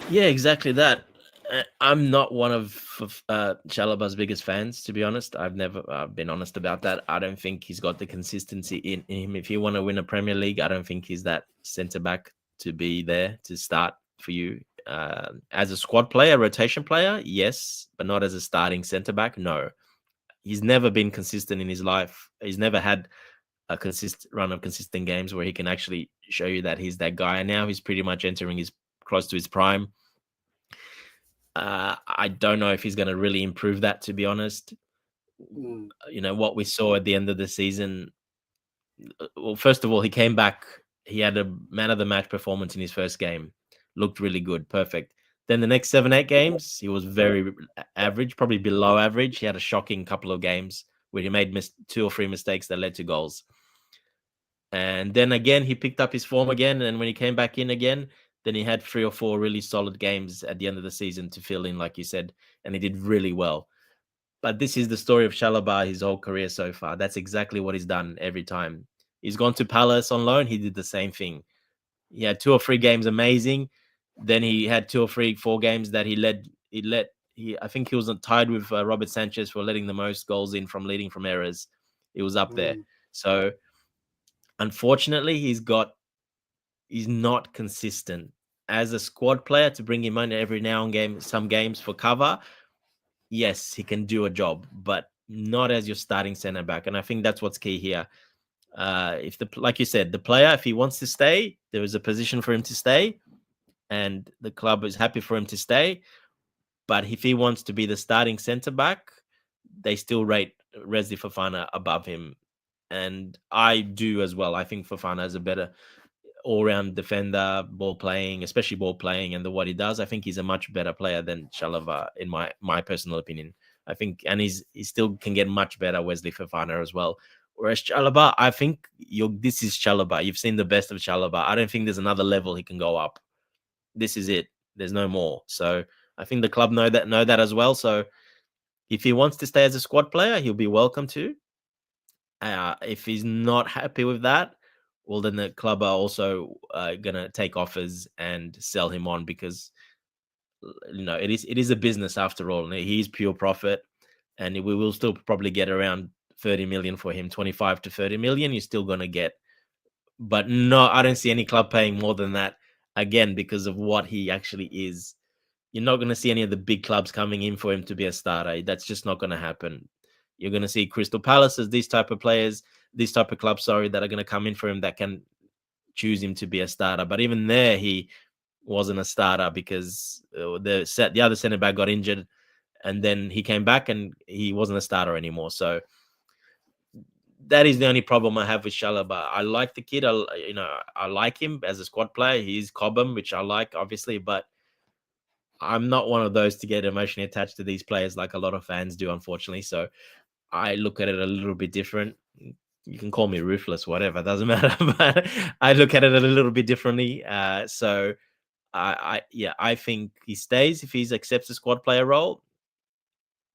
Yeah, exactly that. I'm not one of Chalobah's biggest fans, to be honest. I've never been honest about that. I don't think he's got the consistency in him. If you want to win a Premier League, I don't think he's that centre-back to be there to start for you. As a squad player, rotation player, yes, but not as a starting centre-back, no. He's never been consistent in his life. He's never had a consistent run of consistent games where he can actually show you that he's that guy. And now he's pretty much entering close to his prime. I don't know if he's going to really improve that, to be honest. What we saw at the end of the season. Well, first of all, he came back. He had a man of the match performance in his first game. Looked really good. Perfect. Then the next 7-8 games, he was very average, probably below average. He had a shocking couple of games where he made 2 or 3 mistakes that led to goals. And then again, he picked up his form again. And when he came back in again, then he had 3 or 4 really solid games at the end of the season to fill in, like you said, and he did really well. But this is the story of Chalobah his whole career so far. That's exactly what he's done every time. He's gone to Palace on loan. He did the same thing. He had 2 or 3 games amazing. Then he had 2 or 3, 4 games that I think he was tied with Robert Sanchez for letting the most goals in from leading from errors. It was up there. So unfortunately, he's not consistent as a squad player. To bring him on every now and again, some games for cover, yes, he can do a job, but not as your starting center back. And I think that's what's key here. Like you said, the player, if he wants to stay, there is a position for him to stay, and the club is happy for him to stay. But if he wants to be the starting center back, they still rate Wesley Fofana above him, and I do as well. I think Fofana is a better all-round defender, especially ball playing, and what he does. I think he's a much better player than Chalobah, in my personal opinion. I think, and he still can get much better, Wesley Fofana as well. Whereas Chalobah, I think this is Chalobah. You've seen the best of Chalobah. I don't think there's another level he can go up. This is it. There's no more. So I think the club know that as well. So if he wants to stay as a squad player, he'll be welcome to. If he's not happy with that, well, then the club are also gonna take offers and sell him on, because it is a business after all. He's pure profit, and we will still probably get around 30 million for him, 25 to 30 million. You're still gonna get, but no, I don't see any club paying more than that. Again, because of what he actually is. You're not going to see any of the big clubs coming in for him to be a starter. That's just not going to happen. You're going to see Crystal Palaces, these type of players, these type of clubs, that are going to come in for him that can choose him to be a starter. But even there, he wasn't a starter because the other centre back got injured, and then he came back and he wasn't a starter anymore. So that is the only problem I have with Chalobah. I like the kid. I like him as a squad player. He's Cobham, which I like, obviously, but I'm not one of those to get emotionally attached to these players like a lot of fans do, unfortunately. So I look at it a little bit different. You can call me ruthless, whatever, doesn't matter. But I look at it a little bit differently. So I think he stays if he accepts the squad player role.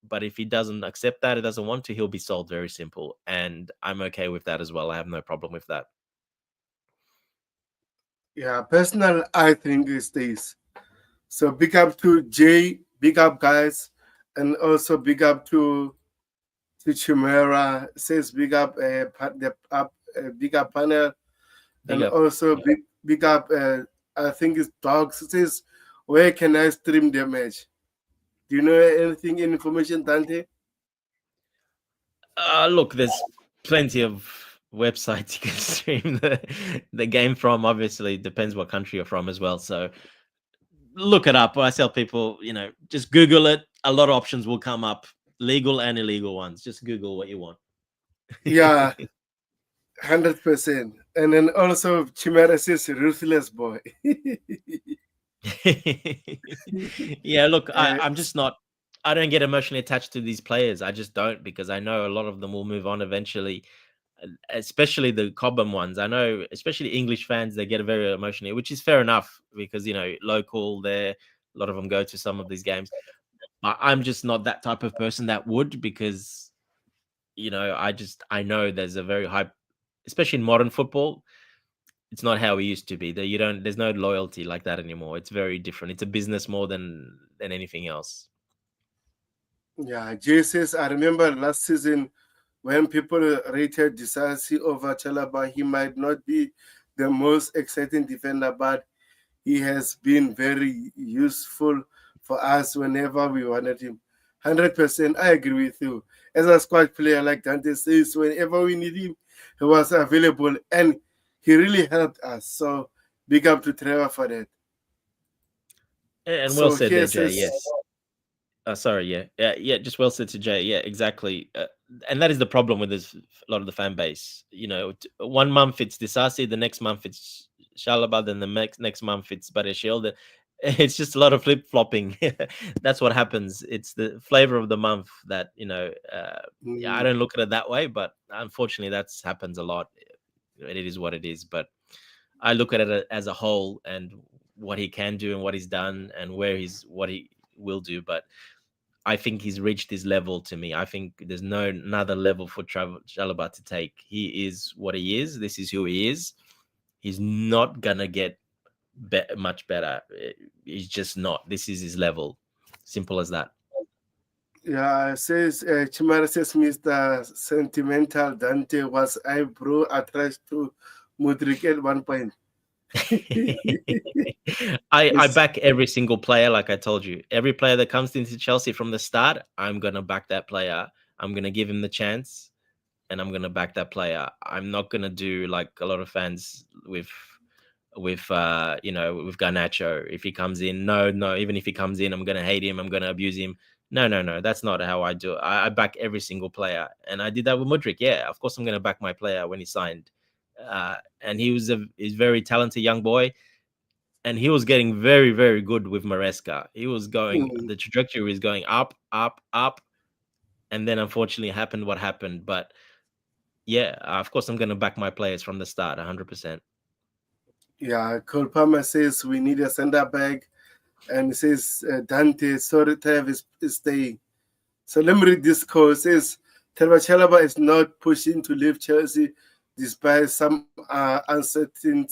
But if he doesn't accept that, he doesn't want to, he'll be sold. Very simple. And I'm okay with that as well. I have no problem with that. Yeah, personal, I think it stays. So big up to Jay, big up guys, and also big up to Chimera. Says big up big up panel, and also big up. I think it's Dogs. It says, where can I stream the match? Do you know anything information, Dante? Look, there's plenty of websites you can stream the game from. Obviously, it depends what country you're from as well. So look it up. I tell people, just Google it. A lot of options will come up, legal and illegal ones. Just Google what you want. Yeah, 100%. And then also Chimera says ruthless boy. Yeah, look, I'm just not. I don't get emotionally attached to these players. I just don't, because I know a lot of them will move on eventually, especially the Cobham ones. I know, especially English fans, they get very emotionally, which is fair enough because, local there, a lot of them go to some of these games. I'm just not that type of person that would, because, I know there's a very high, especially in modern football, it's not how it used to be. There's no loyalty like that anymore. It's very different. It's a business more than anything else. Yeah, Jay says, I remember last season when people rated Disasi over Chalobah, he might not be the most exciting defender, but he has been very useful for us whenever we wanted him. 100%, I agree with you. As a squad player, like Dante says, whenever we need him, he was available and he really helped us. So big up to Trevor for that. And well said there, Jay. Yes. Sorry, yeah. Just well said to Jay. Yeah, exactly. And that is the problem with a lot of the fan base. 1 month it's Disasi, the next month it's Chalobah, then the next month it's Bareshil. It's just a lot of flip flopping. That's what happens. It's the flavor of the month that I don't look at it that way, but unfortunately, that's happens a lot. It is what it is. But I look at it as a whole and what he can do and what he's done and what he will do. But I think he's reached his level to me. I think there's no another level for Chalobah to take. He is what he is. This is who he is. He's not going to get much better. He's just not. This is his level. Simple as that. Yeah, says Chimara says Mr. Sentimental Dante was eyebrow attached to Mudrik at one point. I back every single player, like I told you. Every player that comes into Chelsea from the start, I'm gonna back that player. I'm gonna give him the chance, and I'm gonna back that player. I'm not gonna do like a lot of fans with Garnacho. If he comes in, no, even if he comes in, I'm gonna hate him. I'm gonna abuse him. No, that's not how I do it. I back every single player, and I did that with Mudryk. Yeah, of course I'm gonna back my player when he signed. And he's very talented young boy, and he was getting very, very good with Maresca. He was going, the trajectory was going up, up, up, and then unfortunately happened what happened. But yeah, of course, I'm going to back my players from the start, 100%. Yeah, Cole Palmer says we need a centre back, and he says Dante Soritev is staying. So let me read this quote. It says Telva Chalaba is not pushing to leave Chelsea despite some uncertainty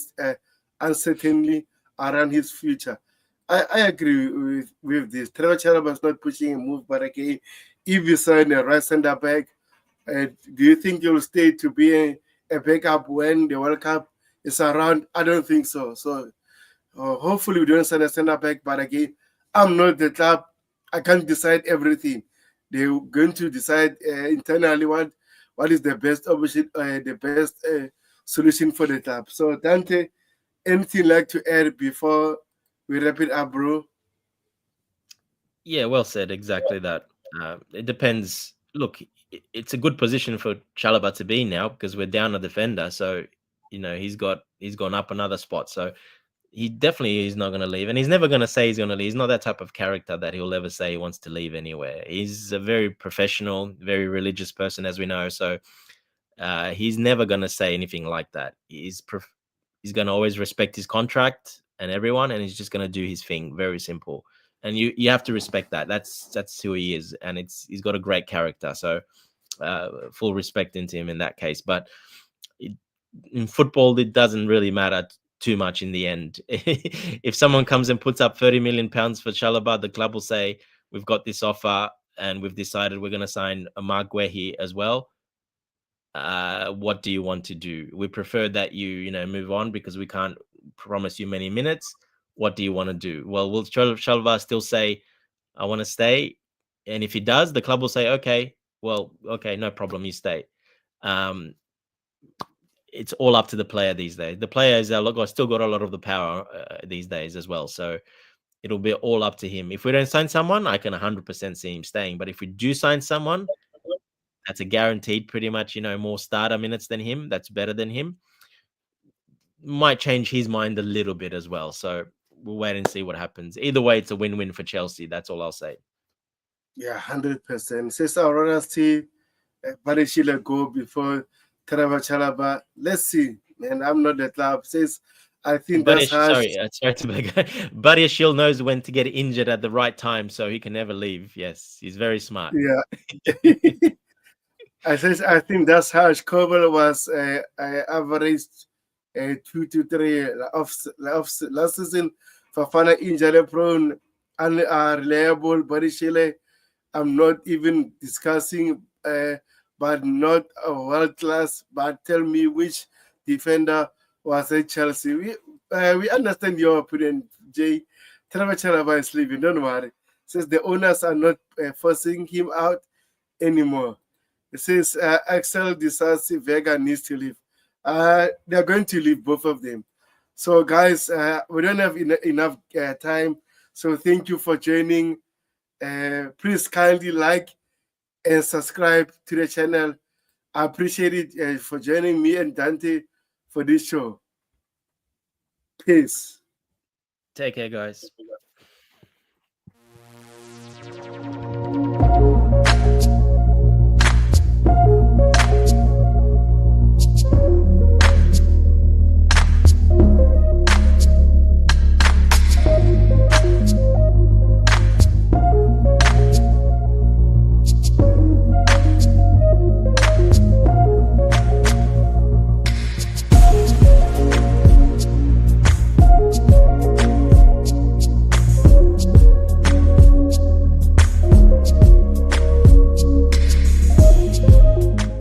around his future. I agree with this. Trevor Chalaba is not pushing a move, but again, if you sign a right centre back, do you think you'll stay to be a backup when the World Cup is around? I don't think so. So hopefully we don't sign a centre back, but again, I'm not the club. I can't decide everything. They're going to decide internally what is the best option, the best solution for the club. So Dante, anything like to add before we wrap it up, bro? Yeah, well said. Exactly that. It depends. Look, it's a good position for Chalaba to be now because we're down a defender. So, he's gone up another spot. So he definitely is not going to leave, and he's never going to say he's going to leave. He's not that type of character that he'll ever say he wants to leave anywhere. He's a very professional, very religious person, as we know. So he's never going to say anything like that. He's going to always respect his contract and everyone, and he's just going to do his thing. Very simple. And you have to respect that. That's who he is, and he's got a great character. So full respect into him in that case. But in football, it doesn't really matter too much in the end. If someone comes and puts up £30 million for Chalaba, the club will say, we've got this offer and we've decided we're going to sign a Mark Guehi as well. What do you want to do? We prefer that you move on because we can't promise you many minutes. What do you want to do? Well, will Chalaba still say, I want to stay? And if he does, the club will say, okay, no problem, you stay. It's all up to the player these days. The players are still got a lot of the power these days as well. So it'll be all up to him. If we don't sign someone, I can 100% see him staying. But if we do sign someone, that's a guaranteed pretty much, more starter minutes than him. That's better than him. Might change his mind a little bit as well. So we'll wait and see what happens. Either way, it's a win-win for Chelsea. That's all I'll say. Yeah, 100%. Says Aurora see Barishila go before Trevor Chalaba. Let's see, man. I'm not the club. Says I think that's harsh. Sorry to beg. Bayer Leverkusen knows when to get injured at the right time, so he can never leave. Yes, he's very smart. Yeah. I think that's harsh. Colwill was averaged 2 to 3 last season. Fafana injury prone, unreliable. Barishile, I'm not even discussing, but not a world class. But tell me which defender was at Chelsea. We understand your opinion, Jay. Trevor Chalaba is leaving. Don't worry. Since the owners are not forcing him out anymore. It says Axel Disasi Veiga needs to leave. They're going to leave, both of them. So, guys, we don't have enough time. So, thank you for joining. Please kindly like and subscribe to the channel. I appreciate it for joining me and Dante for this show. Peace. Take care, guys.